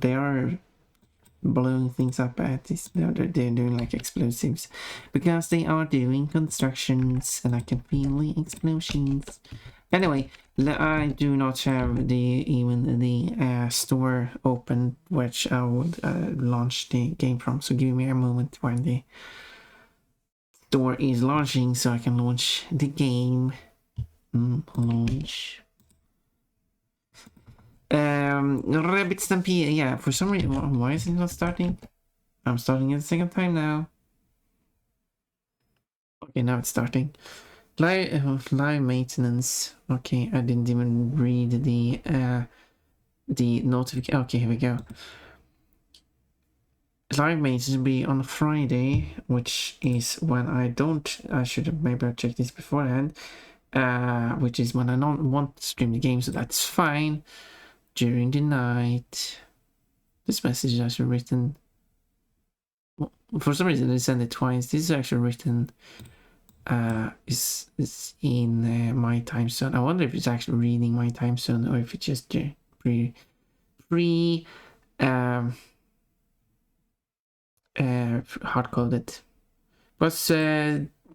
they are blowing things up at this. They're doing like explosives because they are doing constructions, and I can feel the explosions. Anyway, I do not have even the store open, which I would launch the game from. So give me a moment when the store is launching, so I can launch the game. Launch. Rabbit Stampede, yeah, for some reason, why is it not starting? I'm starting it the second time now. Okay, now it's starting. Live maintenance. Okay, I didn't even read the notification. Okay, here we go. Live maintenance will be on Friday, which is when I should have maybe checked this beforehand. Which is when I don't want to stream the game, so that's fine. During the night. This message is actually written. Well, for some reason they send it twice. This is actually written. Is in my time zone. I wonder if it's actually reading my time zone or if it's just hard-coded. But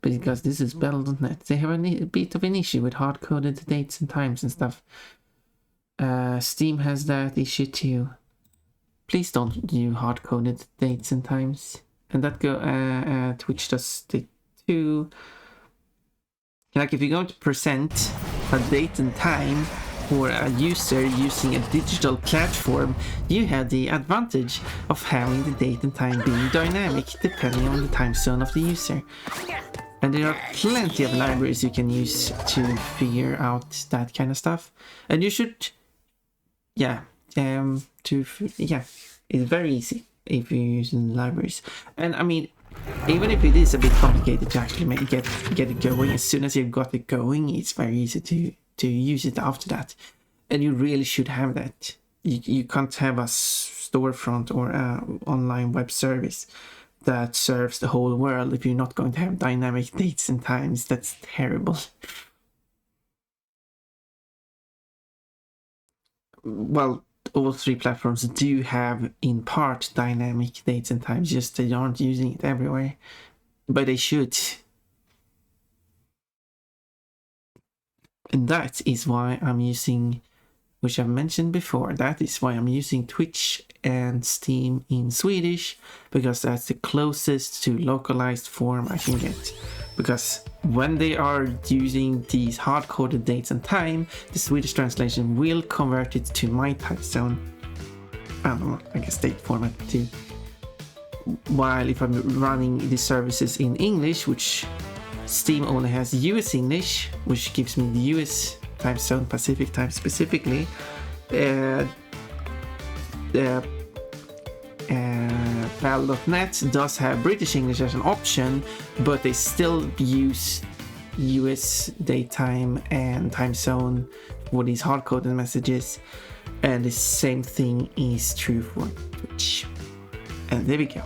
because this is Battle.net, they have a bit of an issue with hard-coded dates and times and stuff. Steam has that issue too. Please don't do hard-coded dates and times. And that Twitch does it too. Like if you go to present a date and time for a user using a digital platform, you have the advantage of having the date and time being dynamic depending on the time zone of the user. And there are plenty of libraries you can use to figure out that kind of stuff. And you should, it's very easy if you're using libraries. And I mean, even if it is a bit complicated to actually get it going, as soon as you've got it going, it's very easy to use it after that. And you really should have that. You can't have a storefront or an online web service that serves the whole world if you're not going to have dynamic dates and times. That's terrible. Well, all three platforms do have in part dynamic dates and times, just they aren't using it everywhere, but they should. And that is why I'm using, which I've mentioned before, that is why I'm using Twitch and Steam in Swedish, because that's the closest to localized form I can get. Because when they are using these hard-coded dates and time, the Swedish translation will convert it to my time zone. I don't know, like a state format too. While if I'm running the services in English, which Steam only has US English, which gives me the US time zone, Pacific time specifically, Battle.net does have British English as an option, but they still use US daytime and time zone for these hard-coded messages, and the same thing is true for Twitch. And there we go.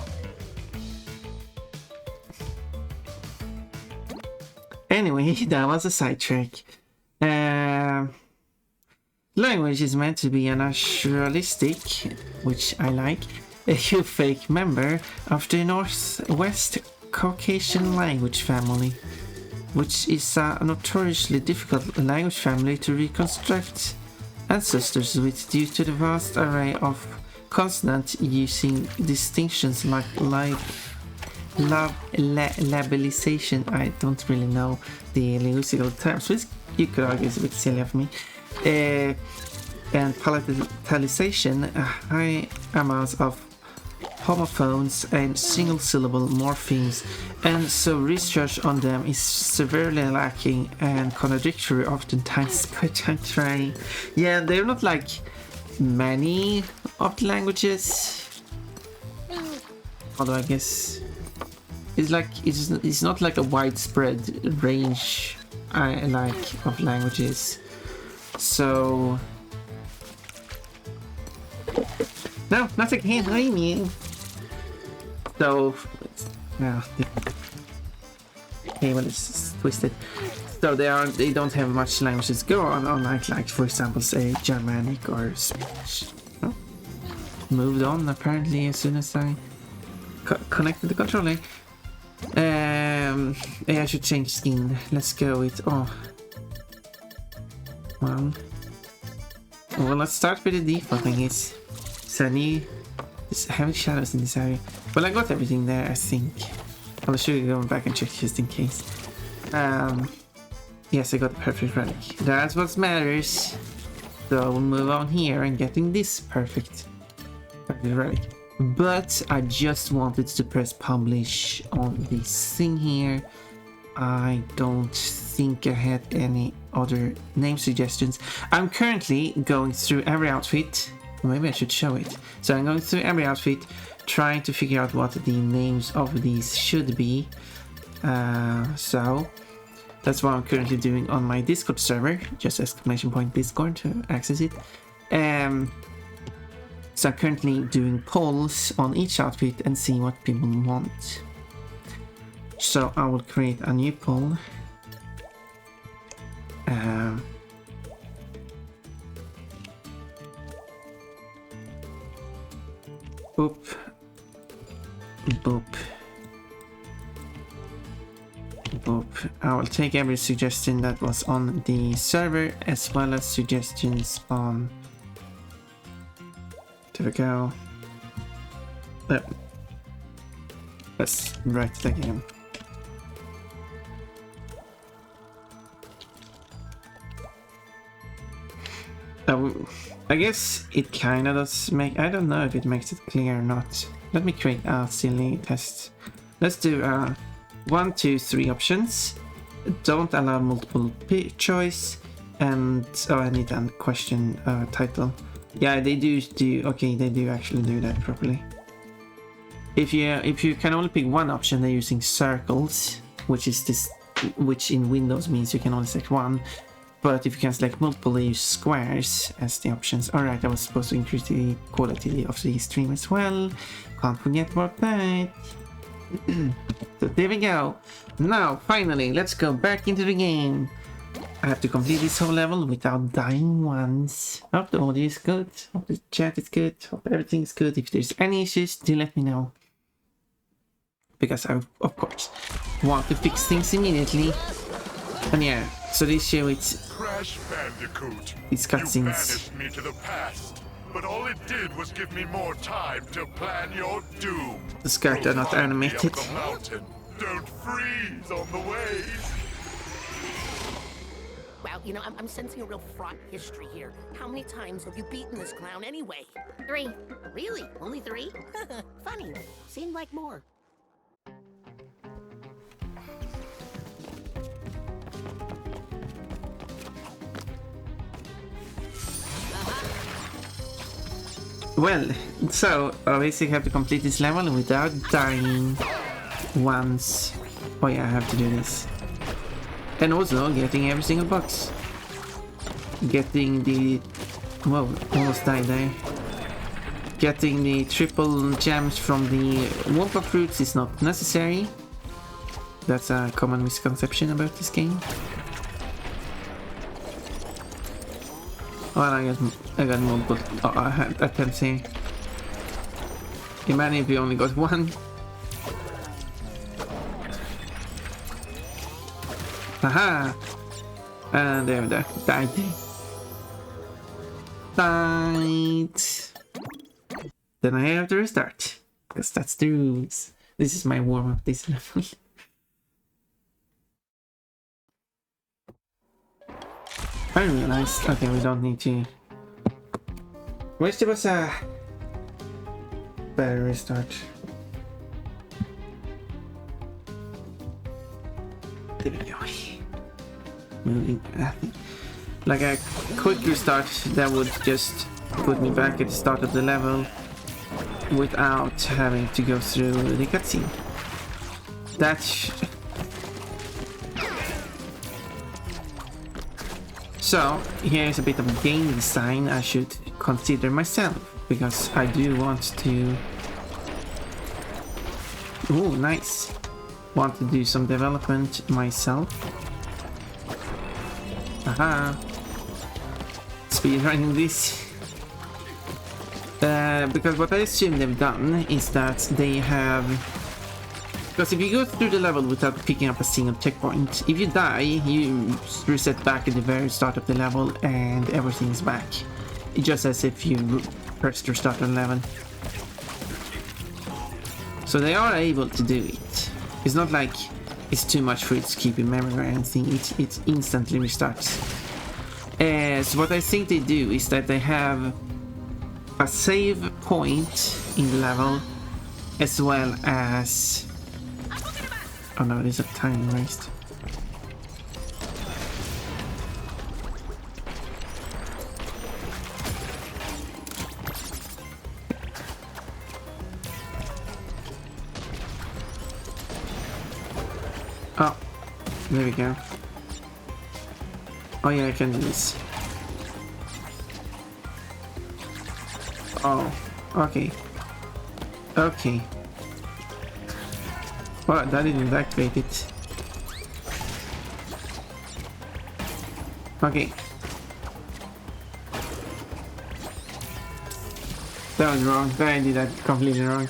Anyway, that was a sidetrack. Language is meant to be a naturalistic, which I like, a fake member of the Northwest Caucasian language family, which is a notoriously difficult language family to reconstruct ancestors with due to the vast array of consonants using distinctions like labelization. I don't really know the linguistical terms, which you could argue is a bit silly of me. And palatalization, high amounts of homophones and single-syllable morphemes, and so research on them is severely lacking and contradictory oftentimes, but I'm trying. Yeah, they're not like many of the languages, although I guess it's like it's not like a widespread range of languages. So no, not again. What do you mean? So no, okay, well it's twisted. So they don't have much languages go on like for example say Germanic or Spanish. No? moved on apparently as soon as I connected the controller. I should change skin. Let's go with well, let's start with the default, I guess. So there's heavy shadows in this area. Well, I got everything there, I think. I'll show you, going back and check just in case. Yes, I got the perfect relic. That's what matters. So we'll move on here and getting this perfect relic. But I just wanted to press publish on this thing here. I don't think I had any other name suggestions. I'm currently going through every outfit. Maybe I should show it. So I'm going through every outfit, trying to figure out what the names of these should be. So that's what I'm currently doing on my Discord server. Just exclamation point Discord to access it. So I'm currently doing polls on each outfit and seeing what people want. So I will create a new poll. Boop. Boop. Boop. I will take every suggestion that was on the server as well as suggestions on... There we go. Let's write it again. I guess it kind of does make... I don't know if it makes it clear or not. Let me create a silly test. Let's do 1, 2, 3 options. Don't allow multiple choice. And... oh, I need a question title. Yeah, they do... okay, they do actually do that properly. If you can only pick one option, they're using circles, which is this... which in Windows means you can only select one. But if you can select multiple, they use squares as the options. Alright, I was supposed to increase the quality of the stream as well. Can't forget about that. So there we go. Now, finally, let's go back into the game. I have to complete this whole level without dying once. Hope the audio is good. Hope the chat is good. Hope everything is good. If there's any issues, do let me know. Because I, of course, want to fix things immediately. And yeah, so this show it's Crash Bandicoot. It's cutscenes. You banished me to the past, but all it did was give me more time to plan your doom. The skirt are not animated. The mountain. Don't freeze on the way. Well, you know, I'm sensing a real fraught history here. How many times have you beaten this clown anyway? 3. Really? Only 3? Funny. Seemed like more. Well, so I basically have to complete this level without dying once. Oh yeah, I have to do this. And also getting every single box. Getting the... whoa, almost died there. Getting the triple gems from the Wumpa fruits is not necessary. That's a common misconception about this game. Well, I got multiple attempts here. Imagine if you only got one. Haha! And there we go. Died. Died. Then I have to restart. Because that's the rules. This is my warm-up this level. I realized, okay, we don't need to... Wish there was a better restart. There we go. Moving, like a quick restart that would just put me back at the start of the level without having to go through the cutscene. That's... So, here's a bit of game design I should consider myself, because I do want to... Oh, nice. Want to do some development myself. Aha. Speedrunning this. Because what I assume they've done is that they have... Because if you go through the level without picking up a single checkpoint, if you die, you reset back at the very start of the level and everything's back. It's just as if you pressed restart on level. So they are able to do it. It's not like it's too much for it to keep in memory or anything. It instantly restarts. So what I think they do is that they have a save point in the level as well as... Oh no, there's a time waste. Oh, there we go. Oh yeah, I can do this. Oh, okay. Okay. Well, that didn't activate it. Okay. That was wrong. I did that completely wrong.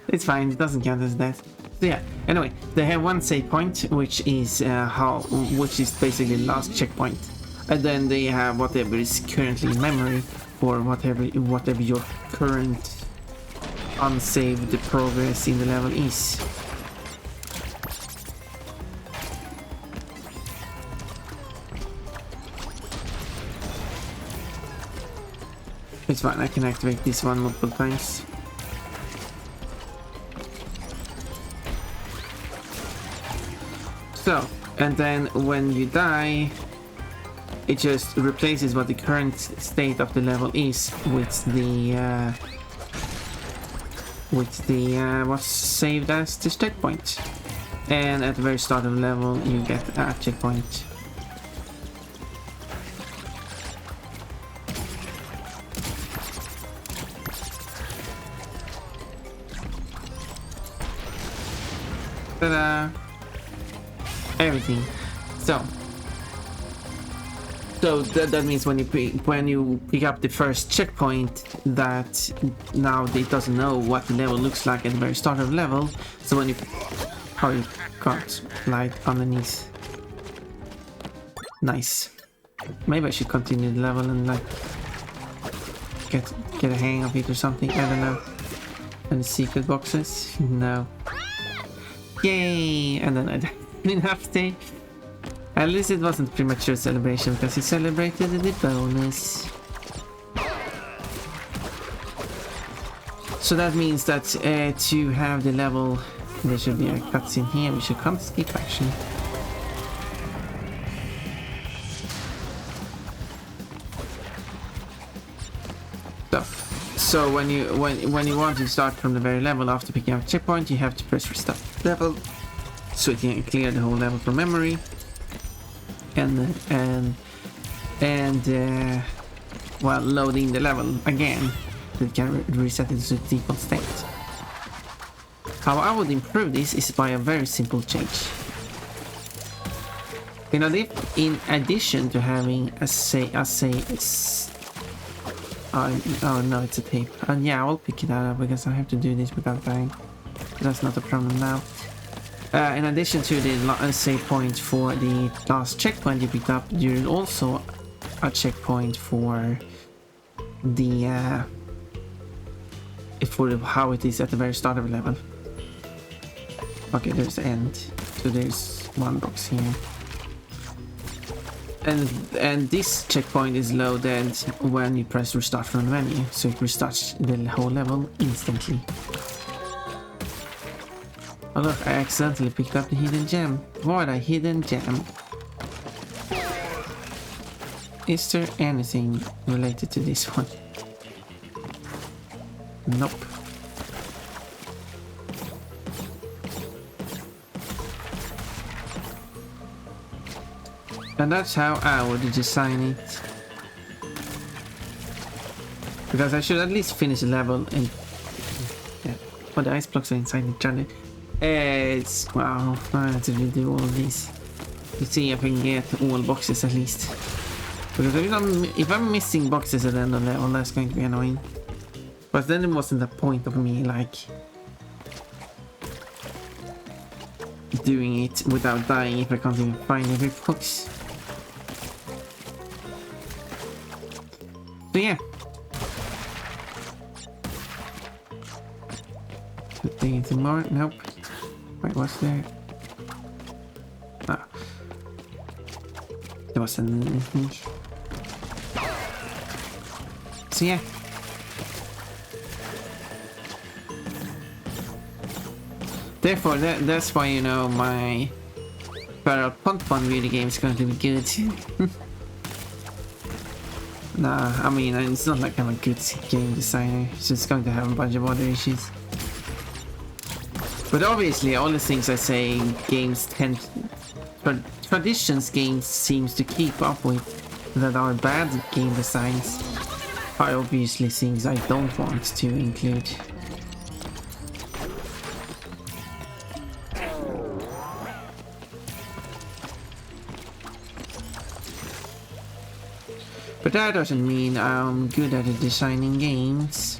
It's fine, it doesn't count as that. So yeah, anyway, they have one save point, which is basically the last checkpoint. And then they have whatever is currently in memory, or whatever your current unsaved progress in the level is. It's fine, I can activate this one multiple times. So, and then when you die, it just replaces what the current state of the level is with the what's saved as the checkpoint. And at the very start of the level, you get a checkpoint. Ta-da! Everything. So that means when you pick up the first checkpoint, that now it doesn't know what the level looks like at the very start of the level. So when you you can't light underneath. Nice. Maybe I should continue the level and like get a hang of it or something. I don't know. And secret boxes? No. Yay! And then I didn't have to. At least it wasn't premature celebration because he celebrated the bonus. So that means that to have the level, there should be a cutscene here. We should come to skip action. So when you want to start from the very level after picking up a checkpoint, you have to press restart level, so it can clear the whole level from memory, and while loading the level again, it can reset it to its default state. How I would improve this is by a very simple change. In addition to having oh no, it's a tape. And yeah, I'll pick it up because I have to do this without dying. That's not a problem now. In addition to the save point for the last checkpoint you picked up, there's also a checkpoint for the how it is at the very start of the level. Okay, there's the end. So there's one box here. And this checkpoint is loaded when you press restart from the menu, so it restarts the whole level instantly. Oh look, I accidentally picked up the hidden gem. What a hidden gem. Is there anything related to this one? Nope. And that's how I would design it. Because I should at least finish the level and... yeah. Oh, the ice blocks are inside each other. It's... wow, I have to redo all of these. You see if I can get all boxes at least. Because if I'm missing boxes at the end of the level, that's going to be annoying. But then it wasn't the point of me like doing it without dying if I can't even find every box. So yeah. Anything more? Nope. Wait, what's there? Ah. There wasn't anything. So yeah. Therefore, that's why, you know, my Barrel Punt Fun video game is going to be good. Nah, I mean, it's not like I'm a good game designer. It's just going to have a bunch of other issues. But obviously, all the things I say, games tend... traditions games seems to keep up with that are bad game designs are obviously things I don't want to include. But that doesn't mean I'm good at designing games.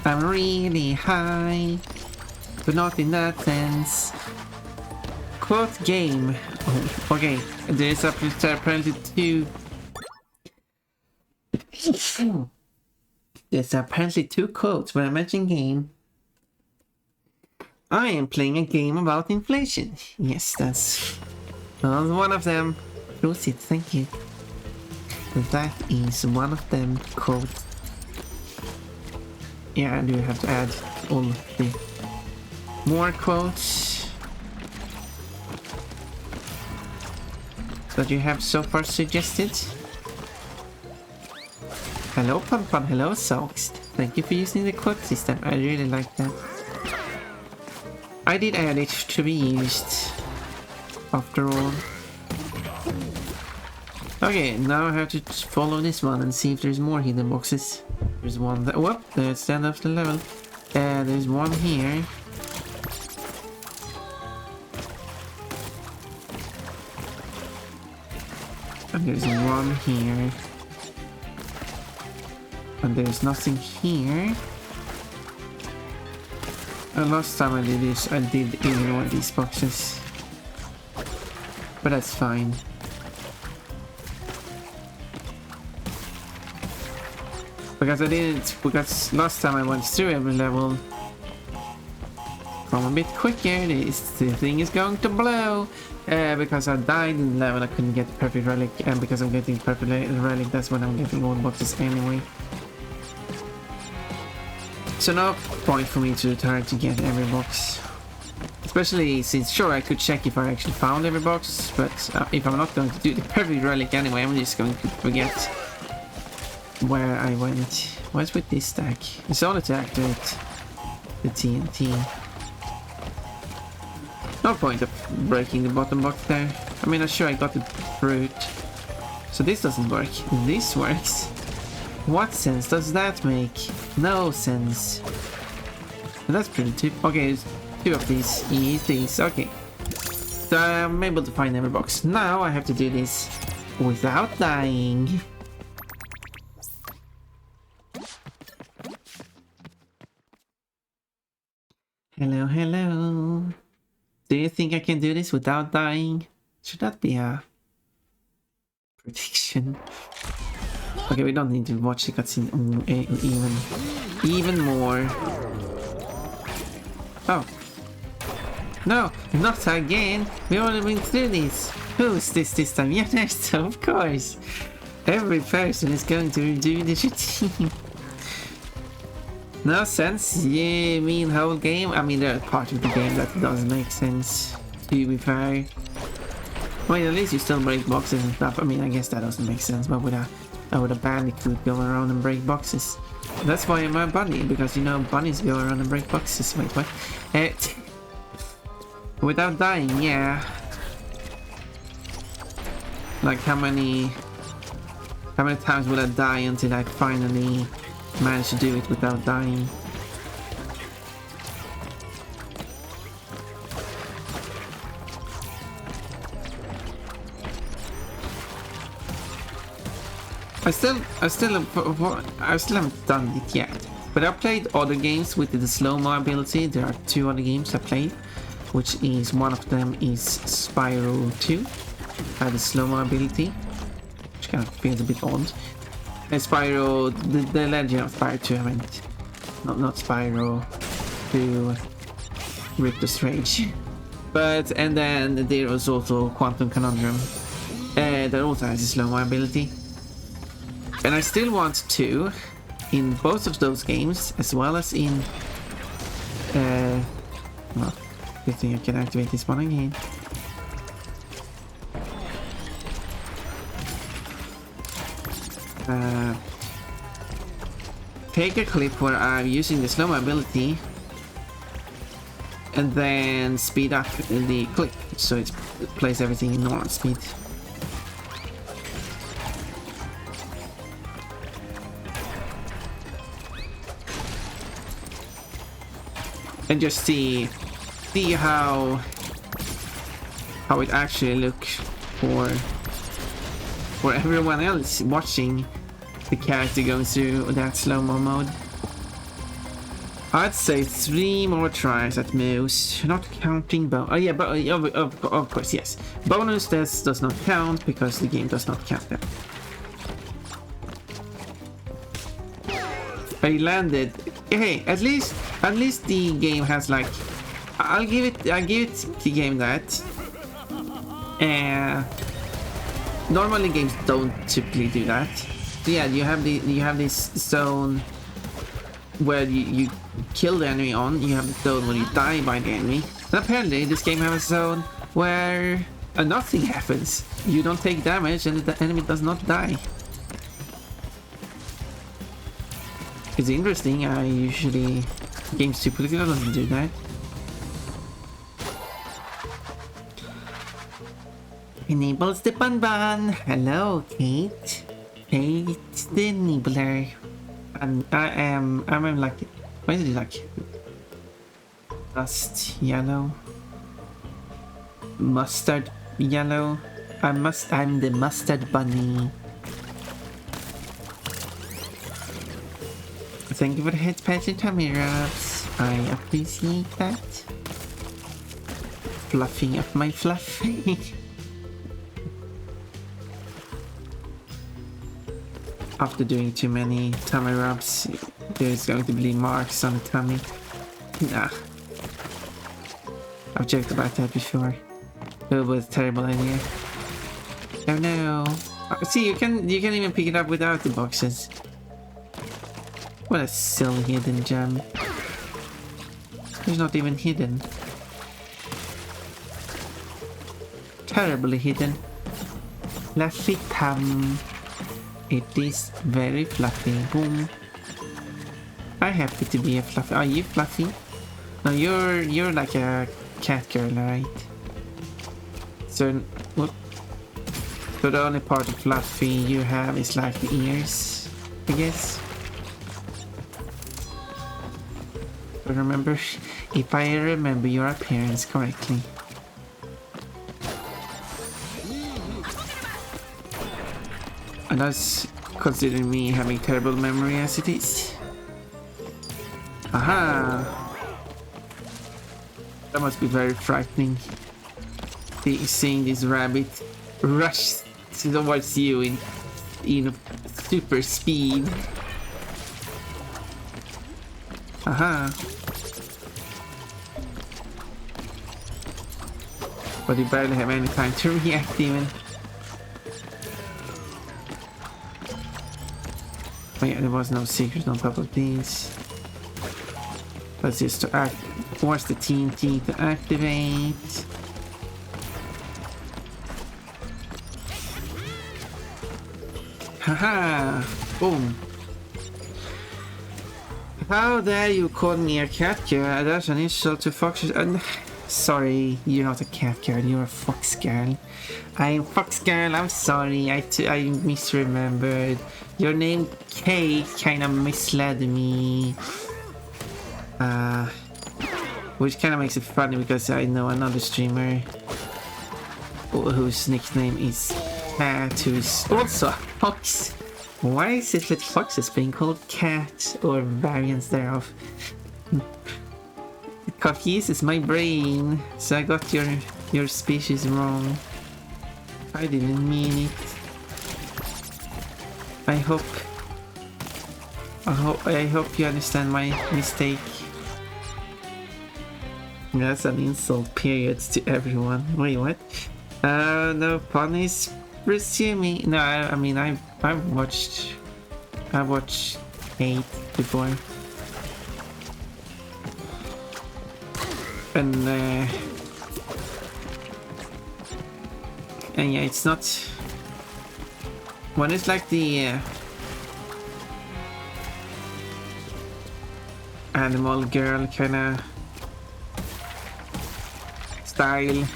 I'm really high, but not in that sense. Quote game. Oh, okay, there's apparently two. There's apparently two quotes when I mention game. I am playing a game about inflation. Yes, that's one of them. Proceed, thank you. That is one of them quotes. Yeah, I do have to add all the more quotes that you have so far suggested. Hello, Pum, hello, Socks. Thank you for using the quote system. I really like that. I did add it to be used, after all. Okay, now I have to follow this one and see if there's more hidden boxes. There's one that... Whoop, there's the end of the level. There's one here. And there's one here. And there's nothing here. And last time I did this, I did ignore these boxes. But that's fine. Because I didn't, because last time I went through every level from a bit quicker, the thing is going to blow. Because I died in the level, I couldn't get the perfect relic, and because I'm getting perfect relic, that's when I'm getting all boxes anyway. So no point for me to try to get every box. Especially since, sure, I could check if I actually found every box, but if I'm not going to do the perfect relic anyway, I'm just going to forget where I went. What's with this stack? It's only to activate the TNT. No point of breaking the bottom box there. I mean, I'm sure I got the fruit. So this doesn't work. This works. What sense does that make? No sense. And that's pretty cheap. Okay, there's two of these. Eat these. Okay. So I'm able to find every box. Now I have to do this without dying. Hello, hello. Do you think I can do this without dying? Should that be a prediction? Okay, we don't need to watch the cutscene even more. Oh. No, not again. We already been through this. Who's this time? Yeah, Nesto, of course. Every person is going to do the routine. No sense? Yeah, mean whole game? I mean, there are parts of the game that doesn't make sense, to be fair. I mean, at least you still break boxes and stuff. I mean, I guess that doesn't make sense, but with a Bandicoot going around and break boxes. That's why I'm a bunny, because, you know, bunnies go around and break boxes. Wait, what? Without dying, yeah. Like, how many times will I die until I finally manage to do it without dying? I still haven't done it yet. But I played other games with the slow-mo ability. There are 2 other games I played, which is one of them is Spyro 2, had the slow-mo ability, which kind of feels a bit odd. And Spyro, the Legend of Spyro 2, I meant, not Spyro 2, Ripto's Rage. But and then there was also Quantum Conundrum, that also has a slow-mo ability. And I still want to, in both of those games, as well as in, well, good thing I can activate this one again. Take a clip where I'm using the slow-mo ability and then speed up the clip so it plays everything in normal speed. And just see how it actually looks for everyone else watching the character going through that slow-mo mode. I'd say 3 more tries at most, not counting bonus. Oh yeah, but of course, yes. Bonus does not count because the game does not count them. I landed. Hey, at least the game has like. I'll give it the game that. Normally games don't typically do that. So yeah, you have this zone where you kill the enemy on. You have the zone where you die by the enemy. And apparently this game has a zone where nothing happens. You don't take damage and the enemy does not die. It's interesting. Games typically doesn't do that. Enables the bun. Hello, Kate. Kate the Nibbler. And I'm like, why is it like dust yellow? Mustard yellow? I'm the mustard bunny. Thank you for the head patch and tummy rubs. I appreciate that. Fluffing up my fluffy. After doing too many tummy rubs, there's going to be marks on the tummy. Nah. I've joked about that before. It was a terrible idea. Oh no. See, you can even pick it up without the boxes. What a silly hidden gem. It's not even hidden. Terribly hidden. Fluffy tum. It is very fluffy. Boom. I'm happy to be a fluffy. Are you fluffy? No, you're like a cat girl, right? So, whoop. So the only part of fluffy you have is like the ears, I guess. If I remember your appearance correctly. And that's considering me having terrible memory as it is. Aha! That must be very frightening. Seeing this rabbit rush towards you in super speed. Aha! But you barely have any time to react even. Oh yeah, there was no secret on top of these. That's just to force the TNT to activate. Haha! Boom! How dare you call me a cat girl? That's an insult to foxes. Sorry, you're not a cat girl, you're a fox girl. I'm fox girl, I'm sorry, I misremembered. Your name Kate kind of misled me. Which kind of makes it funny because I know another streamer whose nickname is Cat, who's also a fox. Why is it with foxes being called cat or variants thereof? It confuses my brain, so I got your species wrong. I didn't mean it. I hope you understand my mistake. That's an insult, period, to everyone. Wait, what? No pun is resuming. No, I mean I watched 8 before, and yeah, it's not when it's like the animal girl kind of style.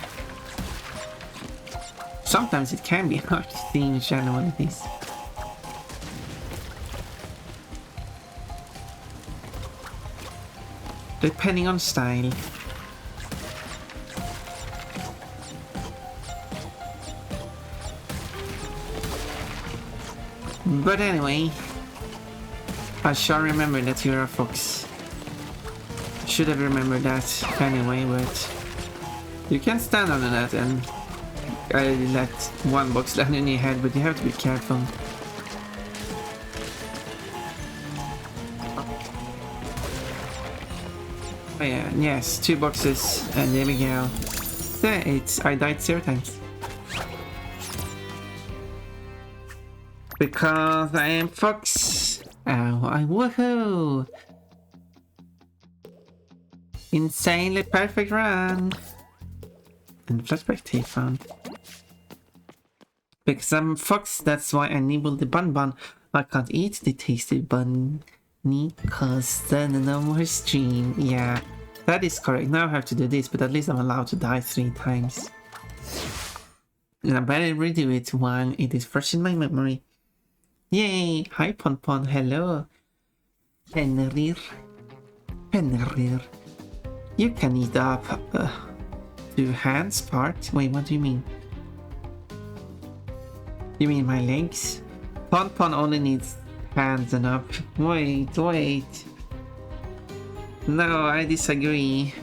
Sometimes it can be hard to distinguish animalities. Depending on style. But anyway, I shall remember that you're a fox. Should have remembered that anyway, but you can stand on that and I let one box land in your head, but you have to be careful. Oh yeah, yes, 2 boxes and there we go. I died 0 times. Because I am fox. Oh, woohoo! Insanely perfect run. And flashback tape found. Because I'm fox, that's why I nibble the bun. I can't eat the tasty bunny cause then no more stream. Yeah, that is correct. Now I have to do this, but at least I'm allowed to die 3 times. And I better redo it while it is fresh in my memory. Yay! Hi Pon, hello. Penrir. You can eat up 2 hands part? Wait, what do you mean? You mean my legs? Pon only needs hands and up. Wait. No, I disagree.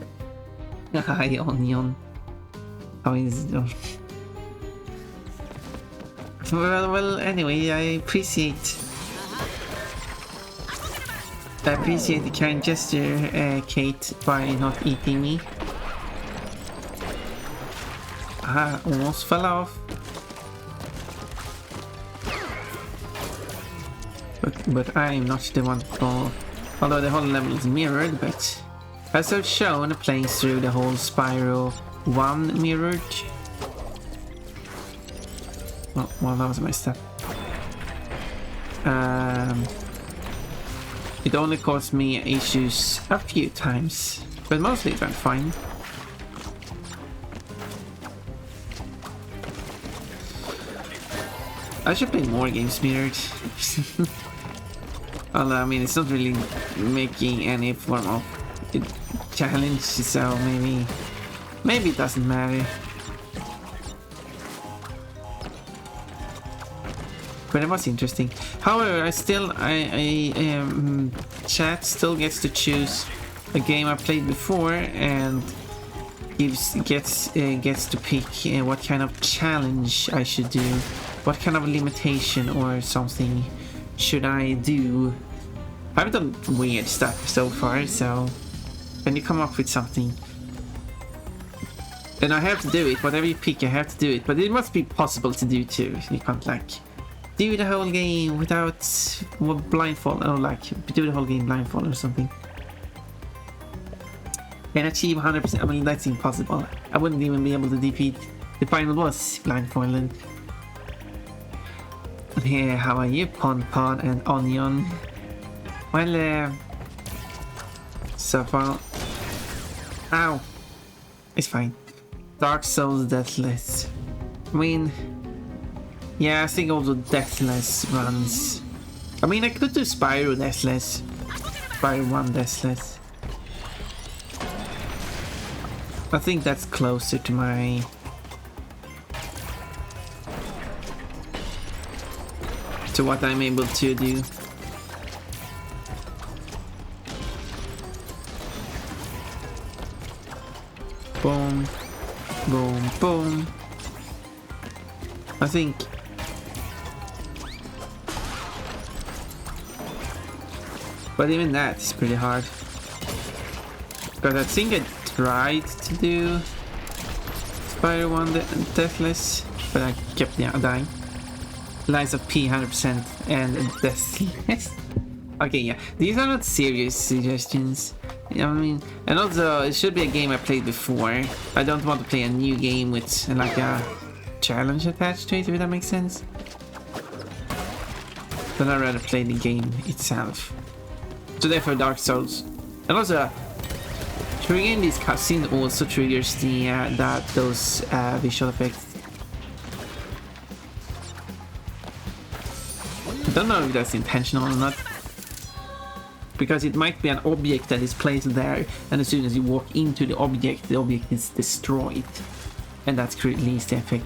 Hi, Onion. How is it? Well, anyway, I appreciate the kind gesture, Kate, by not eating me. Ah, almost fell off. But I'm not the one to fall. Although the whole level is mirrored, but as I've shown, playing through the whole Spyro 1 mirrored. Oh, well, that was my step. It only caused me issues a few times, but mostly it went fine. I should play more games mirrored. Although, I mean, it's not really making any form of challenge, so maybe it doesn't matter. But it was interesting. However, chat still gets to choose a game I played before and gets to pick what kind of challenge I should do, what kind of limitation or something should I do. I've done weird stuff so far, so when you come up with something, then I have to do it. Whatever you pick, I have to do it. But it must be possible to do too. You can't like do the whole game without blindfold, or like do the whole game blindfold or something and achieve 100%. I mean, that's impossible. I wouldn't even be able to defeat the final boss blindfolded. Here, how are you, Pon and Onion? Well, so far, ow, it's fine. Dark Souls Deathless. I mean, yeah, I think also Deathless runs. I mean, I could do Spyro Deathless. Spyro 1 Deathless. I think that's closer to my... to what I'm able to do. Boom, boom, boom. I think but even that is pretty hard. Because I think I tried to do Spider 1 Deathless, but I kept dying. Lines of P 100% and Deathless. Okay, yeah, these are not serious suggestions. I mean, and also it should be a game I played before. I don't want to play a new game with like a challenge attached to it, if that makes sense. Then I'd rather play the game itself. So therefore Dark Souls. And also triggering these cutscenes also triggers the those visual effects. I don't know if that's intentional or not. Because it might be an object that is placed there, and as soon as you walk into the object is destroyed. And that creates the effect.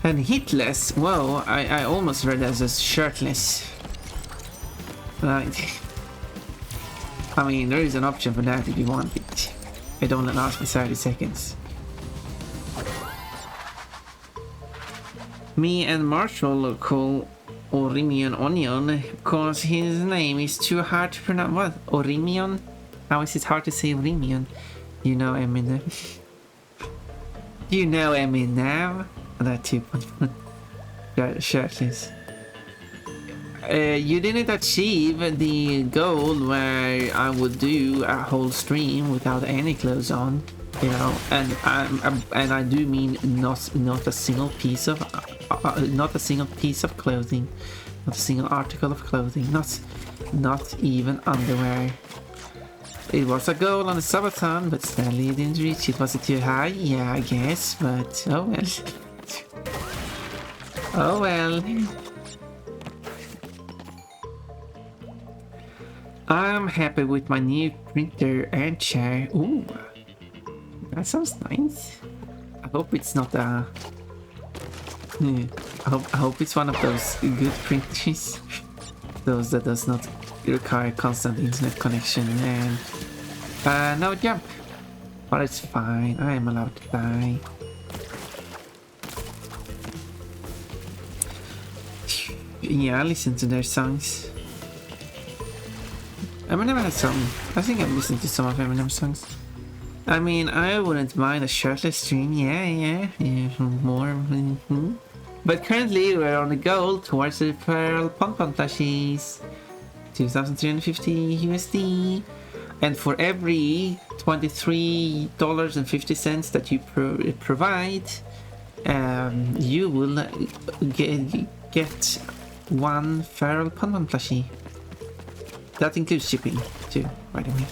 And hitless, whoa, I almost read as a shirtless. Right. I mean, there is an option for that if you want it. It only lasts for 30 seconds. Me and Marshall call Orimion Onion because his name is too hard to pronounce. What? Orimion? How is it hard to say Orimion? You know Eminem. You know Eminem. That 2.1. Shirtless. You didn't achieve the goal where I would do a whole stream without any clothes on, you know, and I do mean not a single piece of clothing, not a single article of clothing, not even underwear. It was a goal on the subathon, but sadly you didn't reach it. Was it too high? Yeah, I guess, but oh well. Oh well. I'm happy with my new printer and chair. Ooh, that sounds nice. I hope it's not a... I hope it's one of those good printers. Those that does not require constant internet connection and no jump. But it's fine, I am allowed to die. Yeah, I listen to their songs. Eminem has some. I think I've listened to some of Eminem's songs. I mean, I wouldn't mind a shirtless stream. Yeah, more. But currently, we're on the goal towards the Pearl Pon-Pon plushies. 2,350 USD. And for every $23.50 that you provide, you will get one Feral Pon-Pon plushie. That includes shipping too, by the way.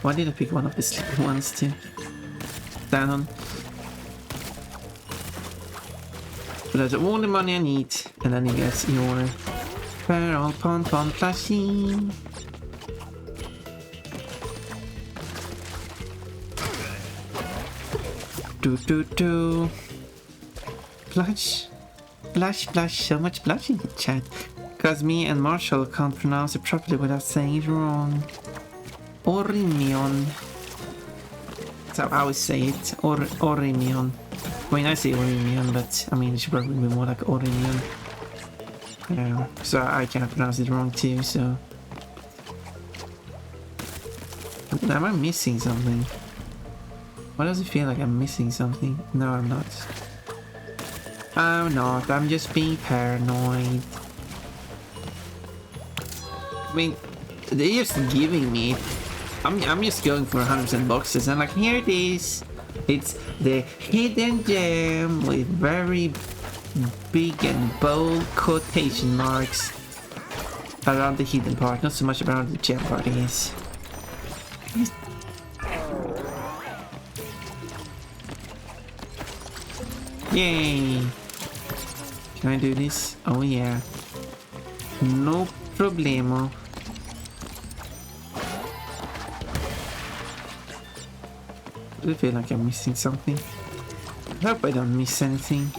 Why did I pick one of the sleepy ones to stand on? So that's all the money I need, and then you get your Feral Pon-Pon plushie. Do. Blush. So much blush in the chat. Because me and Marshall can't pronounce it properly without saying it wrong. Orimion. That's how I would say it. Orimion. I mean, I say Orimion, but I mean, it should probably be more like Orimion. So I can't pronounce it wrong too, so... Am I missing something? Why does it feel like I'm missing something? No, I'm not. I'm not. I'm just being paranoid. I mean, they're just giving me... I'm just going for 100% boxes and like, here it is. It's the hidden gem with very big and bold quotation marks around the hidden part, not so much around the gem part, I guess. Yay! Can I do this? Oh yeah. No problemo. I feel like I'm missing something. I hope I don't miss anything.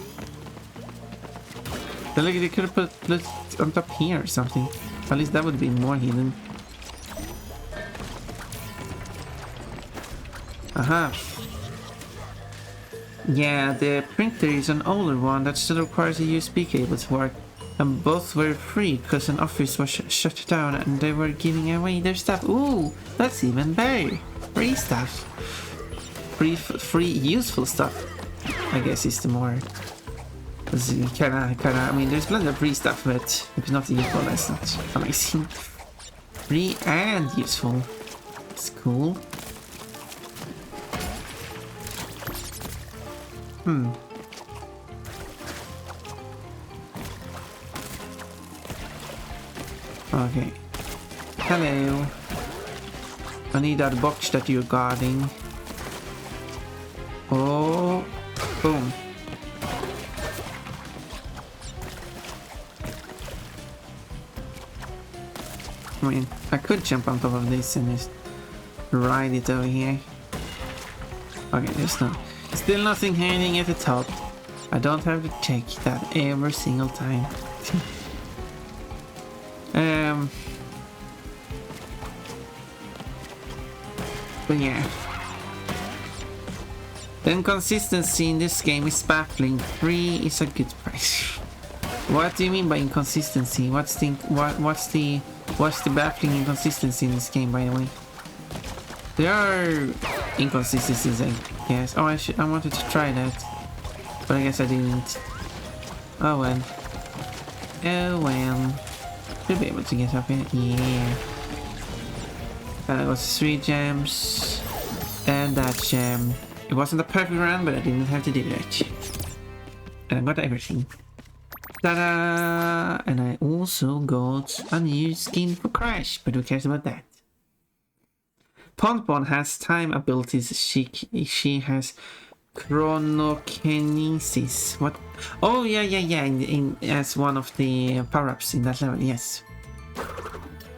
They could have put it on top here or something. At least that would be more hidden. Aha. Yeah, the printer is an older one that still requires a USB cable to work. And both were free because an office was shut down and they were giving away their stuff. Ooh, that's even better. Free stuff. Free useful stuff, I guess is the more... Kinda, I mean, there's plenty of free stuff, but if it's not useful, that's not amazing. Free and useful. It's cool. Okay. Hello. I need that box that you're guarding. Oh. Boom. I mean, I could jump on top of this and just ride it over here. Okay, there's still nothing hanging at the top. I don't have to check that every single time. But yeah. The inconsistency in this game is baffling. 3 is a good price. What do you mean by inconsistency? What's the baffling inconsistency in this game, by the way? There are inconsistencies, I guess. Oh, I wanted to try that, but I guess I didn't. Oh well. Oh well. Should be able to get up here. Yeah. That was 3 gems and that gem. It wasn't a perfect run, but I didn't have to do that. And I got everything. Ta-da! And I also got a new skin for Crash, but who cares about that? Ponpon has time abilities. She has chronokinesis. What? Oh yeah. In as one of the power-ups in that level. Yes.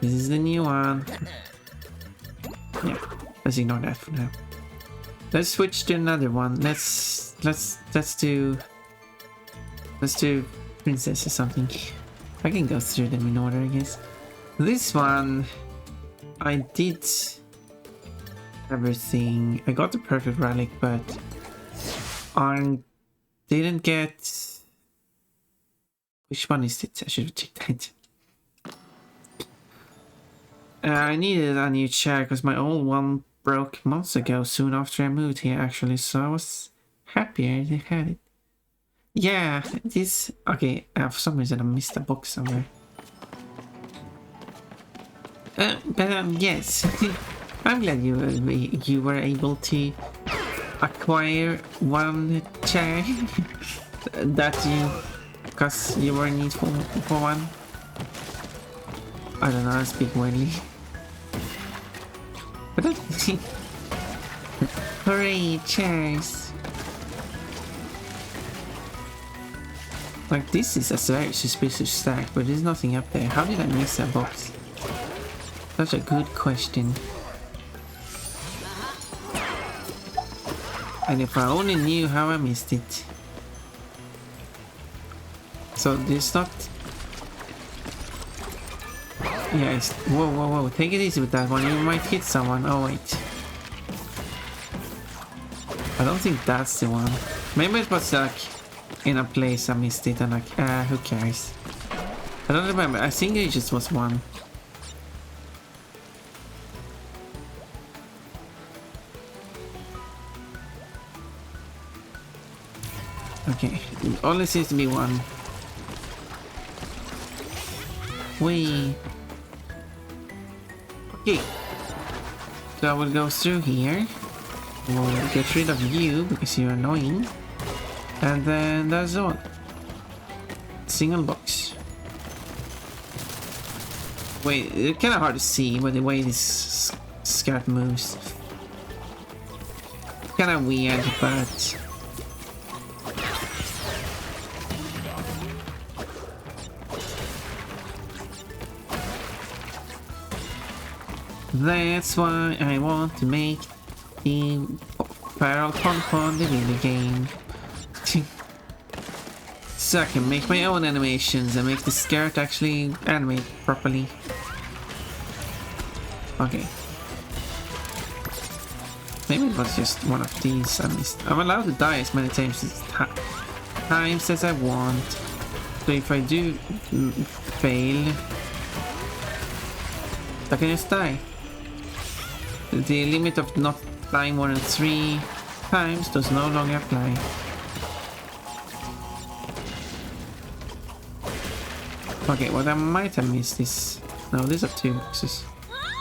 This is the new one. Yeah. Let's ignore that for now. Let's switch to another one. Let's do princess or something. I can go through them in order, I guess. This one, I did everything. I got the perfect relic, but I didn't get... Which one is it? I should have checked that. I needed a new chair because my old one broke months ago, soon after I moved here actually, so I was happier they had it. Yeah, this... Okay, for some reason I missed a box somewhere. But yes, I'm glad you were able to acquire one chair that because you were in need for one. I don't know, I speak weirdly. But hooray, chairs! Like, this is a very suspicious stack, but there's nothing up there. How did I miss that box? Such a good question. And if I only knew how I missed it. So there's not... Yeah, it's... Whoa. Take it easy with that one. You might hit someone. Oh, wait. I don't think that's the one. Maybe it was like in a place I missed it and like, who cares? I don't remember. I think it just was one. Okay, it only seems to be one. Whee! Okay, so I will go through here. We'll get rid of you because you're annoying. And then that's all. Single box. Wait, it's kind of hard to see by the way this skirt moves. Kind of weird, but... That's why I want to make the Feral Ponpon the video game. So I can make my own animations and make the skirt actually animate properly. Okay. Maybe it was just one of these. I'm allowed to die as many times as I want. So if I do fail, I can just die. The limit of not dying more than 3 times does no longer apply. Okay, what I might have missed is... No, these are 2 boxes.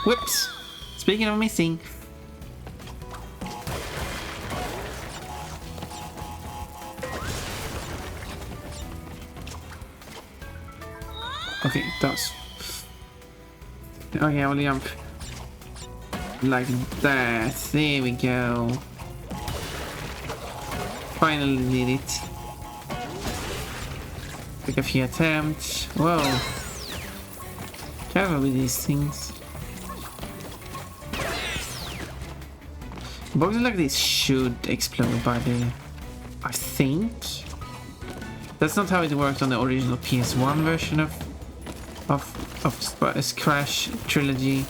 Whoops! Speaking of missing... Okay, it does. Okay, I will jump. Like that. There we go. Finally did it. Take a few attempts. Whoa. Careful with these things. Boxes like this should explode by the... I think. That's not how it worked on the original PS1 version of Crash Trilogy,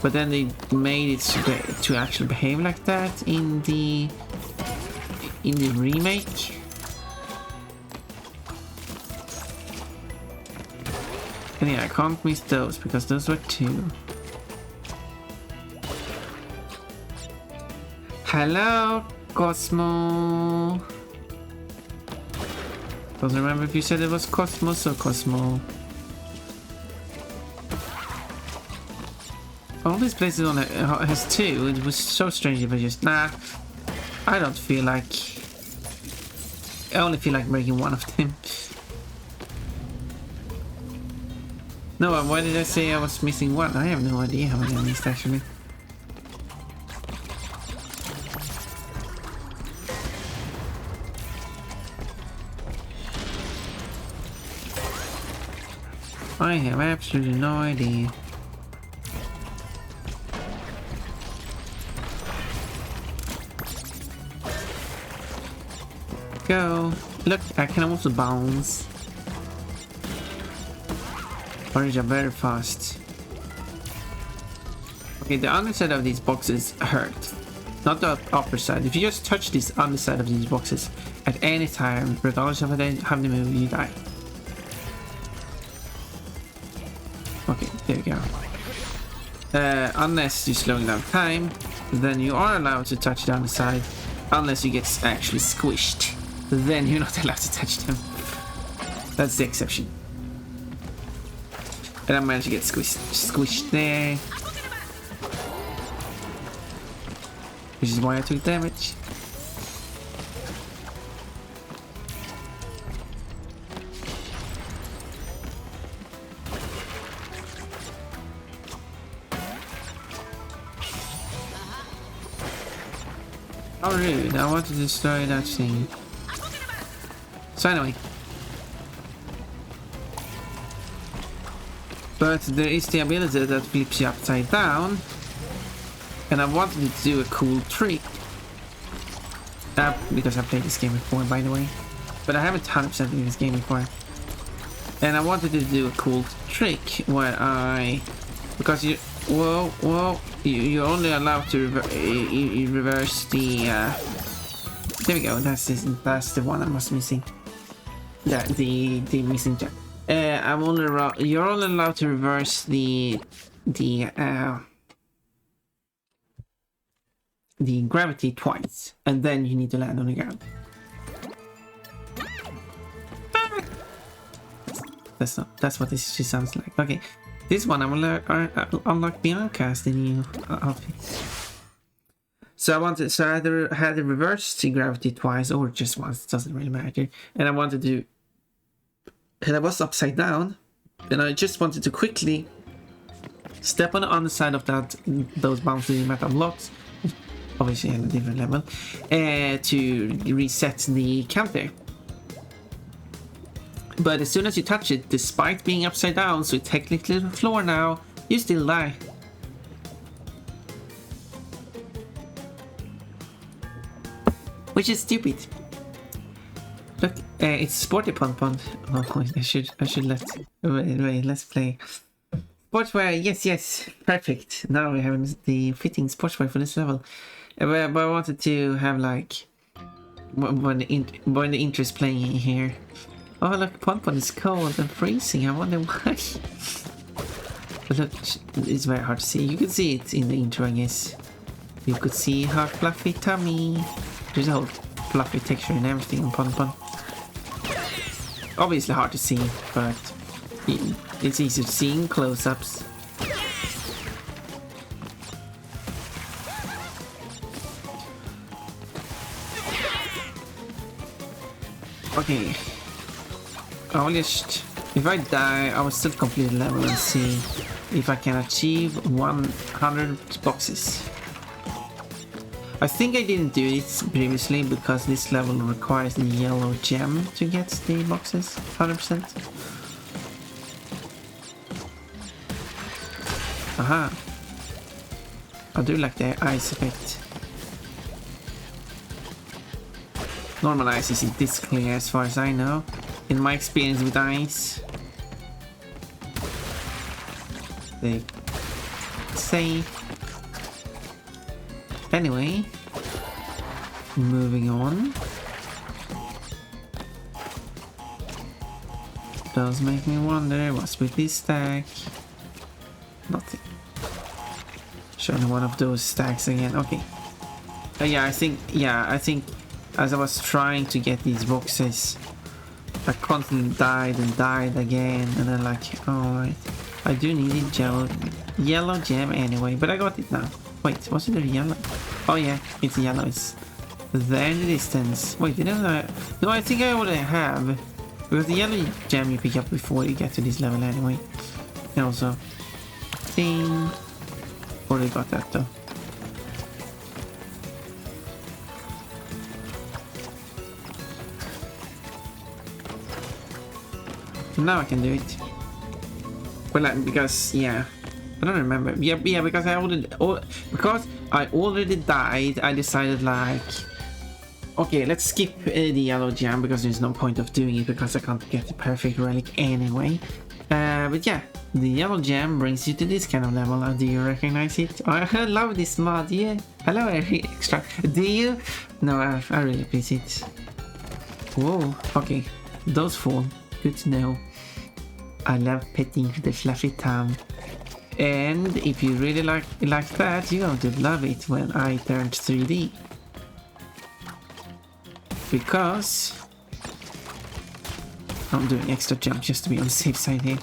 but then they made it to actually behave like that in the remake. And yeah, I can't miss those because those were 2. Hello, Cosmo. Doesn't remember if you said it was Cosmos or Cosmo. All these places on it has 2. It was so strange if I just... Nah, I don't feel like... I only feel like breaking one of them. No, why did I say I was missing 1? I have no idea how many I missed actually. I have absolutely no idea. Go. Look, I can also bounce. Orange are very fast. Okay, the underside of these boxes hurt. Not the upper side. If you just touch this underside of these boxes at any time, regardless of how they move, you die. Okay, there we go. Unless you're slowing down time, then you are allowed to touch the underside. Unless you get actually squished. Then you're not allowed to touch them. That's the exception. And I managed to get squished there. Which is why I took damage. How rude. I wanted to destroy that thing. So anyway. But there is the ability that flips you upside down. And I wanted to do a cool trick. Because I played this game before, by the way. But I haven't 100% played this game before. And I wanted to do a cool trick where I... Because you... Whoa. You're only allowed to reverse the... There we go. That's the one I was missing. Yeah, the missing jump. You're only allowed to reverse the gravity twice, and then you need to land on the ground. That's what this sounds like. Okay, this one I will unlock Bianca's the new outfit. So I had to reverse the gravity twice or just once. It doesn't really matter. And I wanted to. And I was upside down, and I just wanted to quickly step on the underside of those bouncy metal blocks, obviously at a different level, to reset the counter. But as soon as you touch it, despite being upside down, so it's technically the floor now, you still die. Which is stupid. Look. It's Sporty Pon Pon. Oh, I should let. Wait, let's play. Sportswear, yes, perfect. Now we have the fitting sportswear for this level. But I wanted to have like when the intro is playing here. Oh look, Pon Pon is cold and freezing. I wonder why. But look, it's very hard to see. You can see it in the intro, I guess. You could see her fluffy tummy. There's a whole fluffy texture and everything on Pon Pon. Obviously hard to see, but it's easy to see in close-ups. Okay. I'll just... If I die, I will still complete the level and see if I can achieve 100 boxes. I think I didn't do it previously because this level requires the yellow gem to get the boxes 100%. Aha! I do like the ice effect. Normal ice isn't this clear as far as I know. In my experience with ice, they say. Anyway, moving on. Does make me wonder what's with this stack. Nothing. Showing one of those stacks again. Okay. Yeah, I think as I was trying to get these boxes, I constantly died and died again, and then like, alright, I do need a yellow gem anyway, but I got it now. Wait, was it a yellow? Oh yeah, it's yellow. It's there in the distance. Wait, didn't I? No, I think I would have, because the yellow gem you pick up before you get to this level anyway. And also, ding. Already got that though. Now I can do it. Well, because yeah, I don't remember. Yeah, because I already died. I decided like, okay, let's skip the yellow gem because there's no point of doing it because I can't get the perfect relic anyway. But yeah, the yellow gem brings you to this kind of level. Do you recognize it? Oh, I love this mod. Yeah. Hello, extra. Do you? No, I really appreciate it. Whoa. Okay, those fall. Good to know. I love petting the fluffy tongue. And if you really like that, you're going to love it when I turned 3D. Because I'm doing extra jump just to be on the safe side here.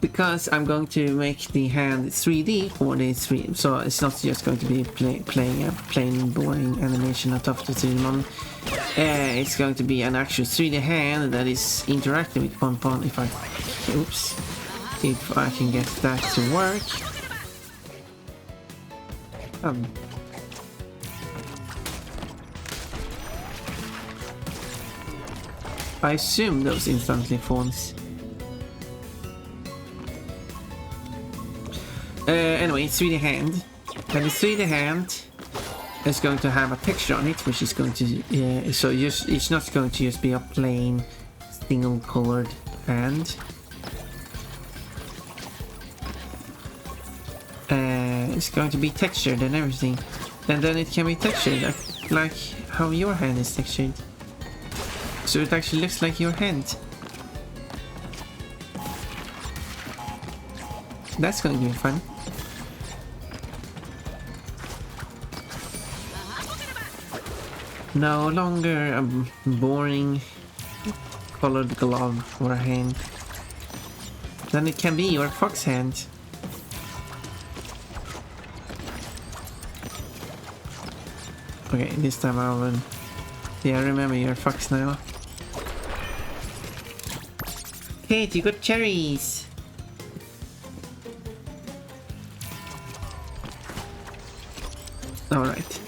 Because I'm going to make the hand 3D for the 3D, so it's not just going to be playing a plain boring animation on top of the 3D model. It's going to be an actual 3D hand that is interacting with Pon Pon if I can get that to work. I assume those instantly falls. Anyway, 3D hand. And the 3D hand is going to have a texture on it, which is going to so it's not going to just be a plain single colored hand. It's going to be textured and everything, and then it can be textured like how your hand is textured, so it actually looks like your hand. That's going to be fun. No longer a boring colored glove or a hand. Then it can be your fox hand. Okay, this time I will... Yeah, remember your fox now. Kate, you got cherries! Alright.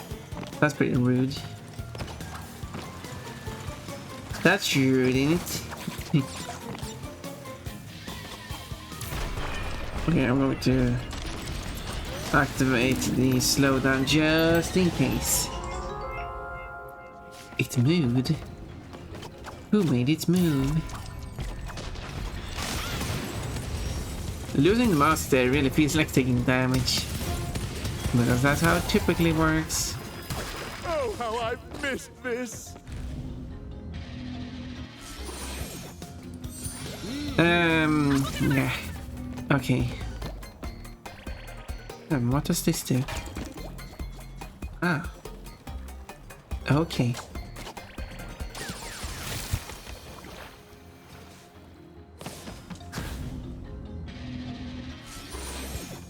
That's pretty rude. That's rude, isn't it? Okay, I'm going to activate the slowdown just in case. It moved. Who made it move? Losing the mouse there really feels like taking damage. Because that's how it typically works. Oh, how I've missed this! Yeah. Okay. What does this do? Ah. Okay.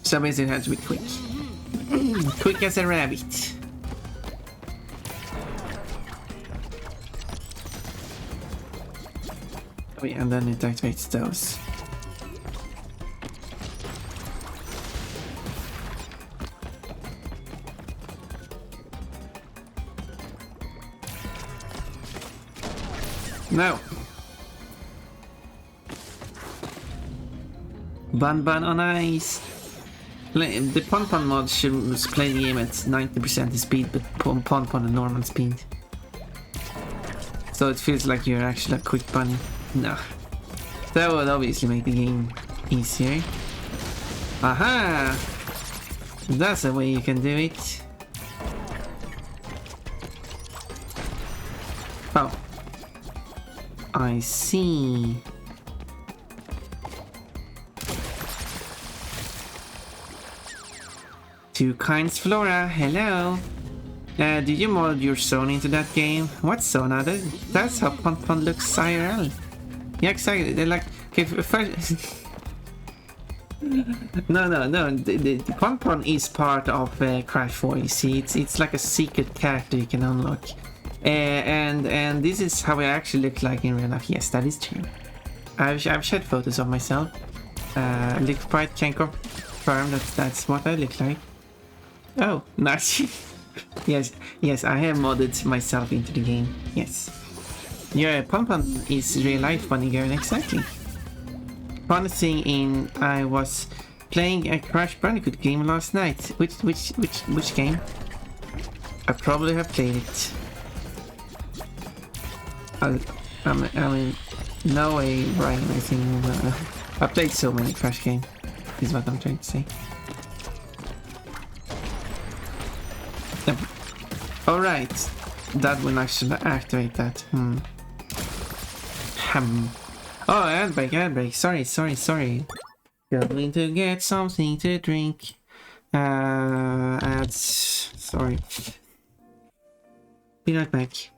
So basically it has to be quick. Quick as a rabbit. Oh yeah, and then it activates those. No. Bun on ice. The Pon mod should play the game at 90% speed, but Pon at normal speed. So it feels like you're actually a quick bunny. No. That would obviously make the game easier. Aha! That's a way you can do it. Oh. I see. Two kinds Flora, hello. Did you mod your zone into that game? What zone? That's how Pon looks IRL. Yeah, exactly. They're like, okay, first. No. The Pon is part of Crash 4. You see, it's like a secret character you can unlock. And this is how I actually look like in real life. Yes, that is true. I've shared photos of myself. Liquid can confirm that that's what I look like. Oh, nice. yes, I have modded myself into the game. Yes. Yeah, Pon is real life funny girl, exactly. Funny thing I was playing a Crash Bandicoot game last night. Which game? I probably have played it. I mean, no way, Brian. I think I played so many Crash games. Is what I'm trying to say. Alright, that will actually activate that. Oh, ad break. Sorry. Going to get something to drink. Ads. Sorry. Be right back.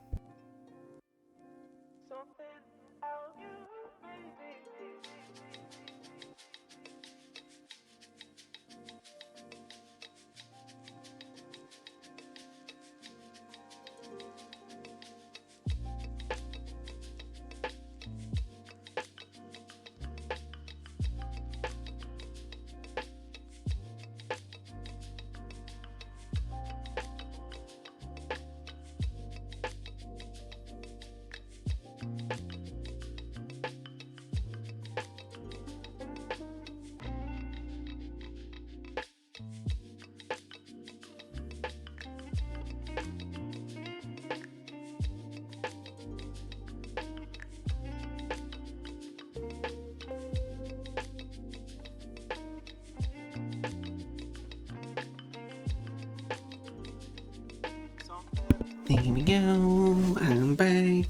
There we go, I'm back.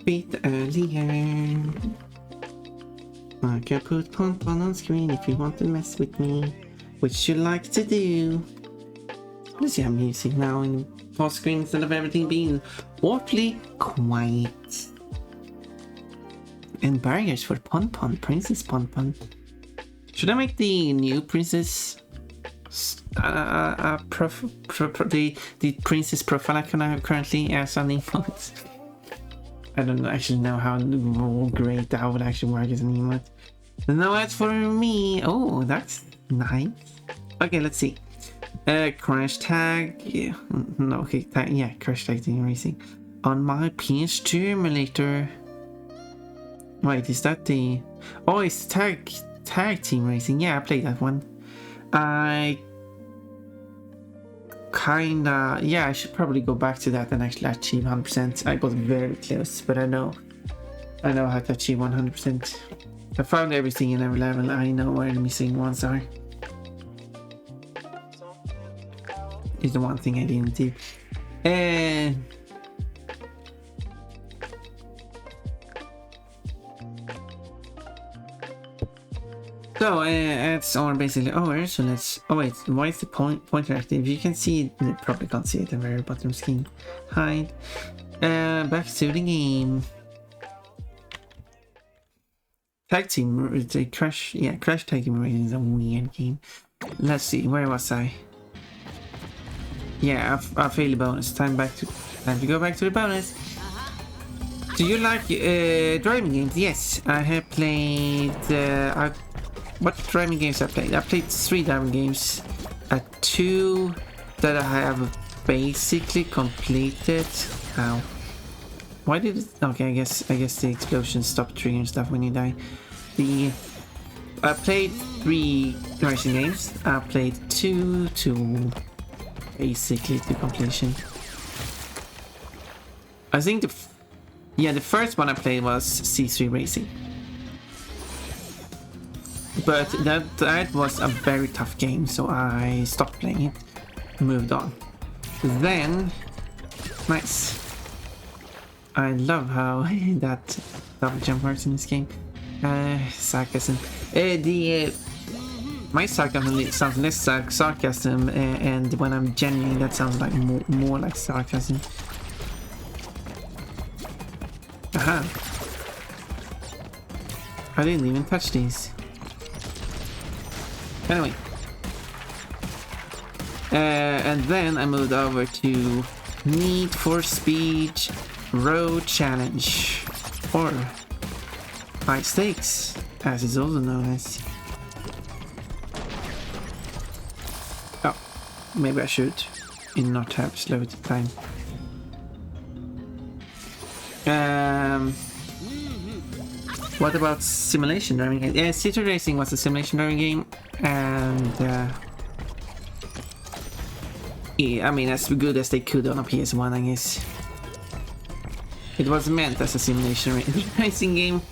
Bit earlier. I can put Pon on screen if you want to mess with me, which you like to do. You see I'm music now in pause screen instead of everything being awfully quiet. And barriers for Pon, Princess Pon. Should I make the new princess the princess profile icon I have currently as an emote? I don't actually know how great that would actually work as an emote. No ads for me. Oh, that's nice. Okay, let's see. Crash tag. Yeah. No, okay. Yeah, crash tag team racing on my PS2 emulator. Wait, is that the? Oh, it's tag team racing. Yeah, I played that one. I kinda, yeah, I should probably go back to that and actually achieve 100%. I got very close, but I know how to achieve 100%. I found everything in every level. I know where the missing ones are. Is the one thing I didn't do. So it's all basically over. So let's. Oh wait, why is the pointer active? You can see it. You probably can't see it at the very bottom screen. Hide. Back to the game. Tag team. Crash. Yeah, Crash Tag Team Racing is a weird game. Let's see. Where was I? Yeah, I failed the bonus. Time to go back to the bonus. Do you like driving games? Yes, I have played. What driving games I played? I played 3 driving games. 2 that I have basically completed. Ow. Why did it? Okay, I guess the explosion stopped triggering stuff when you die. I played 3 racing games. I played 2 to basically to completion. I think the first one I played was C3 Racing. But that was a very tough game, so I stopped playing it, moved on. Then, nice. I love how that double jump works in this game. Sarcasm. My sarcasm sounds less sarcasm, and when I'm genuine, that sounds like more like sarcasm. Aha! I didn't even touch these. Anyway. And then I moved over to Need for Speed Road Challenge, or High Stakes, as it's also known as. Oh, maybe I should not have slowed time. What about simulation driving game? Yeah, City Racing was a simulation driving game, and yeah, I mean, as good as they could on a PS1, I guess. It was meant as a simulation racing game.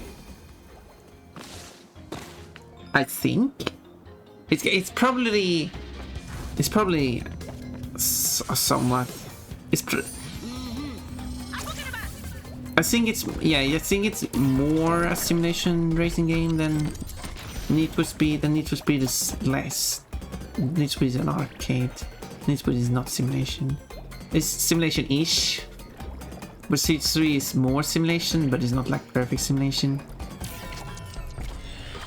I think it's probably somewhat. I think it's more a simulation racing game than Need for Speed. And Need for Speed is less. Need for Speed is an arcade. Need for Speed is not simulation. It's simulation-ish. But Siege 3 is more simulation, but it's not like perfect simulation.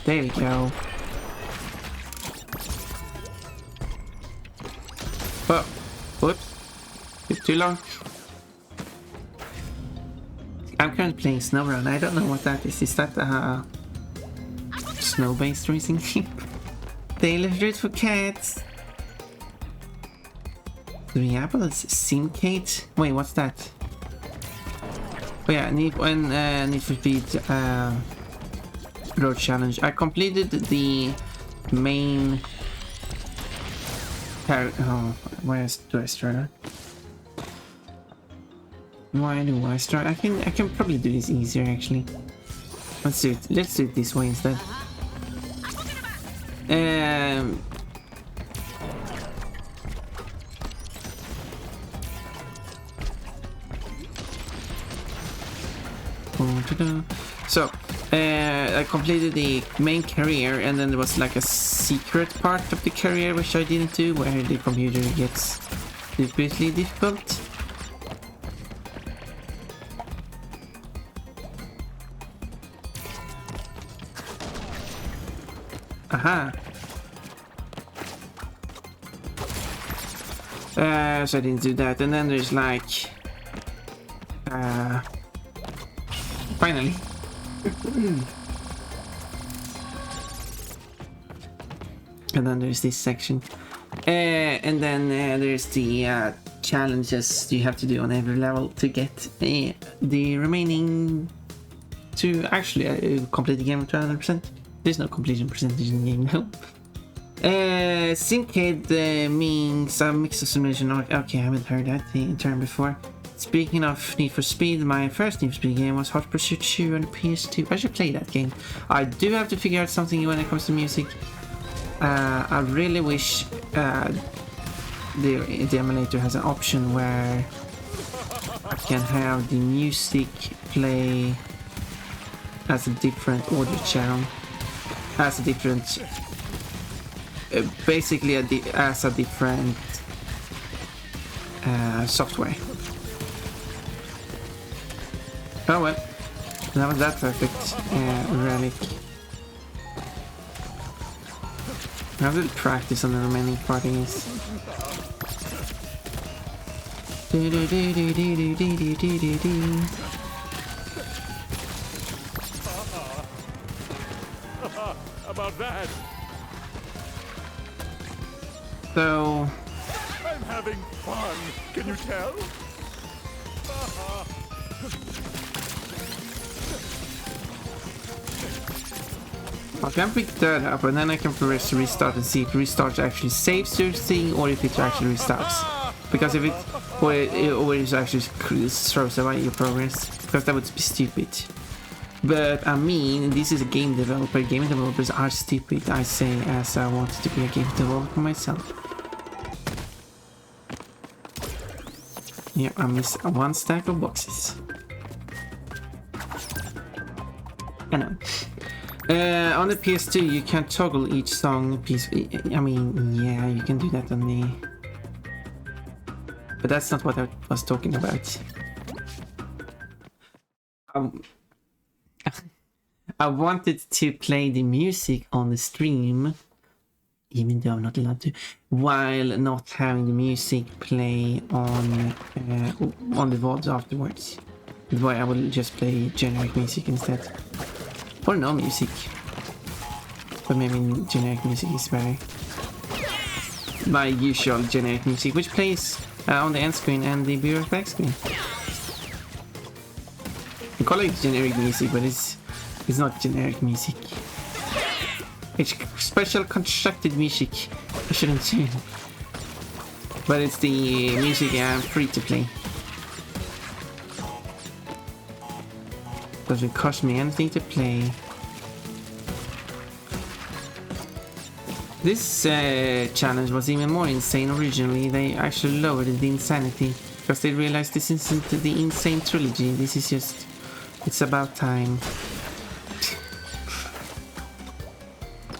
There we go. Oh, whoops. Took too long. I'm currently playing SnowRun. I don't know what that is. Is that a snow-based racing game? Tailored for cats. Three apples. Simcade. Wait, what's that? Oh yeah, Need for Speed Road Challenge. I completed the main. Oh, where do I start? Why do I start? I can probably do this easier actually. Let's do it this way instead. So I completed the main career, and then there was like a secret part of the career which I didn't do, where the computer gets stupidly difficult. Aha. So I didn't do that, and then there's like finally. And then there's this section, and then there's the challenges you have to do on every level to get the remaining to actually complete the game with 200%. There's no completion percentage in the game now. Syncade means a mix of simulation. Okay, I haven't heard that term before. Speaking of Need for Speed, my first Need for Speed game was Hot Pursuit 2 on the PS2. I should play that game. I do have to figure out something when it comes to music. I really wish the emulator has an option where I can have the music play as a different audio channel, as a different, basically as a different software. Oh well, that was that perfect relic. I have to practice on the remaining parties. About that, So I'm having fun. Can you tell? I can pick that up and then I can press restart and see if restart actually saves your thing or if it actually restarts. Because if it or it actually throws away your progress, because that would be stupid. But I mean, this is a game developer. Game developers are stupid, I say, as I wanted to be a game developer myself. Yeah, I missed one stack of boxes. I know. On the PS2, you can toggle each song piece. I mean, yeah, you can do that on the. But that's not what I was talking about. I wanted to play the music on the stream, even though I'm not allowed to, while not having the music play on the VODs afterwards. That's why I will just play generic music instead. Or no music. But maybe generic music is better. My usual generic music, which plays on the end screen and the mirror back screen. I call it generic music, but it's not generic music. It's special constructed music. I shouldn't say. But it's the music I'm free to play. Doesn't cost me anything to play. This challenge was even more insane originally. They actually lowered the insanity because they realized this isn't the Insane trilogy. This is just, it's about time.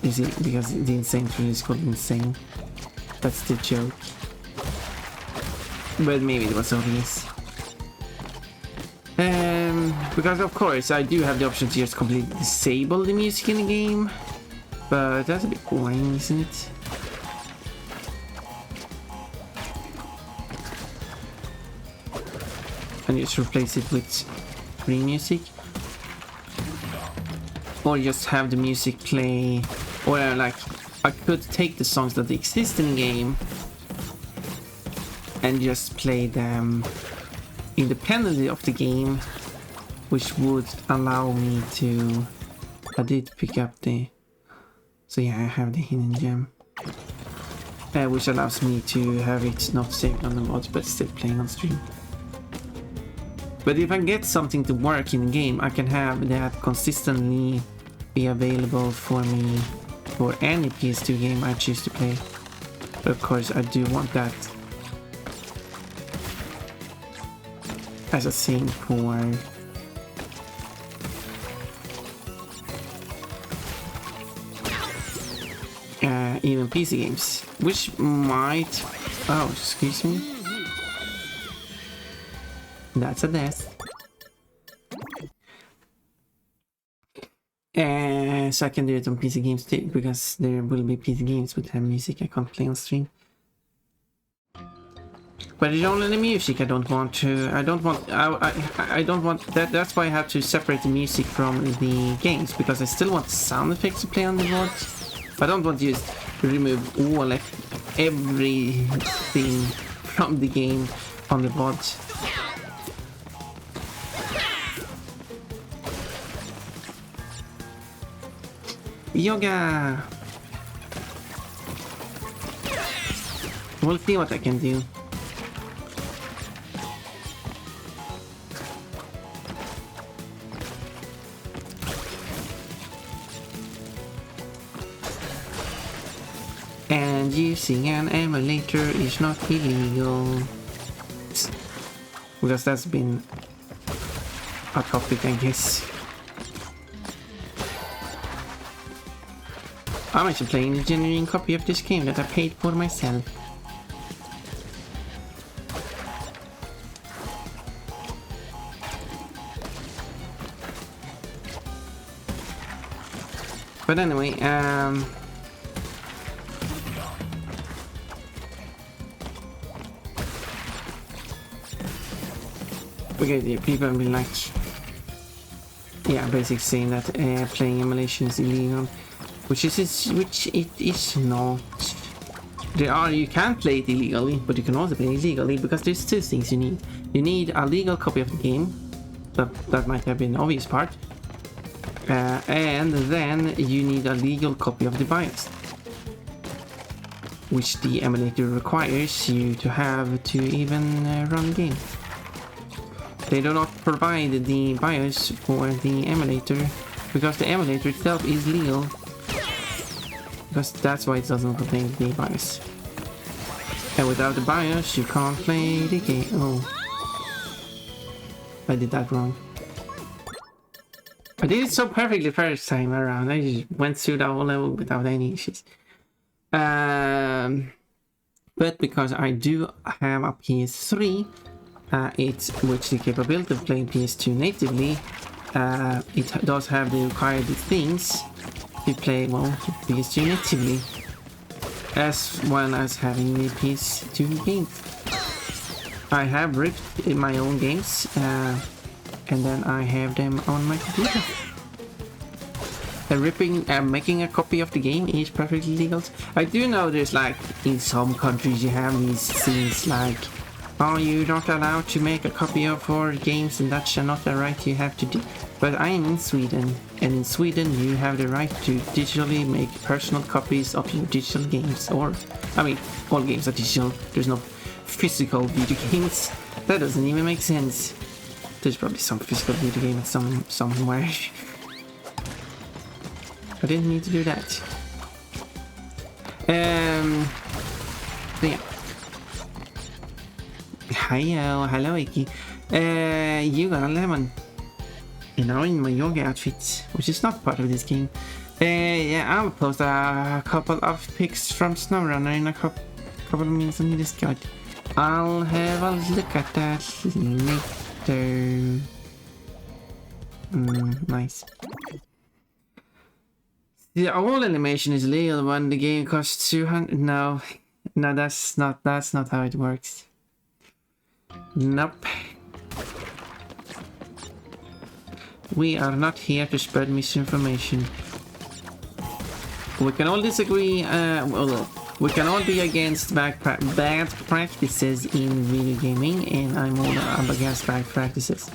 Is it because the Insane trilogy is called Insane? That's the joke. But maybe it was obvious. Because of course I do have the option to just completely disable the music in the game. But that's a bit boring, isn't it? And just replace it with free music. Or just have the music play. Or like, I could take the songs that exist in the game and just play them independently of the game, which would allow me to. I did pick up the. So yeah, I have the hidden gem, which allows me to have it not saved on the mods but still playing on stream. But if I get something to work in the game, I can have that consistently be available for me for any PS2 game I choose to play. But of course, I do want that as a thing for even PC games, which might. Oh, excuse me. That's a death. So I can do it on PC games too, because there will be PC games with music I can't play on stream. But it's only the music I don't want to. I don't want that. That's why I have to separate the music from the games, because I still want sound effects to play on the VODs. I don't want to just remove everything from the game on the VODs. Yoga! We'll see what I can do. And using an emulator is not illegal. Because that's been a topic, I guess. I'm actually playing a genuine copy of this game that I paid for myself. But anyway, okay, people will be like, yeah, basically saying that playing emulation is illegal, which it is not. You can play it illegally, but you can also play it legally, because there's two things you need. You need a legal copy of the game. That might have been the obvious part. And then you need a legal copy of the BIOS, which the emulator requires you to have to even run the game. They do not provide the BIOS for the emulator because the emulator itself is legal. Because that's why it doesn't contain the BIOS. And without the BIOS, you can't play the game. Oh, I did that wrong. I did it so perfectly first time around. I just went through the whole level without any issues. But because I do have a PS3, which the capability of playing PS2 natively, it does have the required things to play, well, PS2 natively, as well as having the PS2 games. I have ripped in my own games, and then I have them on my computer. Making a copy of the game is perfectly legal. I do know there's like, in some countries you have these things like, oh, you're not allowed to make a copy of our games, and that's not the right you have to do. But I am in Sweden, and in Sweden you have the right to digitally make personal copies of your digital games. Or, I mean, all games are digital. There's no physical video games. That doesn't even make sense. There's probably some physical video game somewhere. I didn't need to do that. So yeah. Hello, Iki. You got a lemon. And now in my yoga outfit, which is not part of this game. Yeah, I'll post a couple of pics from SnowRunner in a couple of minutes on the Discord. I'll have a look at that later. Nice. The whole animation is legal when the game costs 200. No, that's not how it works. Nope. We are not here to spread misinformation. We can all disagree. We can all be against bad practices in video gaming, and I'm against bad practices.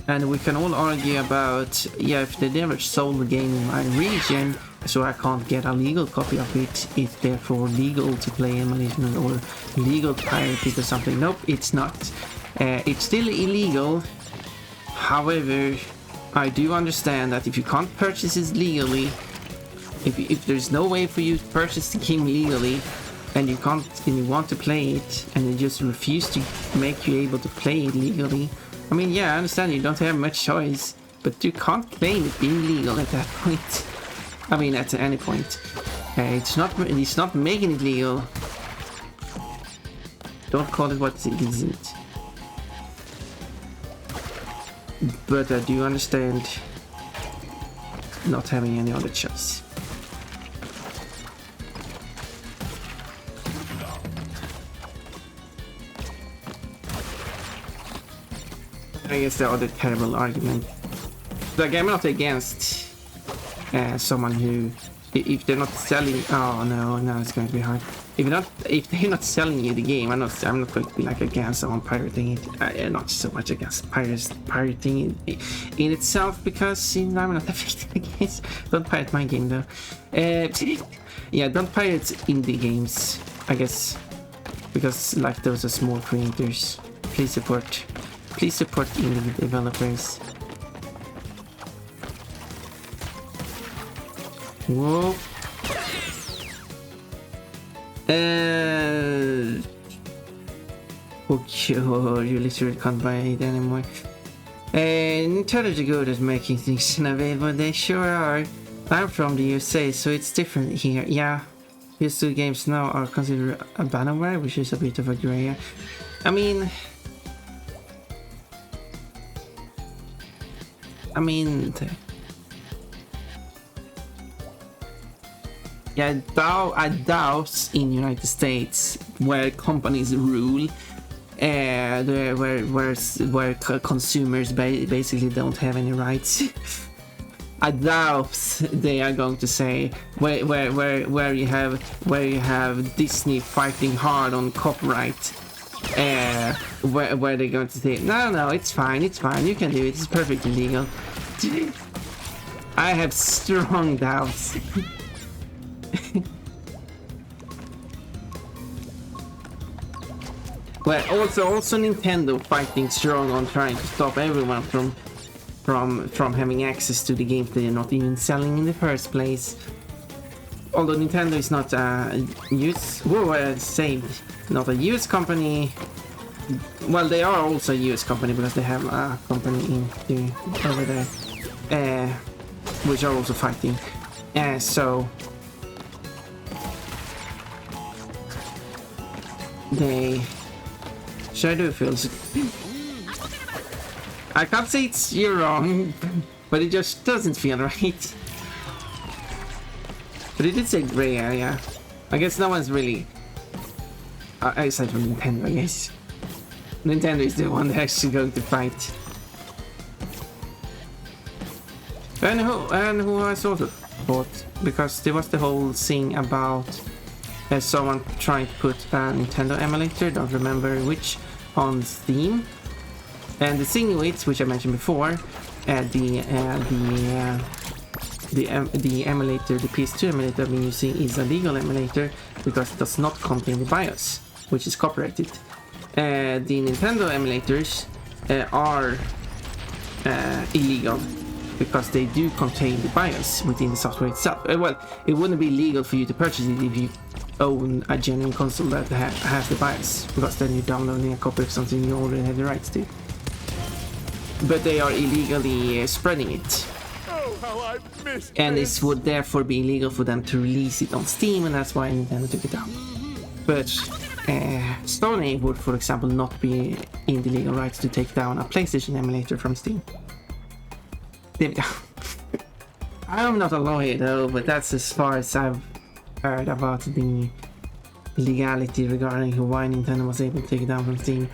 And we can all argue about, yeah, if they never sold the game in my region, so I can't get a legal copy of it, it's therefore legal to play emulation or legal to pirate it or something. Nope, it's not. It's still illegal. However, I do understand that if you can't purchase it legally, if there's no way for you to purchase the game legally, and you want to play it, and they just refuse to make you able to play it legally, I mean, yeah, I understand you don't have much choice, but you can't claim it being legal at that point. I mean, at any point. It's not making it legal. Don't call it what it isn't. But I do understand not having any other choice. I guess the other terrible argument. Like, I'm not against someone who, if they're not selling. Oh no, it's going to be hard. If they're not selling you the game, I'm not going to be like against someone pirating it. Not so much against pirating in itself, because I'm not affected against. Don't pirate my game though. Yeah, don't pirate indie games. I guess because like those are small creators. Please support indie developers. Whoa. Okay, oh, you literally can't buy it anymore. Nintendo's good at making things available, they sure are. I'm from the USA, so it's different here. Yeah, PS2 games now are considered abandonware, which is a bit of a gray area. I mean, yeah, I doubt in United States where companies rule, where consumers basically don't have any rights. I doubt they are going to say where you have Disney fighting hard on copyright. Where they're going to say no, it's fine, you can do it, it's perfectly legal. I have strong doubts. Well, also Nintendo fighting strong on trying to stop everyone from having access to the games they're not even selling in the first place. Although Nintendo is not a not a US company. Well, they are also a US company because they have a company over there, which are also fighting. So they sure do feel. I can't say you're wrong, but it just doesn't feel right. But it did say gray area. I guess no one's really, aside from Nintendo, I guess. Nintendo is the one that's actually going to fight. And who has also bought, because there was the whole thing about someone trying to put a Nintendo emulator, don't remember which, on Steam. And the thing with which I mentioned before, the emulator, the PS2 emulator I've been using is a legal emulator because it does not contain the BIOS, which is copyrighted. The Nintendo emulators are illegal because they do contain the BIOS within the software itself. Well, it wouldn't be legal for you to purchase it if you own a genuine console that has the BIOS, because then you're downloading a copy of something you already have the rights to. But they are illegally spreading it. Oh, how I've missed And this. this would therefore be illegal for them to release it on Steam, and that's why Nintendo took it down. But Sony would, for example, not be in the legal rights to take down a PlayStation emulator from Steam. There we go. I'm not a lawyer though, but that's as far as I've heard about the legality regarding why Nintendo was able to take it down from Steam.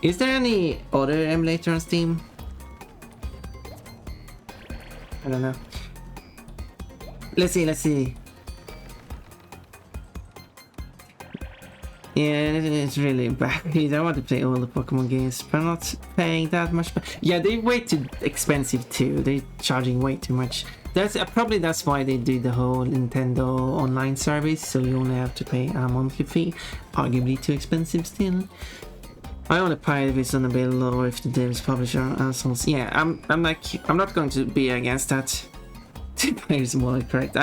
Is there any other emulator on Steam? I don't know. Let's see. Yeah, it's really bad. I want to play all the Pokemon games, but I'm not paying that much. Yeah, they're way too expensive too. They're charging way too much. That's probably that's why they do the whole Nintendo online service, so you only have to pay a monthly fee. Arguably too expensive still. I want to pay if it's on a bill or if the Davis publisher assholes. Yeah, I'm not going to be against that. Is more correct.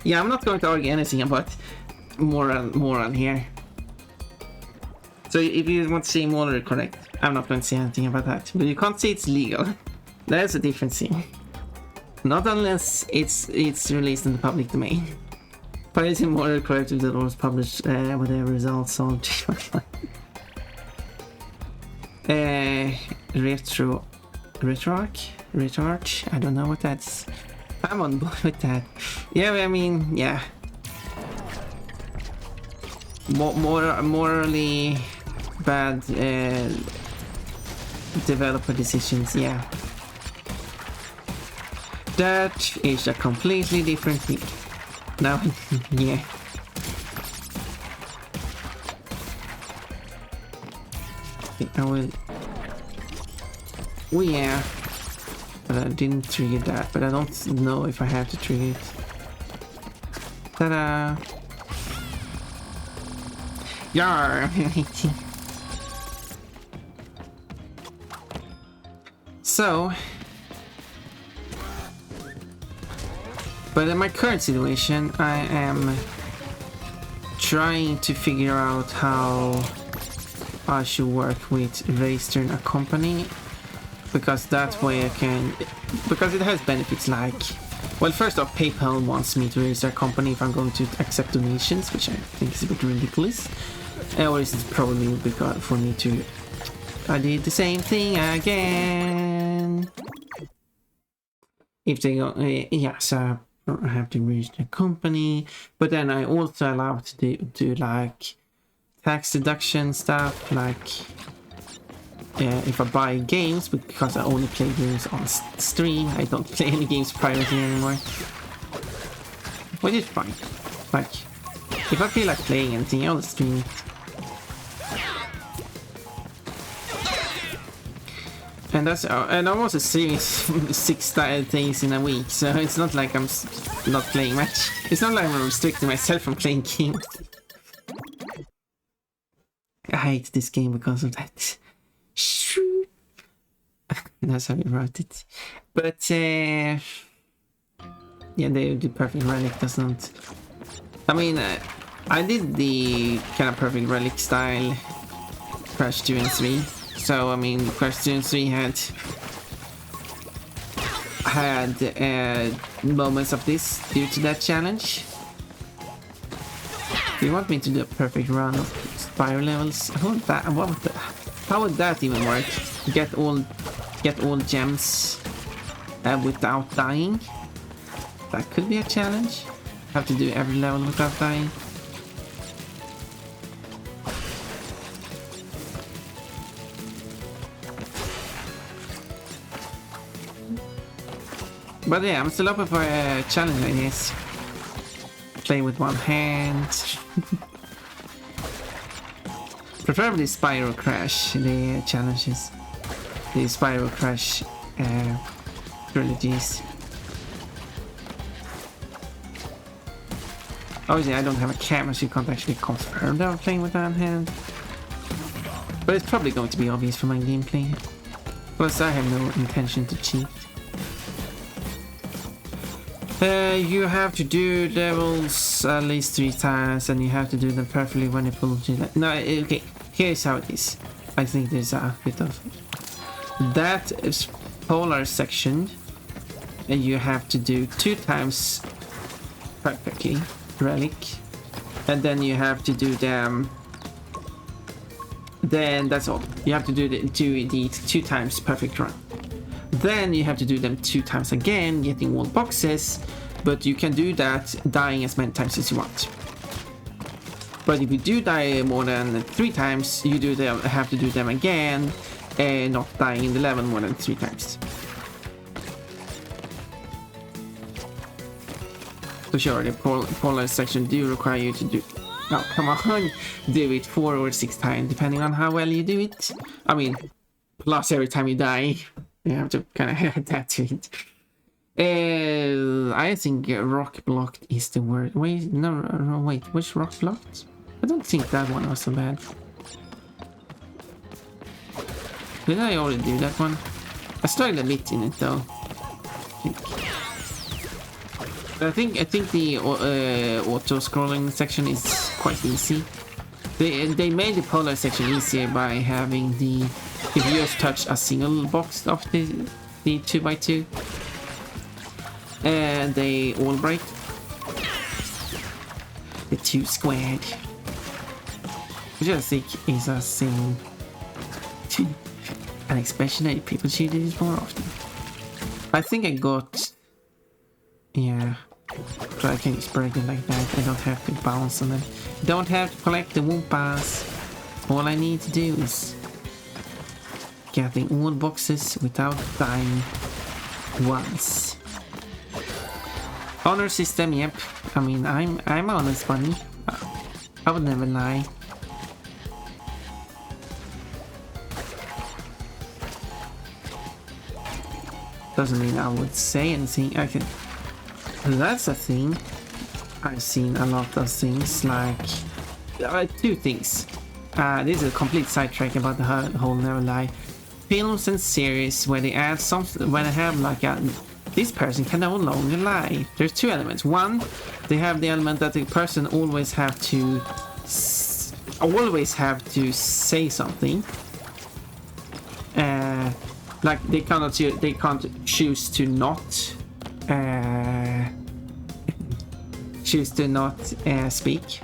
Yeah, I'm not going to argue anything about moral here. So if you want to say moral correct, I'm not going to say anything about that. But you can't say it's legal. That's a different thing. Not unless it's released in the public domain. But it's moral correct if the law is published whatever results on RetroArch? I don't know what that's. I'm on board with that. Yeah, I mean, yeah. Morally bad developer decisions, yeah. That is a completely different thing. Now, yeah. I will. Oh yeah. But I didn't trigger that, but I don't know if I have to trigger it. Ta-da! Yar! So, but in my current situation, I am trying to figure out how I should work with register a company, because that way I can, because it has benefits like, well, first off, PayPal wants me to register a company if I'm going to accept donations, which I think is a bit ridiculous, or is it probably because for me to, I did the same thing again. If they go, yeah, so I have to register a company, but then I also allow to do like tax deduction stuff, like if I buy games, because I only play games on stream, I don't play any games privately anymore, which is fine. Like, if I feel like playing anything, I'll stream it. And that's and I'm also streaming 6 things in a week, so it's not like I'm not playing much. It's not like I'm restricting myself from playing games. I hate this game because of that. That's how you wrote it. But yeah, the perfect relic doesn't. I mean, I did the kind of perfect relic style Crash 2 and 3. So I mean, Crash 2 and 3 had moments of this due to that challenge. Do you want me to do a perfect run of spiral levels? How would that even work? Get all gems without dying? That could be a challenge. Have to do every level without dying. But yeah, I'm still open for a challenge, I guess. Play with one hand. Preferably Spyro Crash, the challenges. The Spyro Crash trilogies. Obviously, I don't have a camera, so you can't actually confirm that I'm playing with one hand. But it's probably going to be obvious from my gameplay. Plus, I have no intention to cheat. You have to do levels at least 3 times, and you have to do them perfectly when you pull to that. No, okay, here's how it is. I think there's a bit of that is polar section, and you have to do 2 times perfectly, relic, and then you have to do them. Then that's all. You have to do the 2 times perfect run. Then you have to do them 2 times again, getting all boxes, but you can do that dying as many times as you want. But if you do die more than 3 times, you have to do them again, and not dying in the level more than 3 times. For sure, the polar section do require you to do. Oh, come on, do it 4 or 6 times, depending on how well you do it. I mean, plus every time you die. You have to kind of add that to it. I think rock blocked is the word. Wait, no, wait, which rock blocked? I don't think that one was so bad. Did I already do that one? I struggled a bit in it though. I think the auto-scrolling section is quite easy. They made the polar section easier by having the, if you just touch a single box of the 2x2, and they all break. The 2 squared, which I think is a thing, an expression that people should use more often. I think I got, yeah. So I can just break it like that. I don't have to bounce on them. Don't have to collect the Wumpas. All I need to do is getting all boxes without dying once. Honor system, yep. I mean, I'm honest, bunny. I would never lie. Doesn't mean I would say anything. I can. That's a thing. I've seen a lot of things like two things. This is a complete sidetrack about the whole Never Lie. Films and series where they add something, where they have like this person can no longer lie. There's two elements. One, they have the element that the person always have to say something. Like they can't choose to not speak.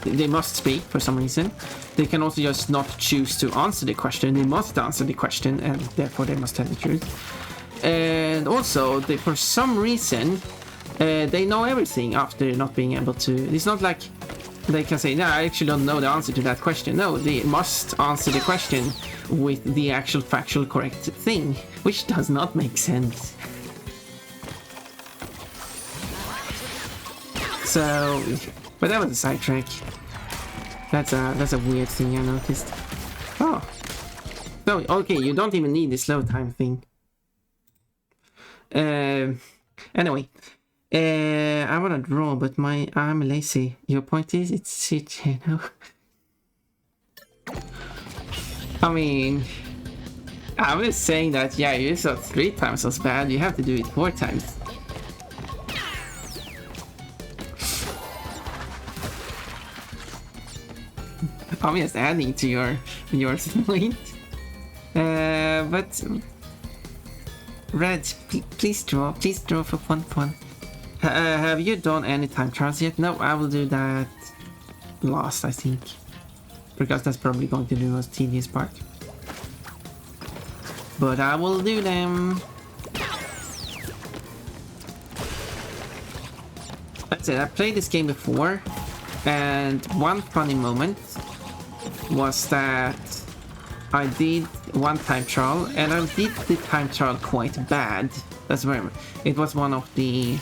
They must speak for some reason. They can also just not choose to answer the question. They must answer the question, and therefore they must tell the truth. And also, for some reason, they know everything after not being able to. It's not like they can say, "No, I actually don't know the answer to that question." No, they must answer the question with the actual factual correct thing, which does not make sense. So, but that was a sidetrack. That's a weird thing I noticed. Oh. So, okay, you don't even need the slow time thing. Anyway. I wanna draw, but I'm lazy. Your point is, it's shit, you know? I mean... I'm just saying that, yeah, you saw 3 times as bad, you have to do it 4 times. I'm just adding to your point. But Red, please draw for fun. Have you done any time trials yet? No, I will do that last, I think, because that's probably going to be the most tedious part. But I will do them. That's it. I played this game before, and one funny moment was that I did one time trial, and I did the time trial quite bad. That's where it was one of the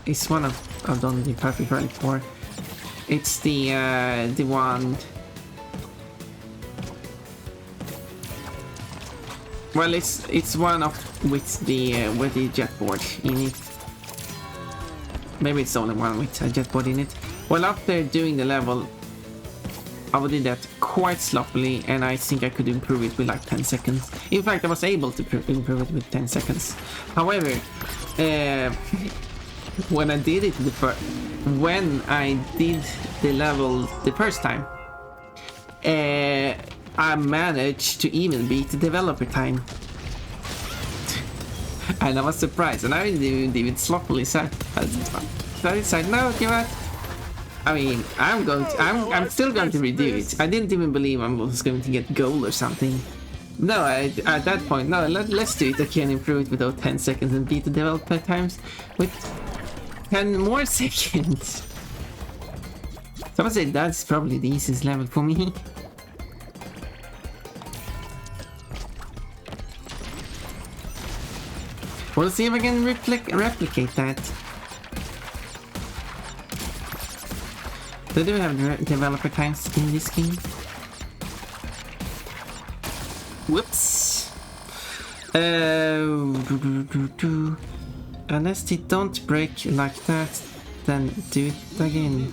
it's one of I've done the perfect relic for. It's the one. Well, it's one of with the jetboard in it. Maybe it's the only one with a jetboard in it. Well, after doing the level, I did that quite sloppily, and I think I could improve it with like 10 seconds. In fact, I was able to improve it with 10 seconds. However, when I did the level the first time, I managed to even beat the developer time. And I was surprised, and I did it sloppily, so I decided, no, you know what? I mean, I'm still going to redo it. I didn't even believe I was going to get gold or something. No, at that point, no, let's do it. I can improve it without 10 seconds and beat the developer times with 10 more seconds. So I would say that's probably the easiest level for me. We'll see if I can replicate that. They do have developer times in this game. Whoops. Unless they don't break like that, then do it again.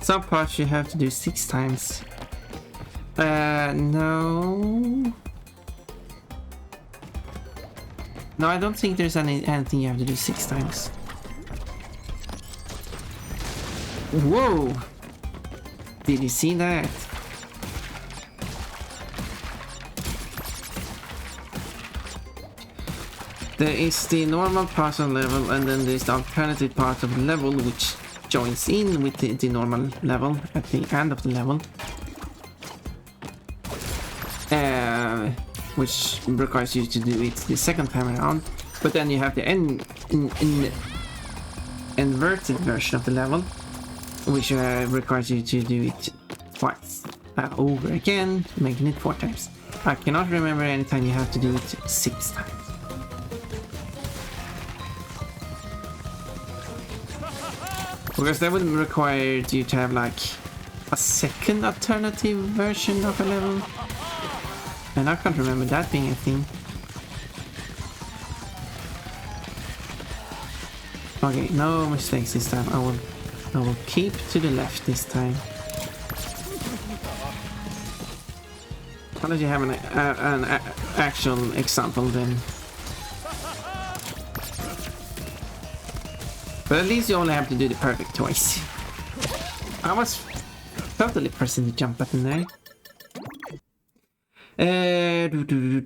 Some parts you have to do 6 times. No. No, I don't think there's anything you have to do 6 times. Whoa! Did you see that? There is the normal part of the level, and then there's the alternative part of the level which joins in with the normal level at the end of the level. Which requires you to do it the second time around. But then you have the inverted version of the level, which requires you to do it twice over again, making it 4 times. I cannot remember any time you have to do it 6 times. Because that would require you to have like a second alternative version of a level, and I can't remember that being a thing. Okay, no mistakes this time. I will keep to the left this time. Unless you have an actual example, then. But at least you only have to do the perfect twice. I was totally pressing the jump button there.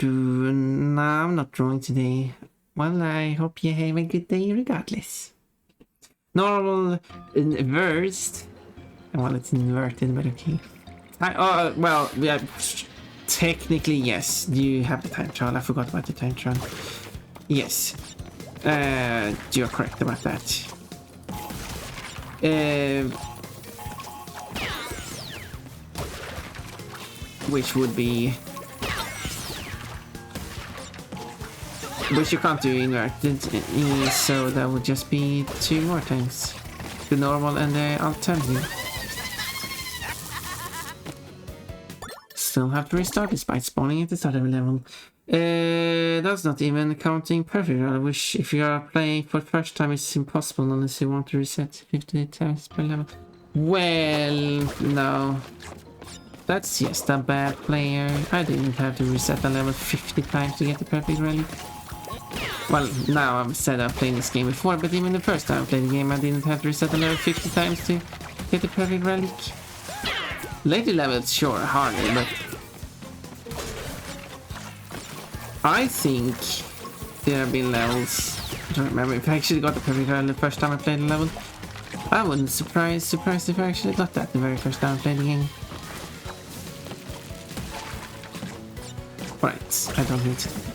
No, I'm not drawing today. Well, I hope you have a good day regardless. Normal, inversed. Well, it's inverted, but okay. Well, yeah, technically, yes. You have the time trial. I forgot about the time trial. Yes. You're correct about that. Which would be... Which you can't do inverted, so that would just be 2 more times. The normal and the alternative. Still have to restart despite spawning at the start of a level. That's not even counting perfect. I wish if you are playing for the first time it's impossible unless you want to reset 50 times per level. Well, no. That's just a bad player. I didn't have to reset the level 50 times to get the perfect relic. Well, now I've said I've played this game before, but even the first time I played the game I didn't have to reset the level 50 times to get the perfect relic. Later levels, sure, harder, but... I think there have been levels... I don't remember if I actually got the perfect relic the first time I played the level. I wouldn't surprised if I actually got that the very first time I played the game. Right, I don't need to do that.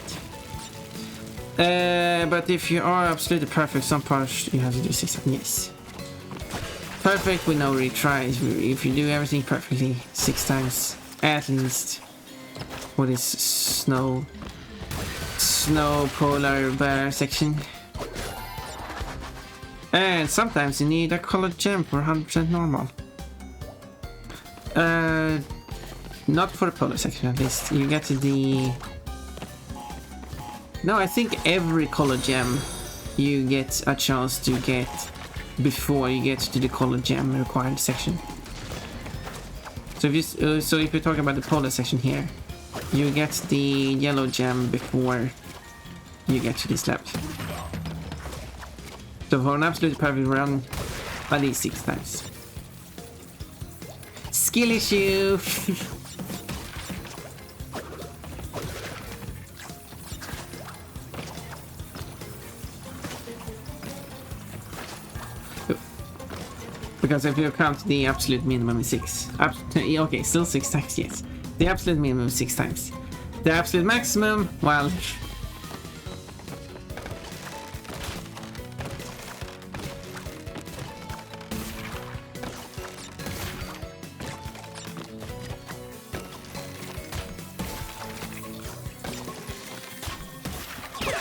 But if you are absolutely perfect, some parts you have to do 6 times. Yes. Perfect with no retries. If you do everything perfectly 6 times, at least. What is snow polar bear section. And sometimes you need a colored gem for 100% normal. Not for the polar section at least. You get to the... No, I think every color gem you get a chance to get before you get to the color gem required section. So if you're talking about the polar section here, you get the yellow gem before you get to this level. So for an absolute perfect run, at least 6 times. Skill issue. Because if you count the absolute minimum is 6. Okay, still 6 times, yes. The absolute minimum is 6 times. The absolute maximum, well...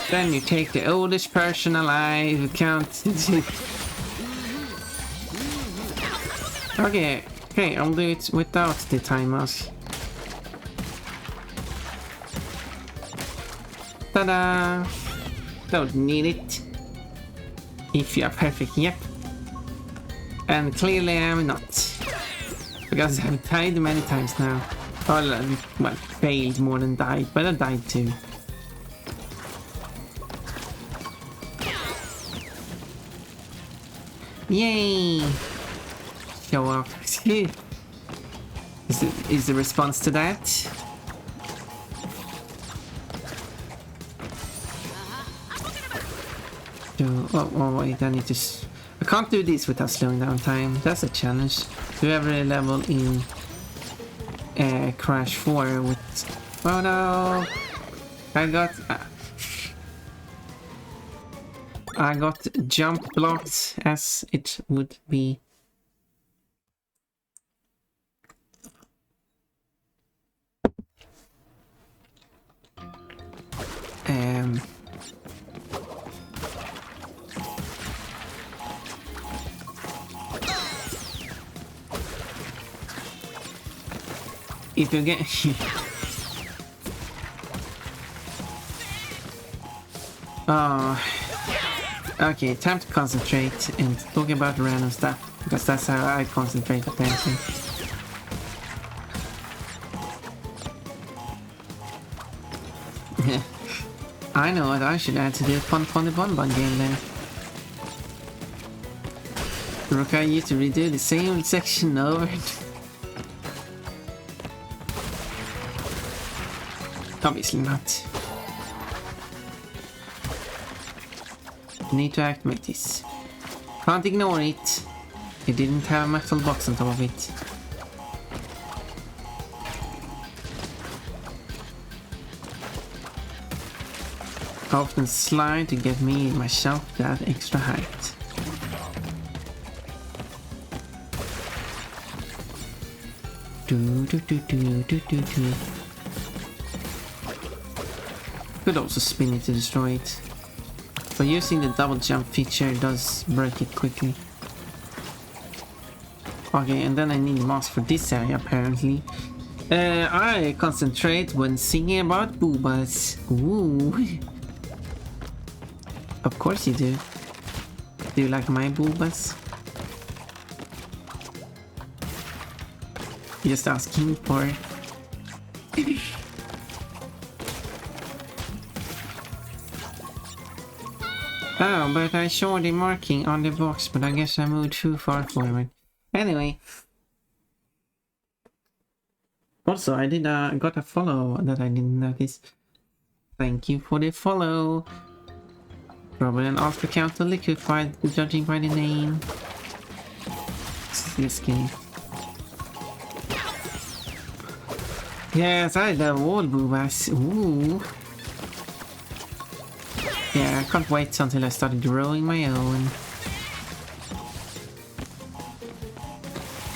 Then you take the oldest person alive, count... Okay, I'll do it without the timers. Ta-da! Don't need it. If you are perfect, yep. And clearly I'm not. Because I've died many times now. Well, failed more than died, but I died too. Yay! Show off. Is the response to that? Oh wait, I need to... I can't do this without slowing down time. That's a challenge. Do every level in Crash 4 with... Oh no! I got jump blocked as it would be. If you get... Okay, time to concentrate and talk about random stuff. Because that's how I concentrate apparently. I know what I should add to the Fun Bon game then. Require you to redo the same section over. Obviously not. Need to activate this. Can't ignore it. It didn't have a metal box on top of it. I often slide to get me and myself that extra height. Could also spin it to destroy it. But using the double jump feature does break it quickly. Okay, and then I need mask for this area apparently. I concentrate when singing about boobas. Ooh. Of course you do. Do you like my boobas? Just asking for it. Oh, but I saw the marking on the box, but I guess I moved too far forward. Anyway. Also, I did got a follow that I didn't notice. Thank you for the follow. Probably an alt account to liquefied, judging by the name. This game. Yes, I love all boobas. Ooh. Yeah, I can't wait until I start growing my own.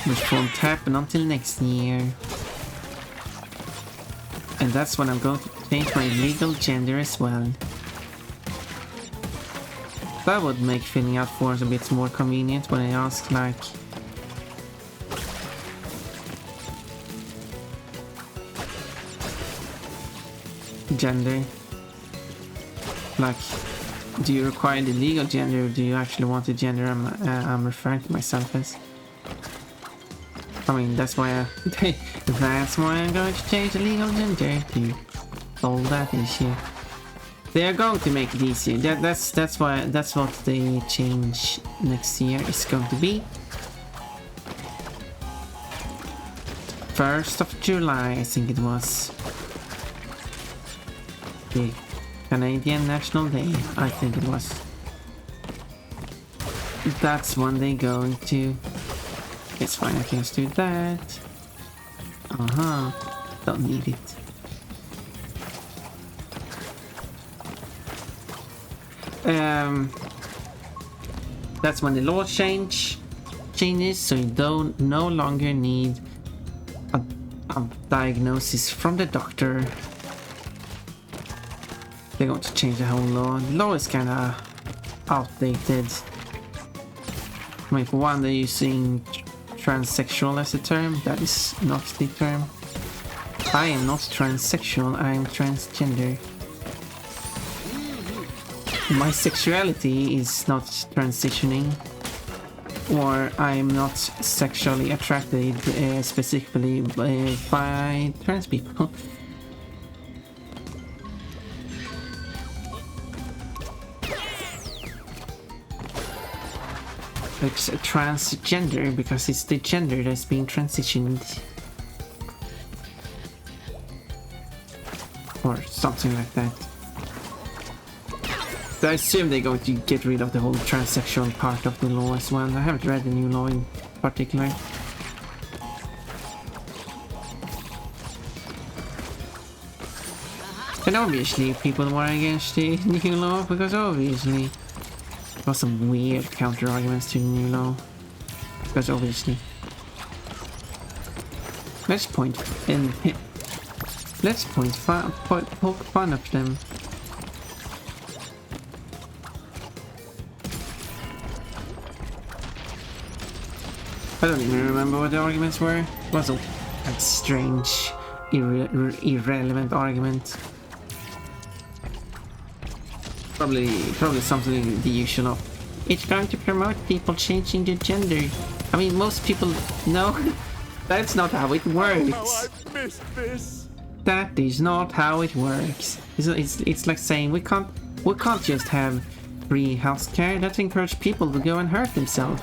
Which won't happen until next year. And that's when I'm going to change my legal gender as well. That would make filling out forms a bit more convenient when I ask like... gender. Like, do you require the legal gender or do you actually want the gender I'm referring to myself as? I mean, that's why that's why I'm going to change the legal gender to solve that issue. They are going to make it easier. That's what the change next year is going to be. 1st of July, I think it was. The Canadian National Day, I think it was. That's when they're going to... It's fine, I can just do that. Don't need it. That's when the law changes, so you no longer need a diagnosis from the doctor. They're going to change the whole law. The law is kind of outdated. I mean, for one, they're using transsexual as a term. That is not the term. I am not transsexual, I am transgender. My sexuality is not transitioning, or I am not sexually attracted specifically by trans people. It's a transgender because it's the gender that's being transitioned. Or something like that. So I assume they're going to get rid of the whole transsexual part of the law as well. I haven't read the new law in particular. And obviously people were against the new law because obviously there was some weird counter arguments to the new law. Because obviously. Let's poke fun of them. I don't even remember what the arguments were. It was a strange, irrelevant argument. Probably something the usual of. It's going to promote people changing their gender. I mean, most people know that's not how it works. How I've missed this. That is not how it works. It's like saying we can't just have free healthcare. That encourages people to go and hurt themselves.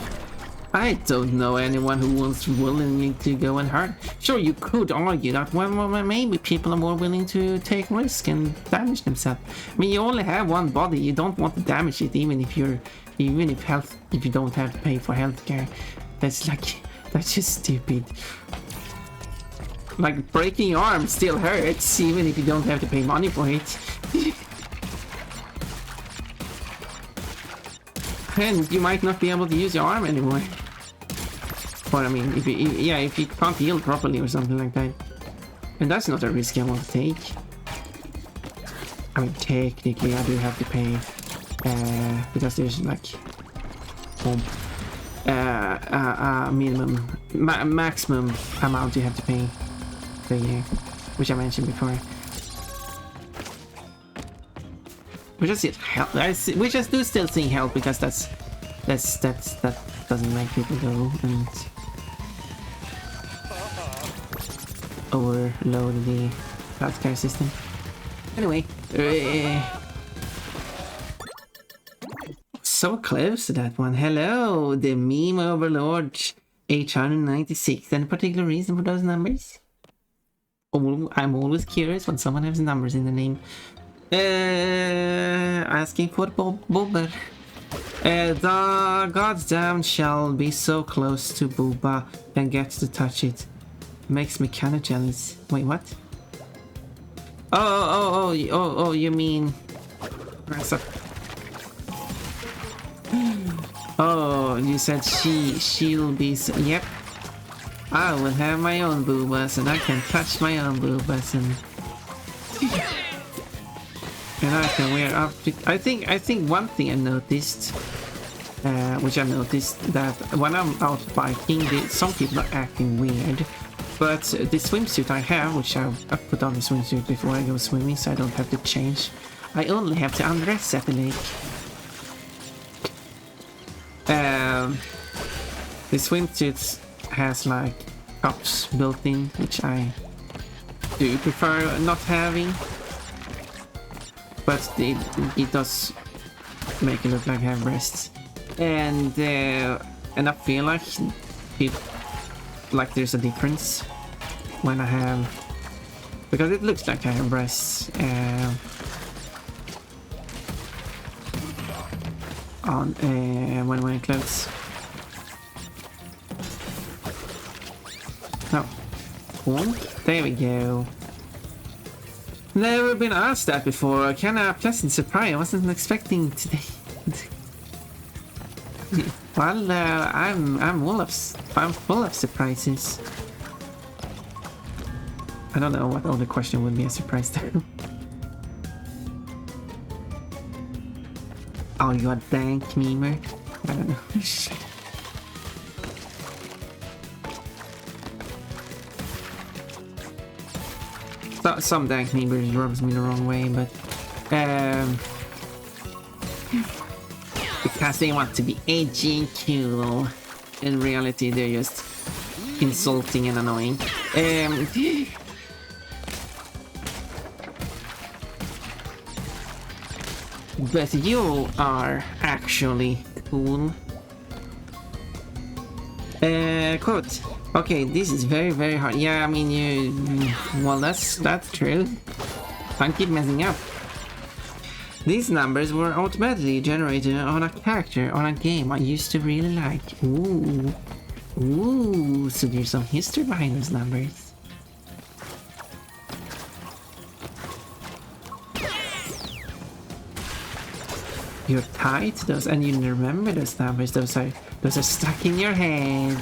I don't know anyone who wants willingly to go and hurt. Sure, you could argue that well, maybe people are more willing to take risk and damage themselves. I mean, you only have one body. You don't want to damage it, even if you don't have to pay for healthcare. That's just stupid. Like breaking your arm still hurts, even if you don't have to pay money for it. And you might not be able to use your arm anymore. But I mean, if you can't heal properly or something like that. And that's not a risk I want to take. I mean, technically I do have to pay, because there's like maximum amount you have to pay per year, which I mentioned before. We just see help. We just do still see help because that doesn't make people go and overload the healthcare system. Anyway, so close to that one. Hello, the meme overlord 896. Any particular reason for those numbers? Oh, I'm always curious when someone has numbers in the name. Asking for Boober. The goddamn shall be so close to Booba and gets to touch it. Makes me kinda jealous. Wait, what? Oh, you mean... Oh, you said she'll be... Yep. I will have my own boobas and I can touch my own boobas and I can wear up to... I think one thing I noticed, which I noticed, that when I'm out biking, some people are acting weird. But the swimsuit I have, which I put on the swimsuit before I go swimming, so I don't have to change. I only have to undress at the lake. The swimsuit has like cups built in, which I do prefer not having. But it does make it look like I have breasts. And I feel like there's a difference when I have, because it looks like I have breasts on when wearing clothes. No, oh, there we go. Never been asked that before. Kind of a pleasant surprise. I wasn't expecting today. Well, I'm full of surprises. I don't know what other question would be a surprise to. Oh, you a dank memer? I don't know. Some dank memers rubs me the wrong way, but because they want to be edgy and cool. In reality, they're just insulting and annoying. But you are actually cool. Quote. Okay, this is very, very hard. Yeah, I mean, well, that's true. Can't keep messing up. These numbers were automatically generated on a character on a game I used to really like. Ooh, so there's some history behind those numbers. You're tied to those, and you remember those numbers. Those are stuck in your head.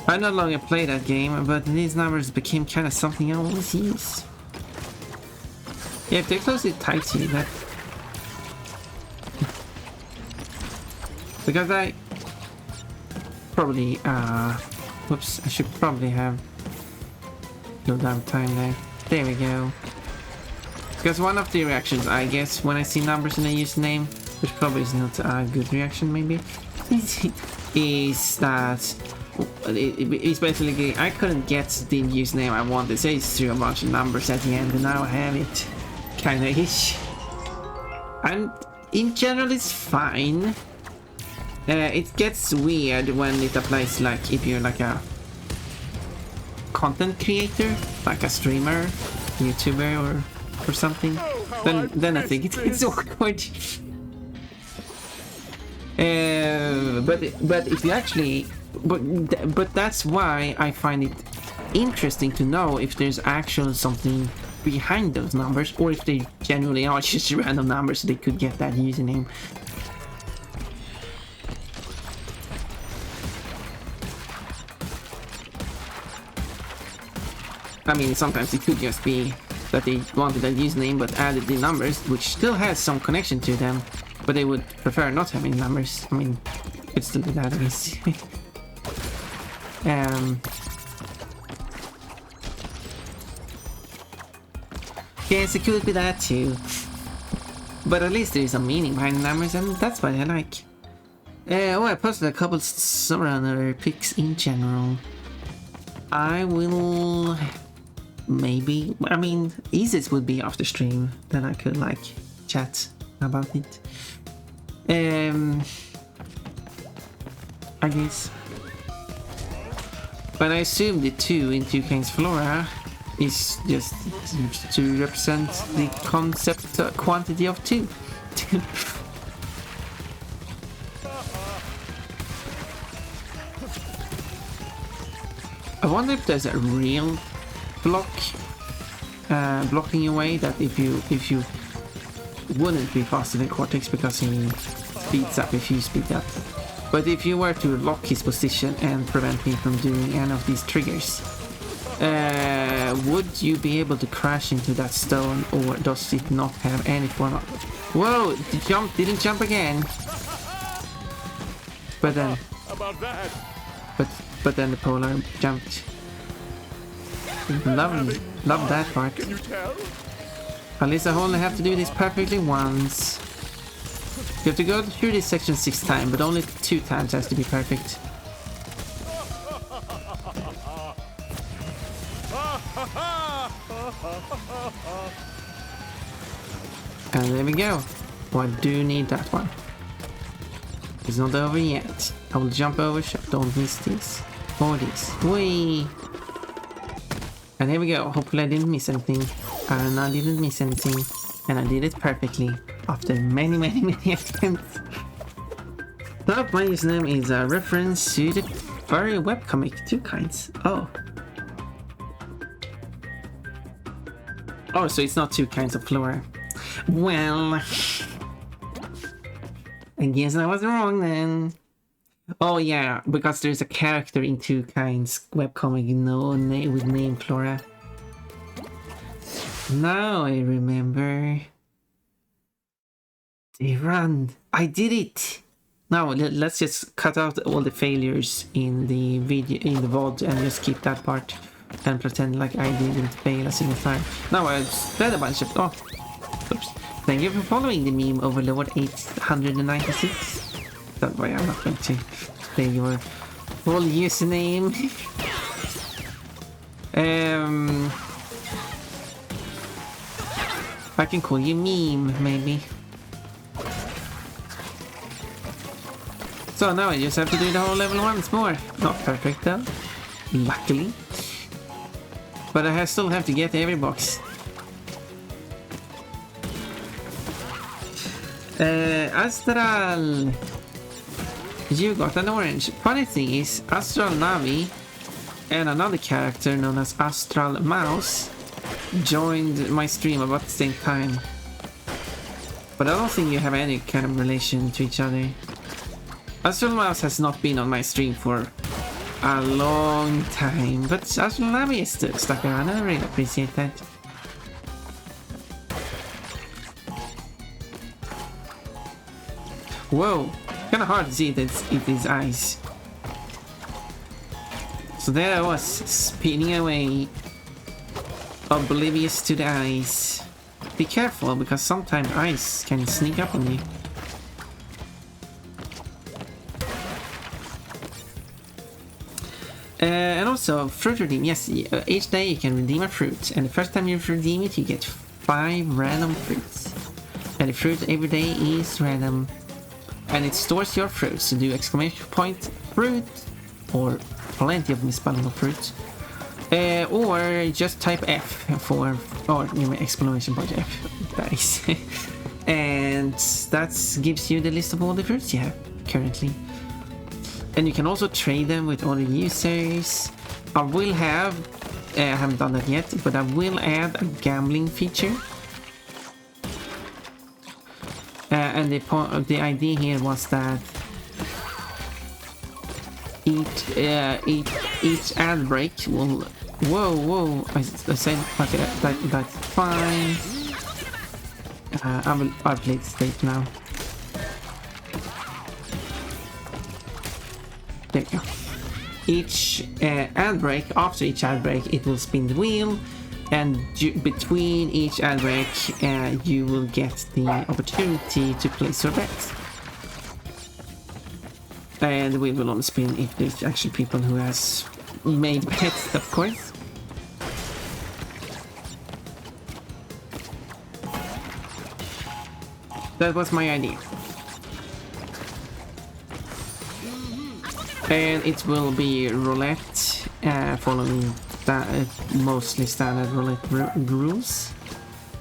I no longer play that game, but these numbers became kind of something I always use. Yeah, if they're closely tied to you, that... Because I... Probably, whoops, I should probably have... No damn time there. There we go. Because one of the reactions, I guess, when I see numbers in the username, which probably is not a good reaction, maybe, is that it's basically I couldn't get the username I wanted, so it's threw a bunch of numbers at the end, and now I have it, kind of ish. And in general, it's fine. It gets weird when it applies, like if you're like a content creator, like a streamer, YouTuber, or something. Then I think it's awkward. But if you actually, but that's why I find it interesting to know if there's actually something behind those numbers, or if they genuinely are just random numbers so they could get that username. I mean, sometimes it could just be that they wanted that username but added the numbers, which still has some connection to them, but they would prefer not having numbers. I mean, it's still do that, I guess. Yes, it could be that too. But at least there is a meaning behind the numbers, and that's what I like. I posted a couple Submariner pics in general. I will... maybe... I mean, easiest would be after stream, then I could, like, chat about it. I guess. But I assume the 2 in 2 Kings Flora is just to represent the concept quantity of 2. I wonder if there's a real block blocking your way, that if you wouldn't be faster than Cortex because he speeds up if you speed up. But if you were to lock his position and prevent me from doing any of these triggers, would you be able to crash into that stone, or does it not have any form of... Whoa! Didn't jump again! But then... But then the polar jumped. Love that part. At least I only have to do this perfectly once. You have to go through this section 6 times, but only 2 times has to be perfect. And there we go. Oh, I do need that one. It's not over yet. I will jump over, don't miss this. Or this. Whee! And here we go. Hopefully I didn't miss anything. And I didn't miss anything. And I did it perfectly. After many attempts. So my username is a reference to the furry webcomic 2 Kinds. Oh. Oh, so it's not 2 Kinds of Flora. Well... I guess I was wrong then. Oh yeah, because there's a character in 2 Kinds webcomic with name Flora. Now I remember. They run. I did it! Now let's just cut out all the failures in the video, in the VOD, and just keep that part and pretend like I didn't fail a single time. Now I've said a bunch of... Oh, oops. Thank you for following the meme overlord 896. That way I'm not going to say your full username. I can call you meme, maybe. So now I just have to do the whole level once more. Not perfect though, luckily. But I still have to get every box. Astral, you got an orange. Funny thing is, Astral Navi and another character known as Astral Mouse joined my stream about the same time. But I don't think you have any kind of relation to each other. Astral Mouse has not been on my stream for a long time, but Astral Navi is still stuck around, and I really appreciate that. Whoa, kind of hard to see that it is eyes. So there I was, spinning away, oblivious to the eyes. be careful because sometimes ice can sneak up on you. And also, fruit redeem. Yes, each day you can redeem a fruit. And the first time you redeem it, you get 5 random fruits. And the fruit every day is random. And it stores your fruits. So do exclamation point fruit. Or plenty of misspelling of fruit. Or just type F for... Or exclamation point F. Nice. And that gives you the list of all the fruits you have currently. And you can also trade them with other users. I will have, I haven't done that yet, but I will add a gambling feature. And the idea here was that each ad break will... Whoa, I said, okay, that's fine. I'll play it straight now. There you go. Each ad break, after each ad break, it will spin the wheel, and between each ad break, you will get the opportunity to place your bets. And the wheel will only spin if there's actually people who has made bets, of course. That was my idea. And it will be roulette, following mostly standard roulette rules.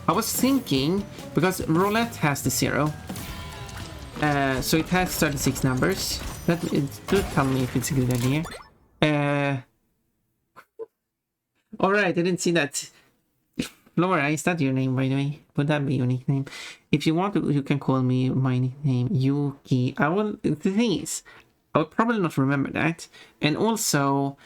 I was thinking, because roulette has the 0, so it has 36 numbers. That it could tell me if it's a good idea. Alright, I didn't see that. Flora, is that your name, by the way? Would that be your nickname? If you want to, you can call me my nickname, Yuki. The thing is, I would probably not remember that. And also,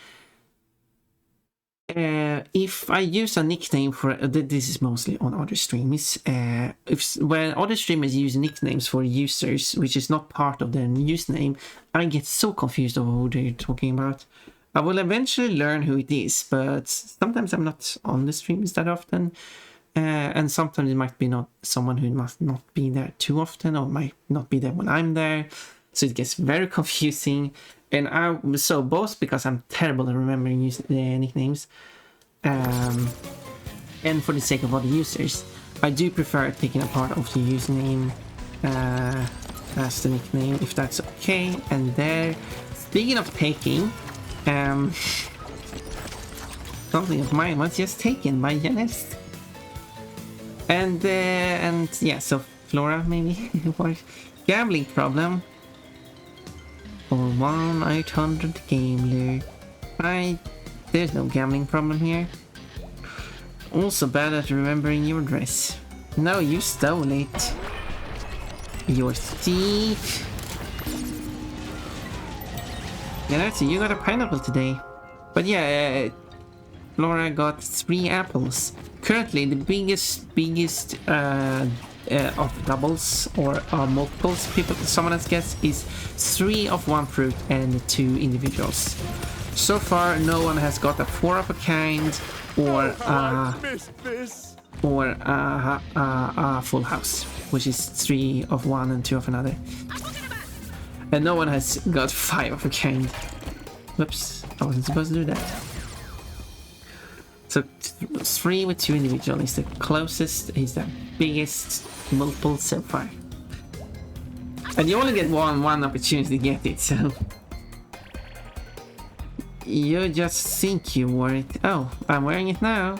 if I use a nickname for... this is mostly on other streams. When other streamers use nicknames for users, which is not part of their username, I get so confused over who they're talking about. I will eventually learn who it is, but sometimes I'm not on the streams that often. And sometimes it might be not someone who must not be there too often, or might not be there when I'm there. So it gets very confusing, and so both because I'm terrible at remembering nicknames, and for the sake of other users, I do prefer taking a part of the username as the nickname, if that's okay. And there, speaking of taking, something of mine was just taken by Janice, and yeah, so Flora maybe for gambling problem. Or 1-800 Gambler. There's no gambling problem here. Also bad at remembering your address. No, you stole it. You're thief. Yeah, that's it. You got a pineapple today. But yeah, Laura got 3 apples. Currently, the biggest of doubles or multiples someone has guessed is 3 of one fruit and 2 individuals. So far, no one has got a 4 of a kind or a full house, which is 3 of one and 2 of another. And no one has got 5 of a kind. Whoops, I wasn't supposed to do that. So 3 with 2 individual is the closest, is the biggest multiple so far. And you only get one opportunity to get it, so... You just think you wore it. Oh, I'm wearing it now.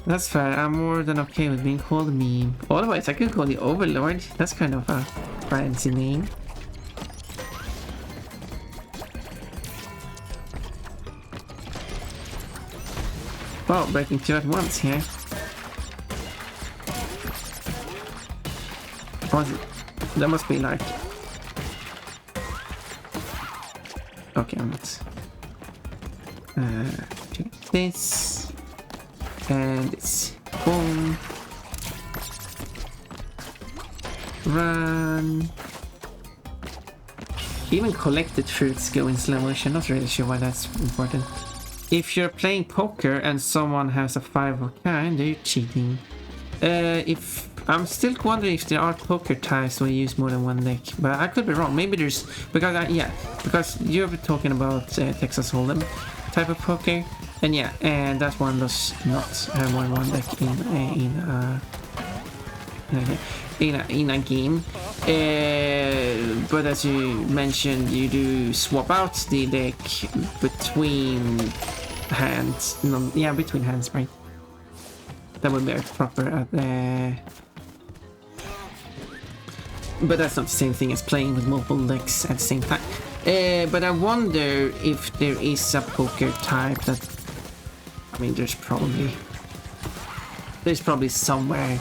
That's fair, I'm more than okay with being called a meme. Otherwise, I could call you Overlord. That's kind of a fancy name. Wow, breaking 2 at once here. That must be like... Okay, I'm not... this... And it's... Boom... Run... Even collected fruits go in slow motion, not really sure why that's important. If you're playing poker and someone has a 5 of kind, they're cheating. If I'm still wondering if there are poker types where you use more than one deck, but I could be wrong. Maybe there's because you're talking about Texas Hold'em type of poker, and that one does not have more than one deck in a game. But as you mentioned, you do swap out the deck between hands. No, yeah, between hands, right? That would be proper. But that's not the same thing as playing with multiple decks at the same time. But I wonder if there is a poker type that... I mean, there's probably somewhere.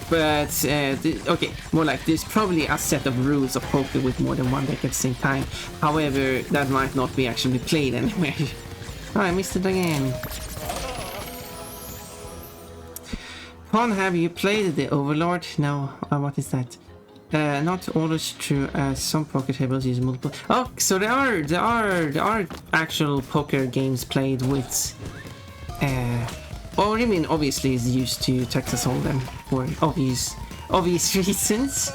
But, okay, more like there's probably a set of rules of poker with more than one deck at the same time. However, that might not be actually played anywhere. Oh, I missed it again. Pon, have you played the Overlord? No. What is that? Not always true, as some poker tables use multiple... Oh, so there are actual poker games played with... I mean, obviously it's used to Texas Hold'em for obvious reasons.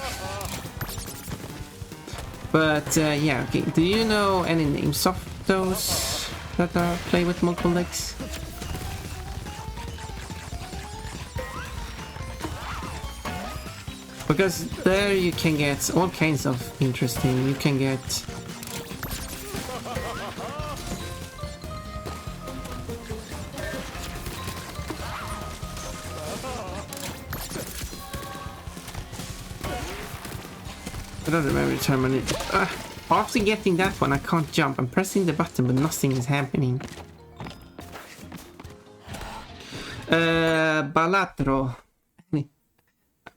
But, yeah, okay. Do you know any names of those that are played with multiple decks? Because there you can get all kinds of interesting... You can get... I don't remember the time on it. After getting that one, I can't jump. I'm pressing the button, but nothing is happening. Balatro.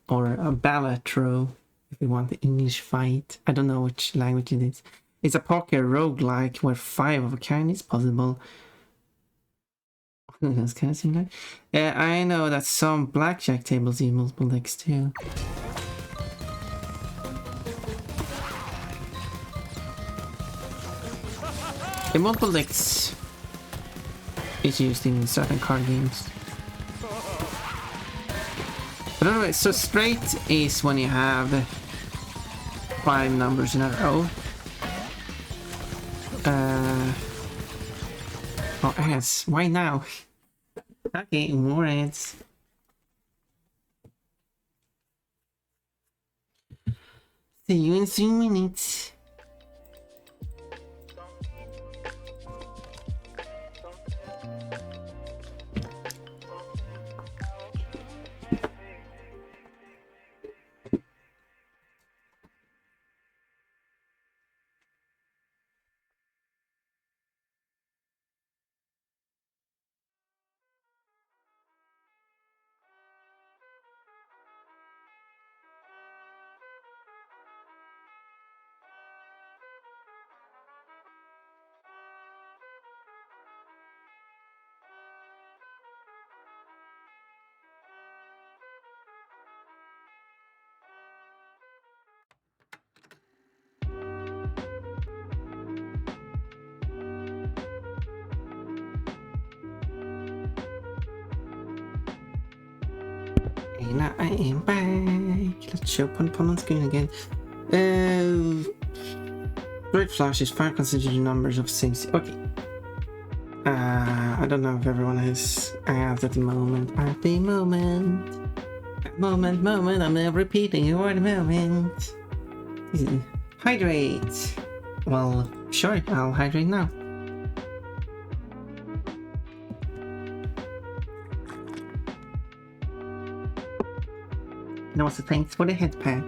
Or a Balatro, if you want the English fight. I don't know which language it is. It's a poker roguelike where 5 of a kind is possible. That's kind of similar. I know that some blackjack tables use multiple decks too. The multiple decks is used in certain card games. But anyway, so straight is when you have 5 numbers in a row. Oh, ads. Why now? Okay, more ads. See you in 3 minutes. Now I am back. Let's show Pon on screen again. Red flash is 5 consecutive numbers of same. Okay. I don't know if everyone has ads at the moment. At the moment. Moment. I'm now repeating your word moment. Hydrate. Well, sure. I'll hydrate now. And also thanks for the head pat.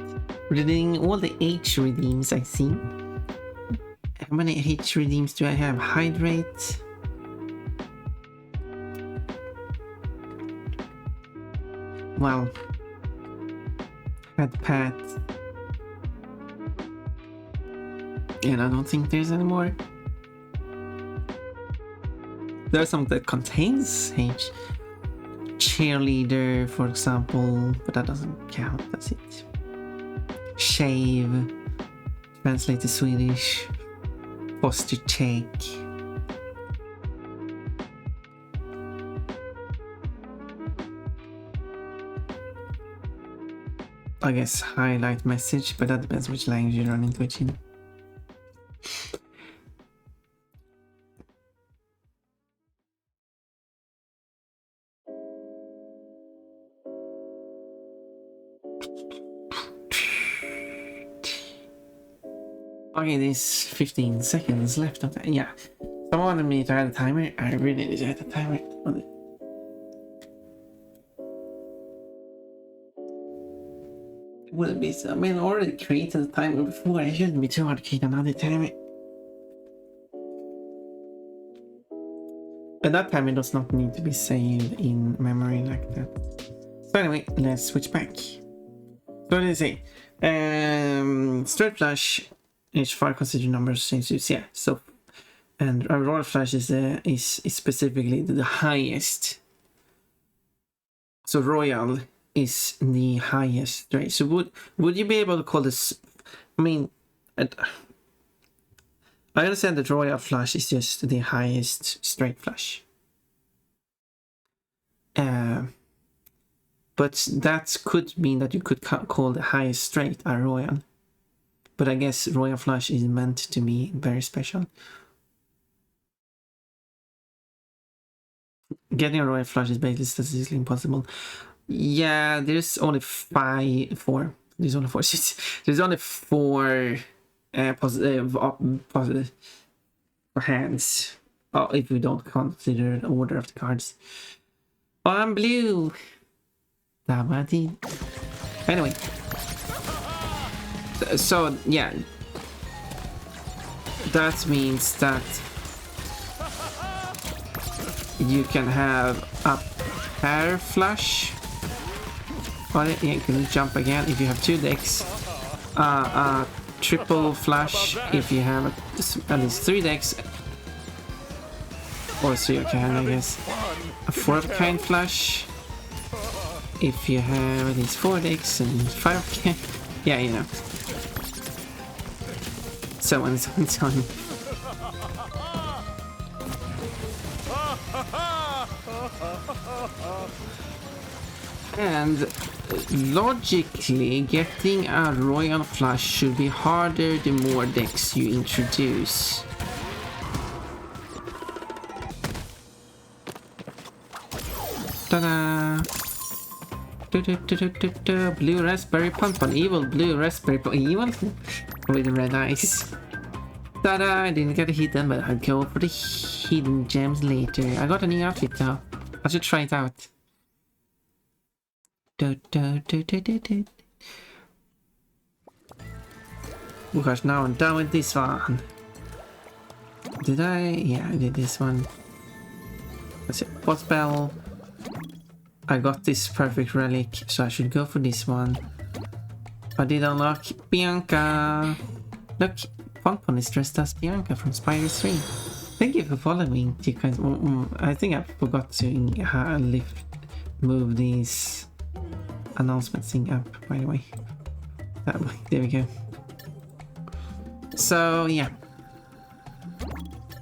Redeeming all the H redeems I see. How many H redeems do I have? Hydrate. Well, head pat. And I don't think there's any more. There's some that contains H. Cheerleader, for example, but that doesn't count. That's it. Shave, translate to Swedish. Posture take. I guess, highlight message, but that depends which language you run into it in. Okay, there's 15 seconds left of that. Yeah. Someone wanted me to add a timer. I really need to add a timer on it. It wouldn't be so. I mean, I already created a timer before. It shouldn't be too hard to create another timer. But that timer does not need to be saved in memory like that. So anyway, let's switch back. So what did I say? Straight flash is 5 considered numbers since it's, yeah. So and a royal flash is specifically the highest. So royal is the highest, right? So would you be able to call this? I mean, I understand that royal flash is just the highest straight flash. But that could mean that you could call the highest straight a royal. But I guess royal flash is meant to be very special. Getting a royal flash is basically statistically impossible. Yeah, there's only four. There's only 4 seats. There's only 4 positive hands. Oh, if we don't consider the order of the cards. Oh, I'm blue. Anyway. So yeah. That means that you can have a pair flash. Yeah, you can jump again if you have 2 decks. Triple flash if you have at least 3 decks. Or 3 of kind, I guess. A 4 of kind flash if you have at least 4 decks, and 5 of kind. Yeah, you know. So on and so on and so on. And logically, getting a royal flush should be harder the more decks you introduce. Ta-da! Blue raspberry pumpkin, evil blue raspberry evil with red eyes. Ta-da! I didn't get a hidden, but I'll go for the hidden gems later. I got a new outfit though. I should try it out. Because now I'm done with this one. Did I? Yeah, I did this one. That's it. What spell? I got this perfect relic, so I should go for this one. I did unlock Bianca. Look, Pompon is dressed as Bianca from Spider 3. Thank you for following, you guys. I think I forgot to move these announcements thing up, by the way. That way, there we go. So yeah,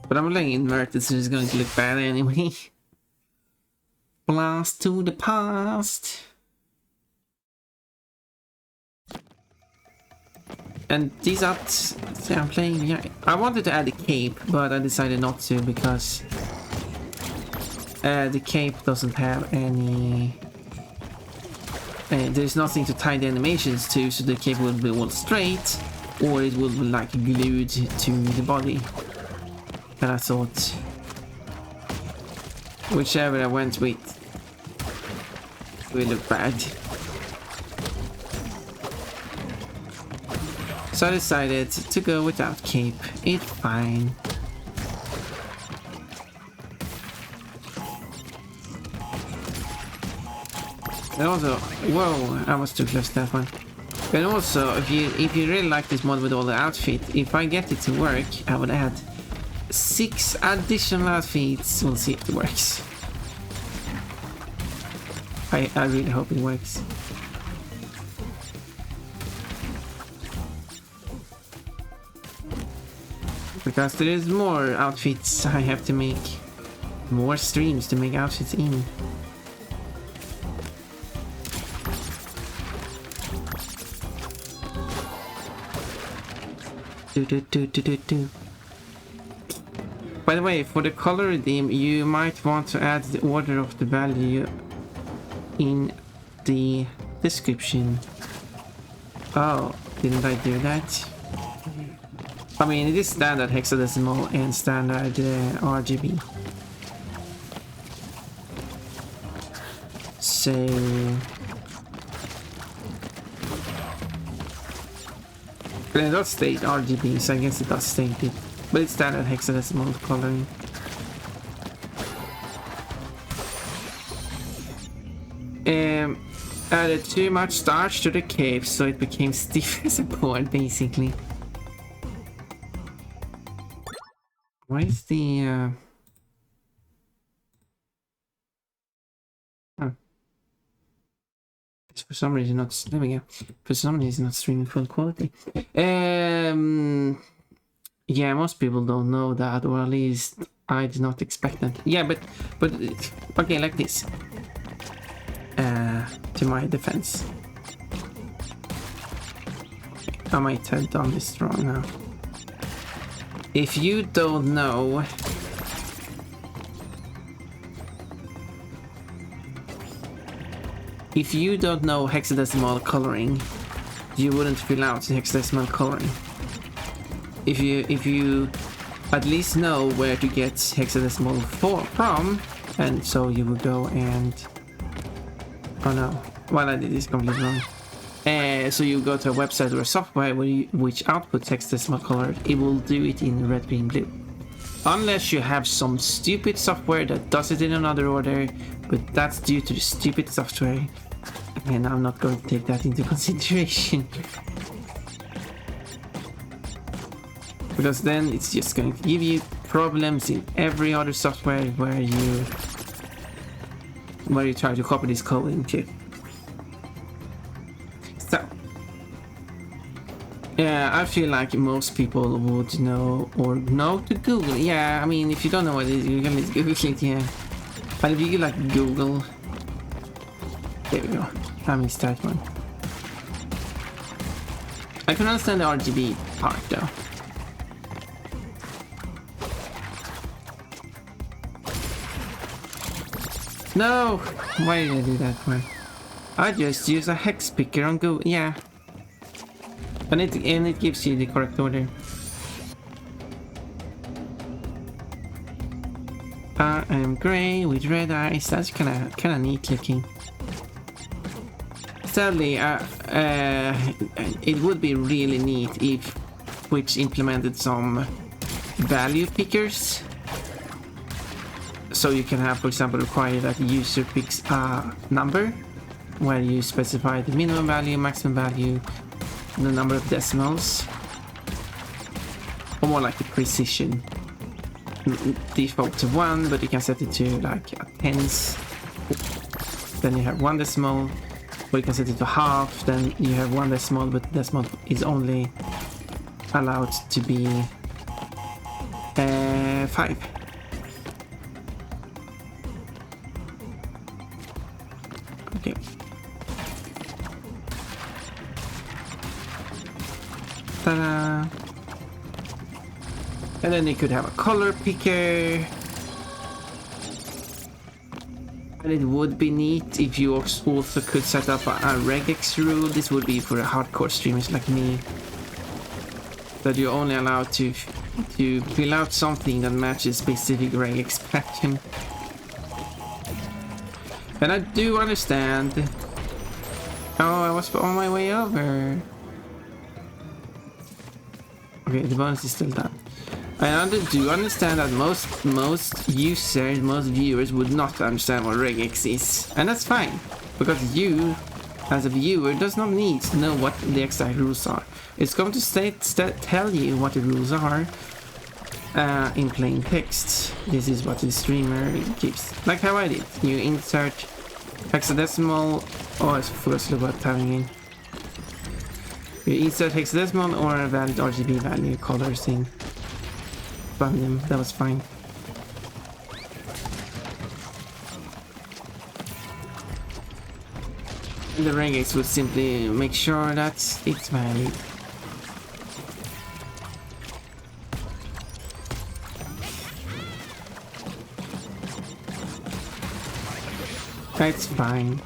but I'm playing inverted, so it's going to look bad anyway. Blast to the past. And these arts I'm playing. Yeah, I wanted to add a cape, but I decided not to because the cape doesn't have any. There's nothing to tie the animations to, so the cape will be all straight, or it will be like glued to the body. And I thought, whichever I went with will look bad. So I decided to go without cape. It's fine. And also, whoa, I was too close to that one. And also, if you really like this mod with all the outfit, if I get it to work, I would add 6 additional outfits. We'll see if it works. I really hope it works. Because there is more outfits I have to make. More streams to make outfits in. By the way, for the color redeem, you might want to add the order of the value in the description. Oh, didn't I do that? I mean, it is standard hexadecimal and standard RGB. So... But it does state RGB, so I guess it does state it. But it's standard hexadecimal coloring. Added too much starch to the cave, so it became stiff as a board, basically. Why is the it's for some reason not, there we go. For some reason not streaming full quality. Yeah, most people don't know that, or at least I did not expect that. Yeah, but okay, like this. To my defense, I might have done this wrong now. If you don't know hexadecimal coloring, you wouldn't fill out the hexadecimal coloring. If you at least know where to get hexadecimal from, and so you would go and... Oh no, well, I did this completely wrong. So you go to a website or a software which outputs hexadecimal color, it will do it in red, green, blue. Unless you have some stupid software that does it in another order, but that's due to the stupid software. And I'm not going to take that into consideration. Because then it's just going to give you problems in every other software where you try to copy this code into. So, yeah, I feel like most people would know or know to Google. Yeah, I mean, if you don't know what it is, you can just Google it, yeah. But if you like Google, there we go. I missed that one. I can understand the RGB part though. No! Why did I do that one? I just use a hex picker on Google. Yeah. And it gives you the correct order. I am grey with red eyes. That's kinda neat looking. Sadly, it would be really neat if Twitch implemented some value pickers. So you can have, for example, require that the user picks a number where you specify the minimum value, maximum value, the number of decimals, or more like the precision. Default to 1, but you can set it to like a tens. Then you have 1 decimal, or you can set it to half. Then you have 1 decimal, but the decimal is only allowed to be 5. Okay. Ta-da! And then you could have a color picker. And it would be neat if you also could set up a regex rule. This would be for hardcore streamers like me. That you're only allowed to fill out something that matches specific regex pattern. And I do understand. Oh, I was on my way over. Okay, the bonus is still done. I do understand that most users, most viewers would not understand what regex is. And that's fine, because you, as a viewer, does not need to know what the exact rules are. It's going to tell you what the rules are in plain text. This is what the streamer gives. Like how I did. You insert hexadecimal, I forgot to look what timing in. You insert hexadecimal or a valid RGB value colors in random. That was fine. And the regex would simply make sure that it's valid. That's fine.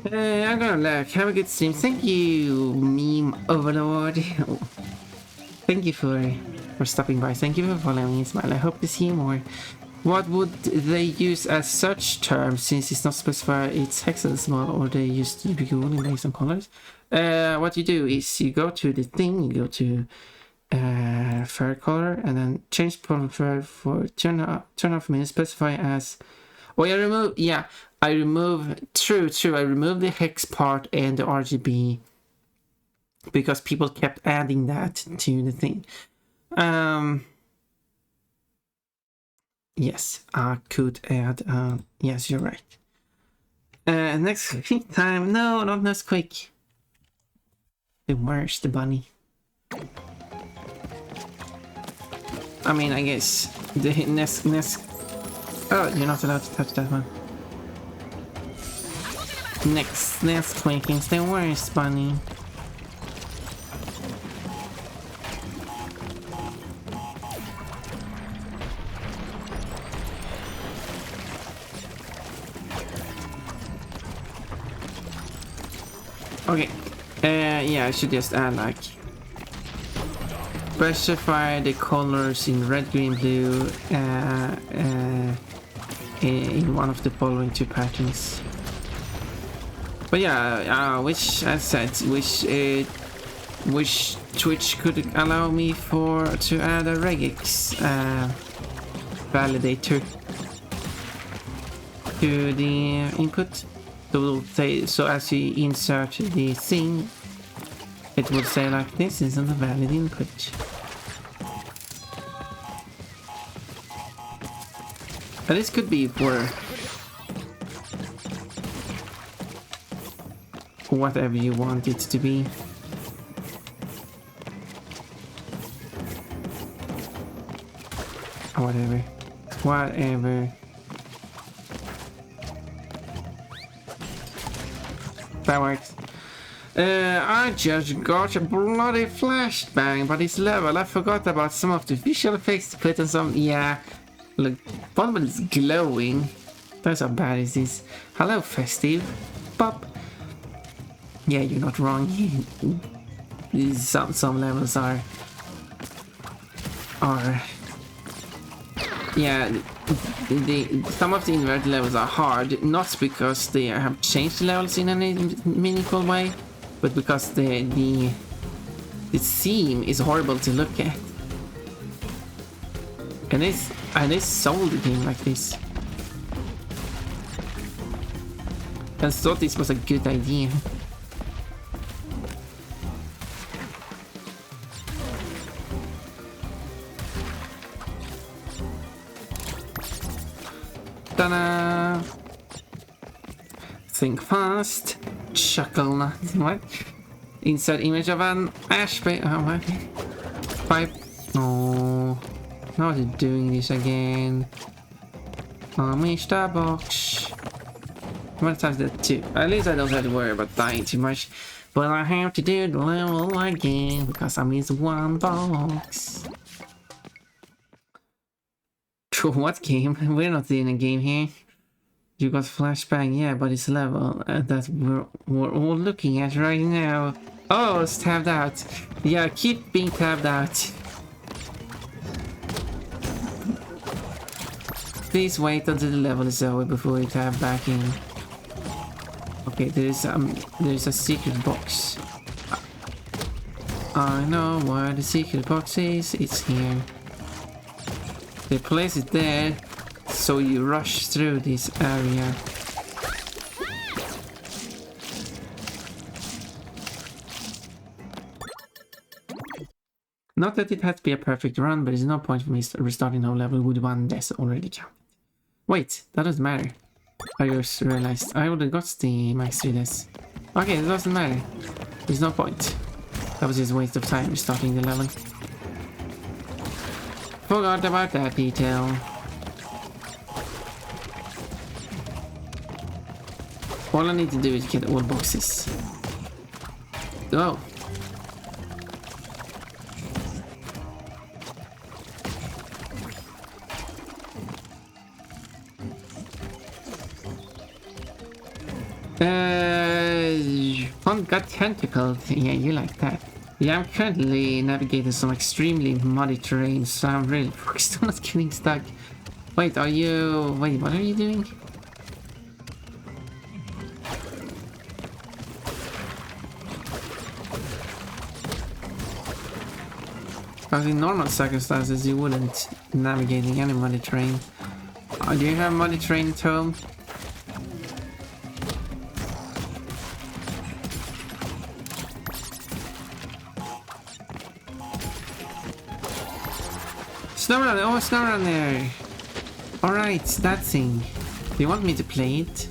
I'm gonna look. Have a good stream. Thank you, meme overlord. Thank you for stopping by. Thank you for following me, Smile. I hope to see you more. What would they use as search term since it's not specified it's hexadecimal, or they use boolean based on colors? What you do is you go to the thing, you go to fur color, and then change pollen fur for turn off means specify as. Oh, I remove. Yeah, I remove. True. I remove the hex part and the RGB because people kept adding that to the thing. Yes, I could add. Yes, you're right. Next quick time. No, not next quick. The worst, the bunny. I mean, I guess the next. Oh, you're not allowed to touch that one. Next quick is the worst, bunny. Okay, yeah, I should just add like specify the colors in red, green, blue in one of the following two patterns. But yeah, which as said, which Twitch could allow me to add a regex validator to the input. So as you insert the thing, it will say like this isn't a valid input. But this could be for whatever you want it to be. Whatever. That works. I just got a bloody flashbang, but it's level. I forgot about some of the visual effects to put on some. Yeah, look, one is glowing. Those are bad as this. Hello, Festive. Pop. Yeah, you're not wrong. Some levels are. Yeah, some of the inverted levels are hard, not because they have changed the levels in any meaningful way, but because the theme is horrible to look at. And they sold the game like this. I thought this was a good idea. Ta-da! Think fast. Chuckle not. What? Insert image of an ash pipe. Oh, what? Pipe. Oh. Now they're doing this again. Oh, Mr. Box. How many times did that too? At least I don't have to worry about dying too much. But I have to do the level again because I missed one box. What game? We're not in a game here. You got flashbang, yeah, but it's level that we're all looking at right now. Oh, it's tabbed out. Yeah, keep being tabbed out. Please wait until the level is over before you tab back in. Okay, there's a secret box. I know where the secret box is. It's here. They place it there, so you rush through this area. Not that it has to be a perfect run, but there's no point for me restarting whole level with one death already counted. Wait, that doesn't matter. I just realized I would have got the max 3 deaths. Okay, it doesn't matter. There's no point. That was just a waste of time restarting the level. Forgot about that detail. All I need to do is get all boxes. Oh. One got tentacled. Yeah, you like that. Yeah, I'm currently navigating some extremely muddy terrain, so I'm really focused on not getting stuck. Wait, are you... Wait, what are you doing? Because in normal circumstances, you wouldn't navigating any muddy terrain. Do you have muddy terrain at home? Snowrun! Oh, Snowrun there! Alright, that thing. Do you want me to play it?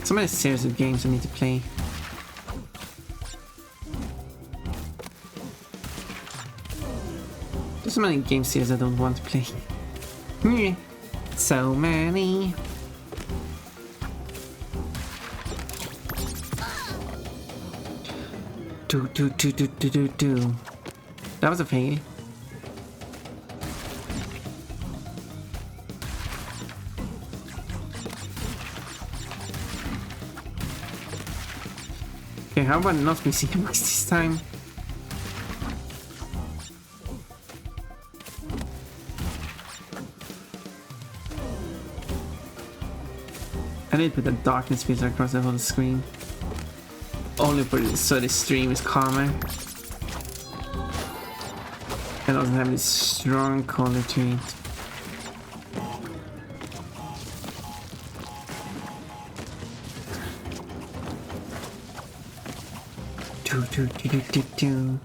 So many series of games I need to play. There's so many game series I don't want to play. So many. Do. That was a fail. Okay, how about not missing a box this time? I need to put a darkness filter across the whole screen. Only for this, so the stream is calmer. It doesn't have this strong color to it. Do.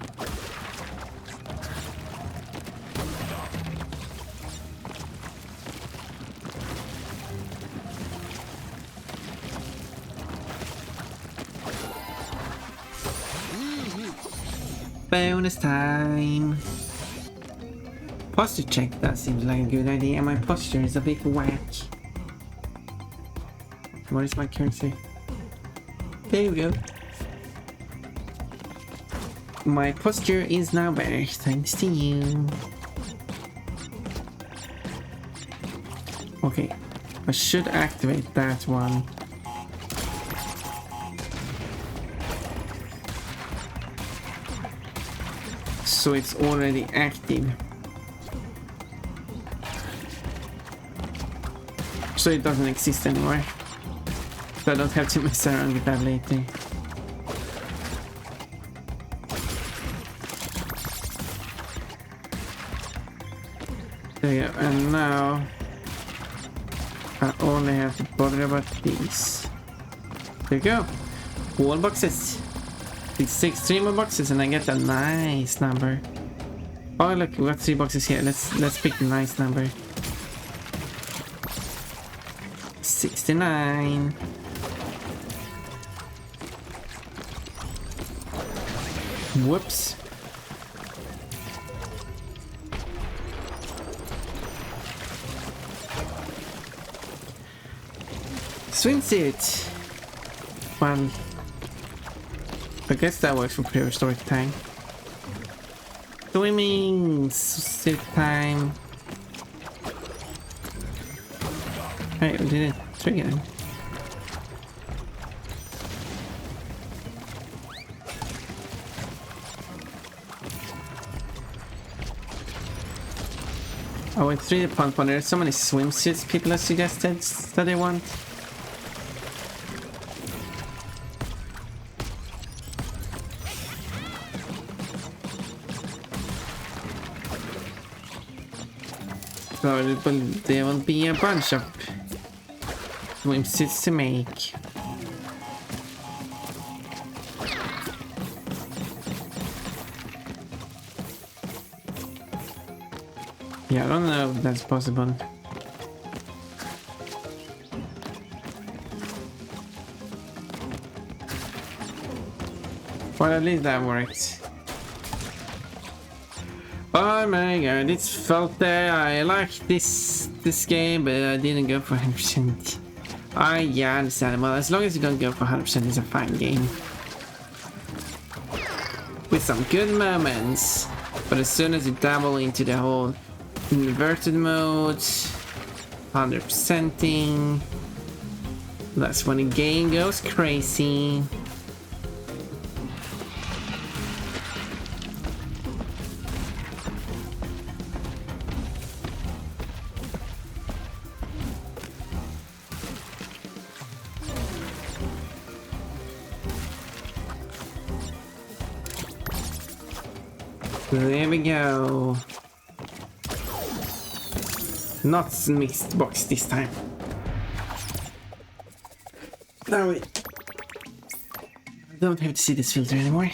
Bonus time. Posture check, that seems like a good idea. My posture is a bit whack. What is my cursor? There we go. My posture is now better, thanks to you. Okay, I should activate that one. So it's already active. So it doesn't exist anymore. So I don't have to mess around with that later. There you go, and now I only have to bother about these. There you go. All boxes. It's 3 more boxes and I get a nice number. Oh look, we got 3 boxes here. Let's pick the nice number. 69. Whoops. Swimsuit. Well, I guess that works for prehistoric time. Swimming suit time. Hey, we did it. Trigger them. Oh, it's really fun. There's so many swimsuits people have suggested that they want. So there will be a bunch of swimsuits to make. Yeah, I don't know if that's possible. Well, at least that worked. Oh my god, it's felt there. I like this game, but I didn't go for 100%. Yeah, understandable. As long as you don't go for 100%, it's a fine game. With some good moments. But as soon as you dabble into the whole inverted mode, 100%ing, that's when the game goes crazy. There we go. Not mixed box this time. Now we don't have to see this filter anymore.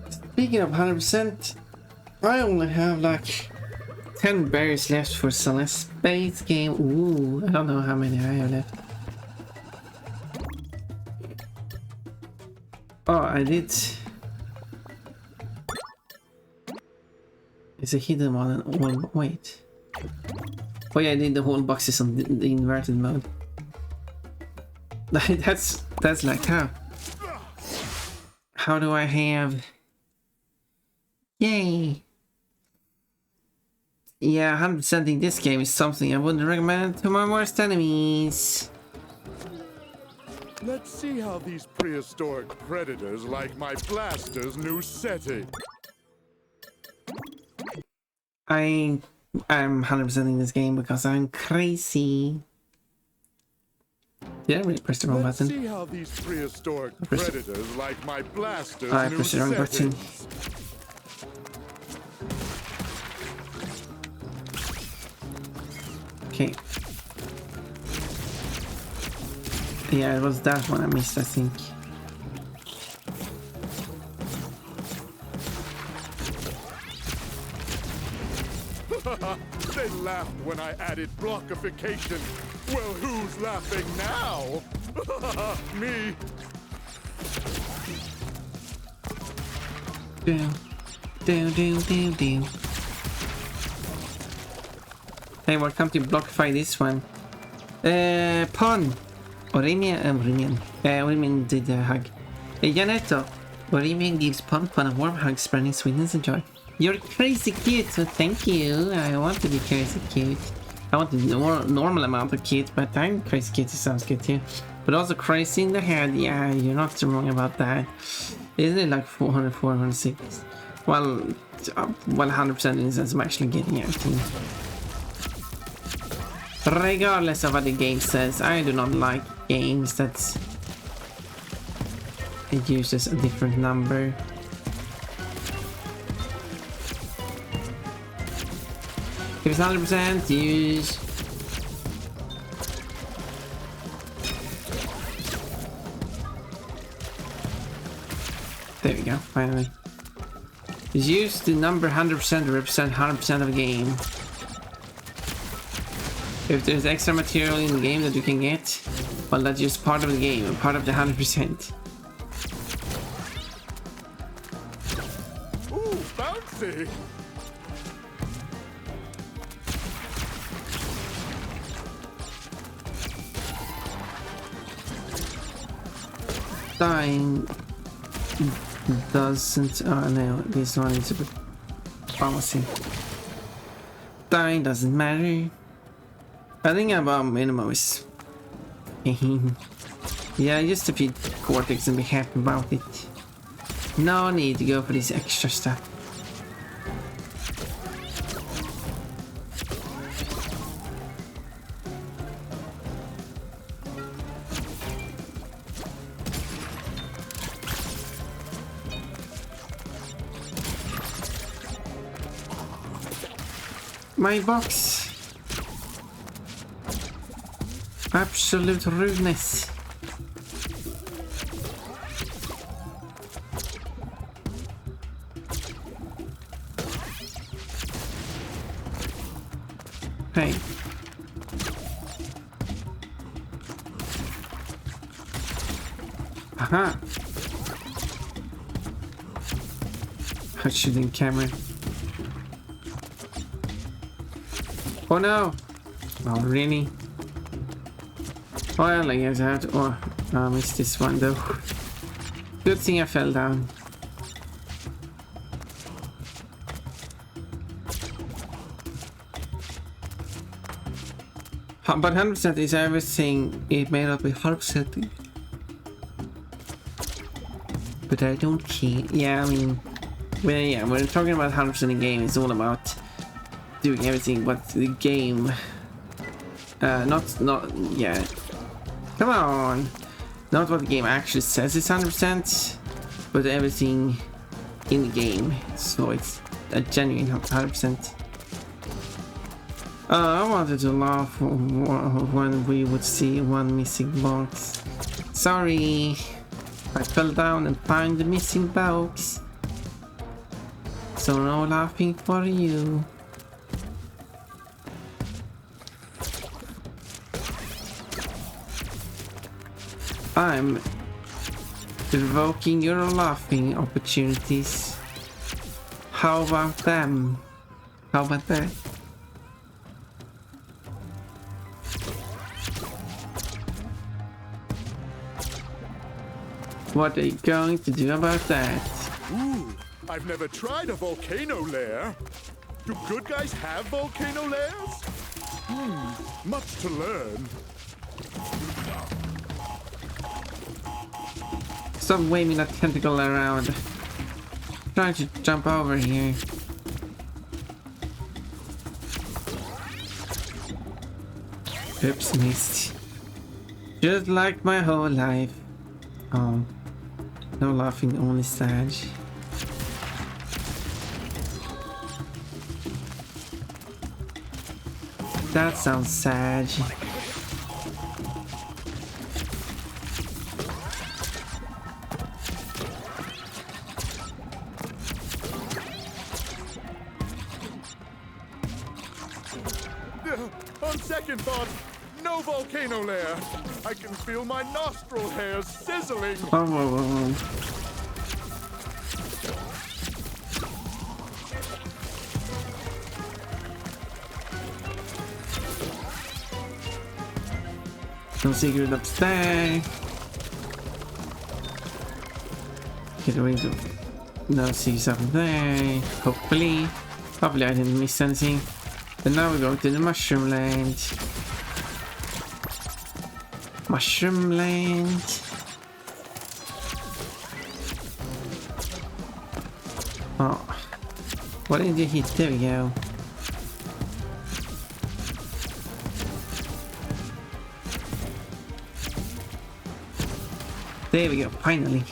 Speaking of 100%, I only have like 10 berries left for Celeste base game. Ooh, I don't know how many I have left. Oh, I did. It's a hidden one and all. Wait. Oh yeah, I did the whole boxes on the inverted mode. That's like how do I have? Yay! Yeah, 100%ing this game is something I wouldn't recommend to my worst enemies. Let's see how these prehistoric predators like my blaster's new setting. I'm 100%ing this game because I'm crazy. Did I really press the wrong button? Let's see how these prehistoric predators like my blaster's I new pressed the wrong button. settings. Okay. Yeah, it was that one I missed, I think. They laughed when I added blockification. Well, who's laughing now? Me. Do. Hey, welcome to Blockify this one. Pun. Orimian did a hug. Janetto. Orimian gives Pun a warm hug, spreading sweetness and joy. You're crazy cute, so thank you. I want to be crazy cute. I want the normal amount of cute, but I'm crazy cute, it sounds good too. But also crazy in the head, yeah, you're not wrong about that. Isn't it like 400, 406? Well, 100% in the sense I'm actually getting everything. Regardless of what the game says, I do not like games that it uses a different number. If it's 100%, use. There we go, finally. Use the number 100% to represent 100% of the game. If there's extra material in the game that you can get, well, that's just part of the game, part of the 100%. Ooh, bouncy. Dying doesn't. Oh no, this one is a bit promising. Dying doesn't matter. I think about minimum is. Yeah, just defeat Cortex and be happy about it. No need to go for this extra stuff. My box. Absolute rudeness. Hey. Aha. Hot shooting camera. Oh no! Oh really? Well, I guess I have to... Oh, I missed this one though. Good thing I fell down. But 100% is everything it made up with 100%. But I don't care. Yeah, I mean... Well, yeah, when we're talking about 100% in game, it's all about doing everything but the game. Yeah. Come on! Not what the game actually says it's 100%, but everything in the game. So it's a genuine 100%. I wanted to laugh when we would see one missing box. Sorry, I fell down and found the missing box. So no laughing for you. I'm revoking your laughing opportunities. How about them? How about that? What are you going to do about that? Ooh, I've never tried a volcano lair. Do good guys have volcano lairs? Much to learn. Stop waving that tentacle around. Trying to jump over here. Oops, missed. Just like my whole life. Oh, no laughing, only sad. That sounds sad. On second thought, no volcano lair. I can feel my nostril hairs sizzling. Whoa, whoa, whoa, whoa. No secret upstairs. Get away to... No secrets up there. Hopefully. Hopefully I didn't miss anything. And now we go to the mushroom land. Mushroom land. Oh. What did you hit? There we go. There we go, finally.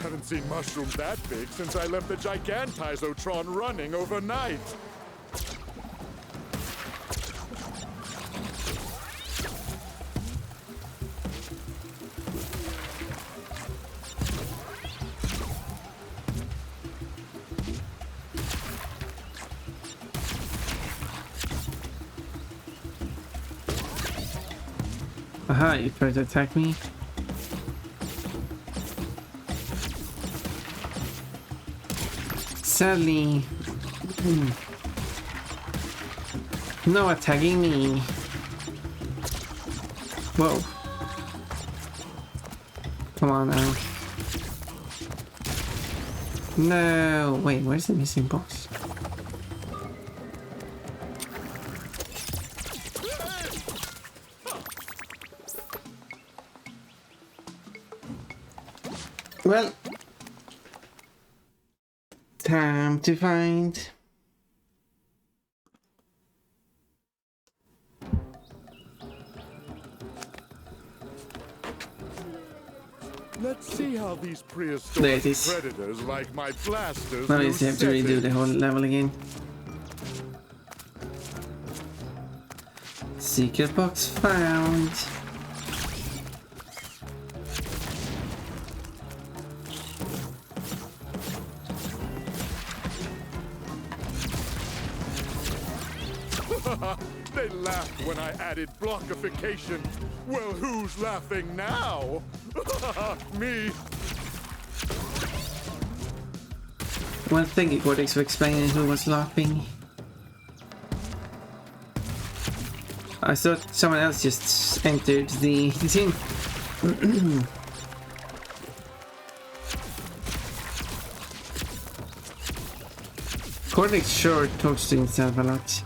Haven't seen mushrooms that big since I left the Gigantizotron running overnight. Aha, you tried to attack me? Sadly... No attacking me. Whoa. Come on now. No! Wait, where's the missing box? Well, time to find. Let's see how these There it prehistoric is. predators like my blasters Now you lose have to redo seconds. the whole level again. Secret box found. They laughed when I added blockification. Well, who's laughing now? Me. Well, thank you, Cortex, for explaining who was laughing. I thought someone else just entered the thing. Cortex sure talks to himself a lot.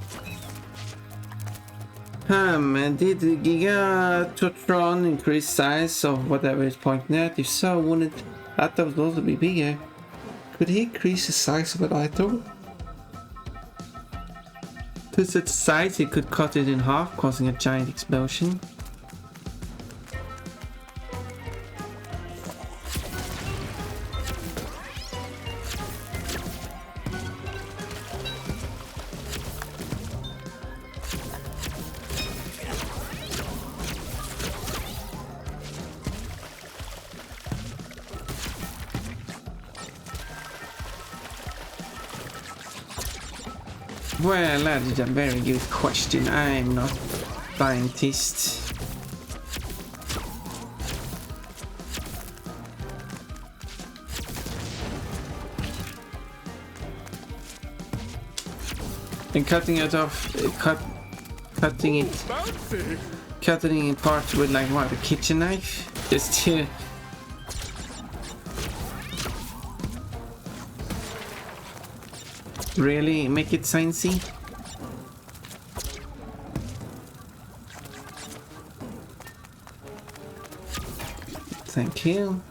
Did the Gigatron increase size of whatever it's pointing at? If so, wouldn't that would also be bigger? Could he increase the size of an item? To such size, he could cut it in half, causing a giant explosion. Well, that is a very good question. I'm not a scientist. And cutting it off, cutting it apart with like what, a kitchen knife, just to really make it sciencey. Thank you.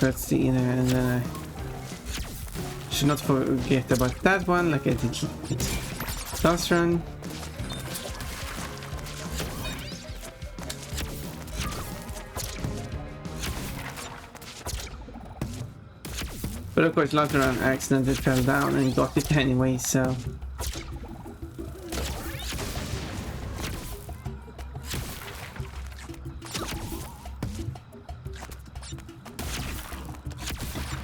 Let's see there, and then I should not forget about that one, like I did last run. But of course, last run I accidentally fell down and got it anyway, so.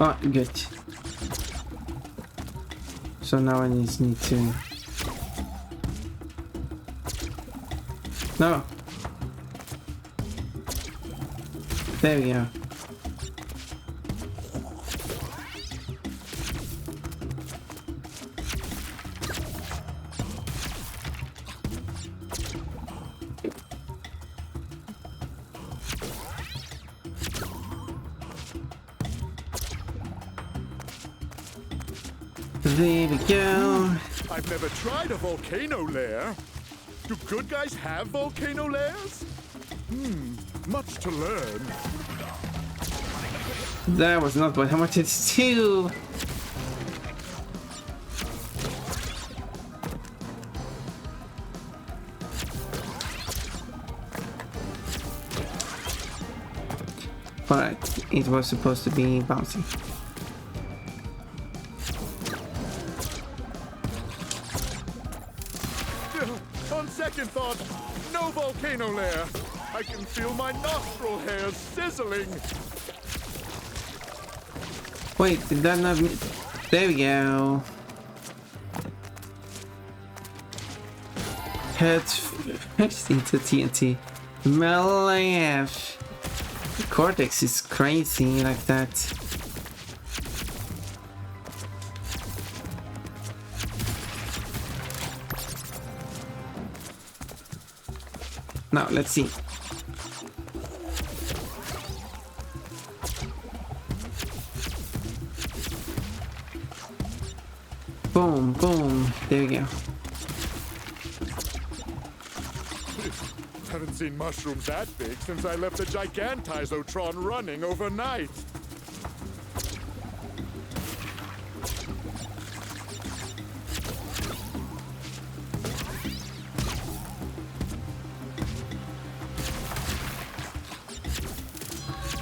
Oh, good. So now I just need to... No! There we go. There we go. I've never tried a volcano lair. Do good guys have volcano lairs? Much to learn. That was not what I wanted to do. But it was supposed to be bouncy. On second thought, no volcano lair. I can feel my nostril hairs sizzling. Wait, did that not... There we go. Head first into TNT. Melee. The Cortex is crazy like that. Now, let's see. Boom, boom. There we go. Haven't seen mushrooms that big since I left the Gigantizotron running overnight.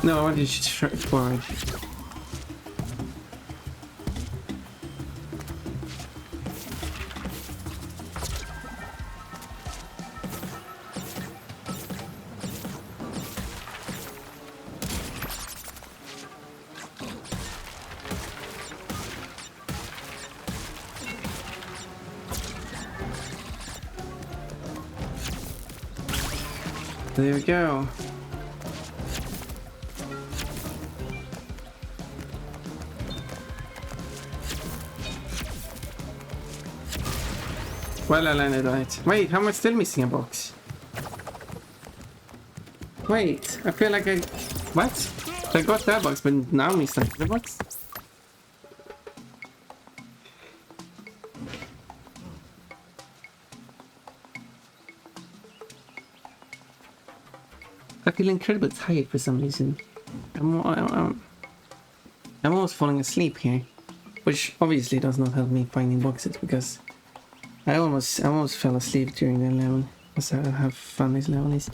No, I want you to straight forward. There we go. Well, I landed on it. Wait, how am I still missing a box? Wait, I feel like I... What? I got that box, but now I'm missing the box. I feel incredibly tired for some reason. I'm almost falling asleep here, which obviously does not help me finding boxes because I almost fell asleep during the level. That's how fun this level is.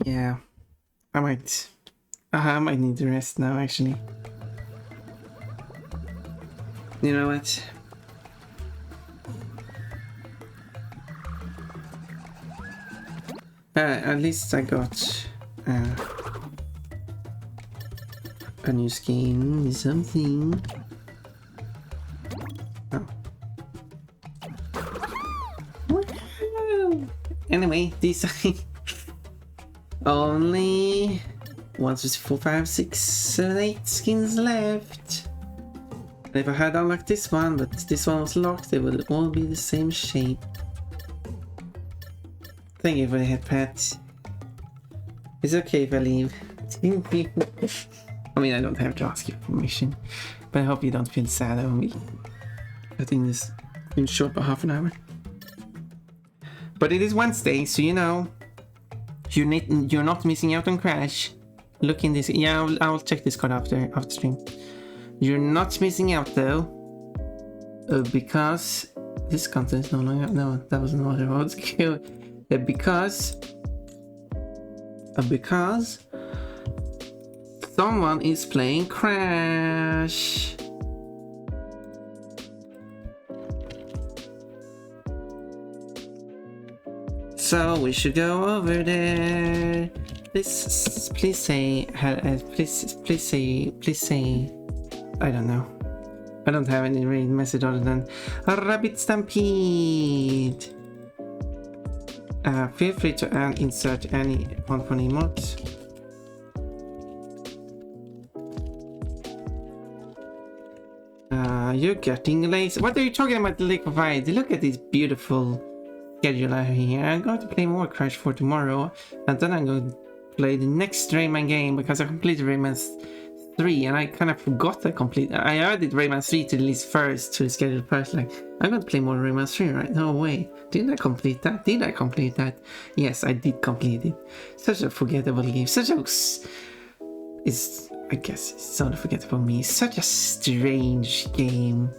Yeah, I might need to rest now. Actually, you know what? At least I got a new skin, something. Oh. Wow. Anyway, these only 1, 2, 3, 4, 5, 6, 7, 8 skins left. And if I had unlocked this one, but this one was locked, they would all be the same shape. Thank you for the head pat. It's okay if I leave. I mean, I don't have to ask your permission, but I hope you don't feel sad over me. I think this been short by half an hour. But it is Wednesday, so you know, you're not missing out on Crash. Look in this. Yeah, I'll check this card after stream. You're not missing out though, because this content is no longer. No, that was not a road skill. Because someone is playing Crash. So we should go over there. Please say. I don't know. I don't have any raid message other than a rabbit stampede. Feel free to insert any one for emotes. You're getting lazy. What are you talking about, the liquefied? Look at this beautiful schedule out here. I'm going to play more Crash for tomorrow, and then I'm going to play the next Rayman game because I completed Rayman 3 and I kind of forgot I added Rayman 3 to the list first, to the schedule first. Like, I'm going to play more Rayman 3, right? No way. Didn't I complete that? Did I complete that? Yes, I did complete it. Such a forgettable game. I guess it's sort of forgettable me. Such a strange game.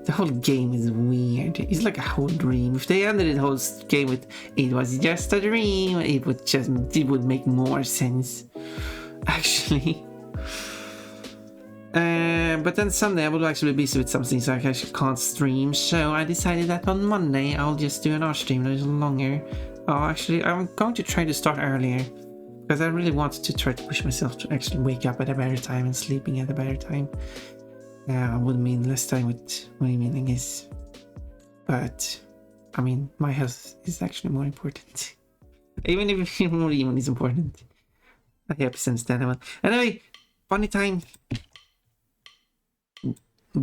The whole game is weird. It's like a whole dream. If they ended the whole game with "it was just a dream," it would make more sense, actually. But then Sunday I will actually be busy with something, so I actually can't stream. So I decided that on Monday I'll just do another stream that is longer. Actually, I'm going to try to start earlier because I really wanted to try to push myself to actually wake up at a better time and sleeping at a better time. Would mean less time with gaming, I guess. But I mean, my health is actually more important. Even if more even is important. I have to sense that one. Anyway, funny time.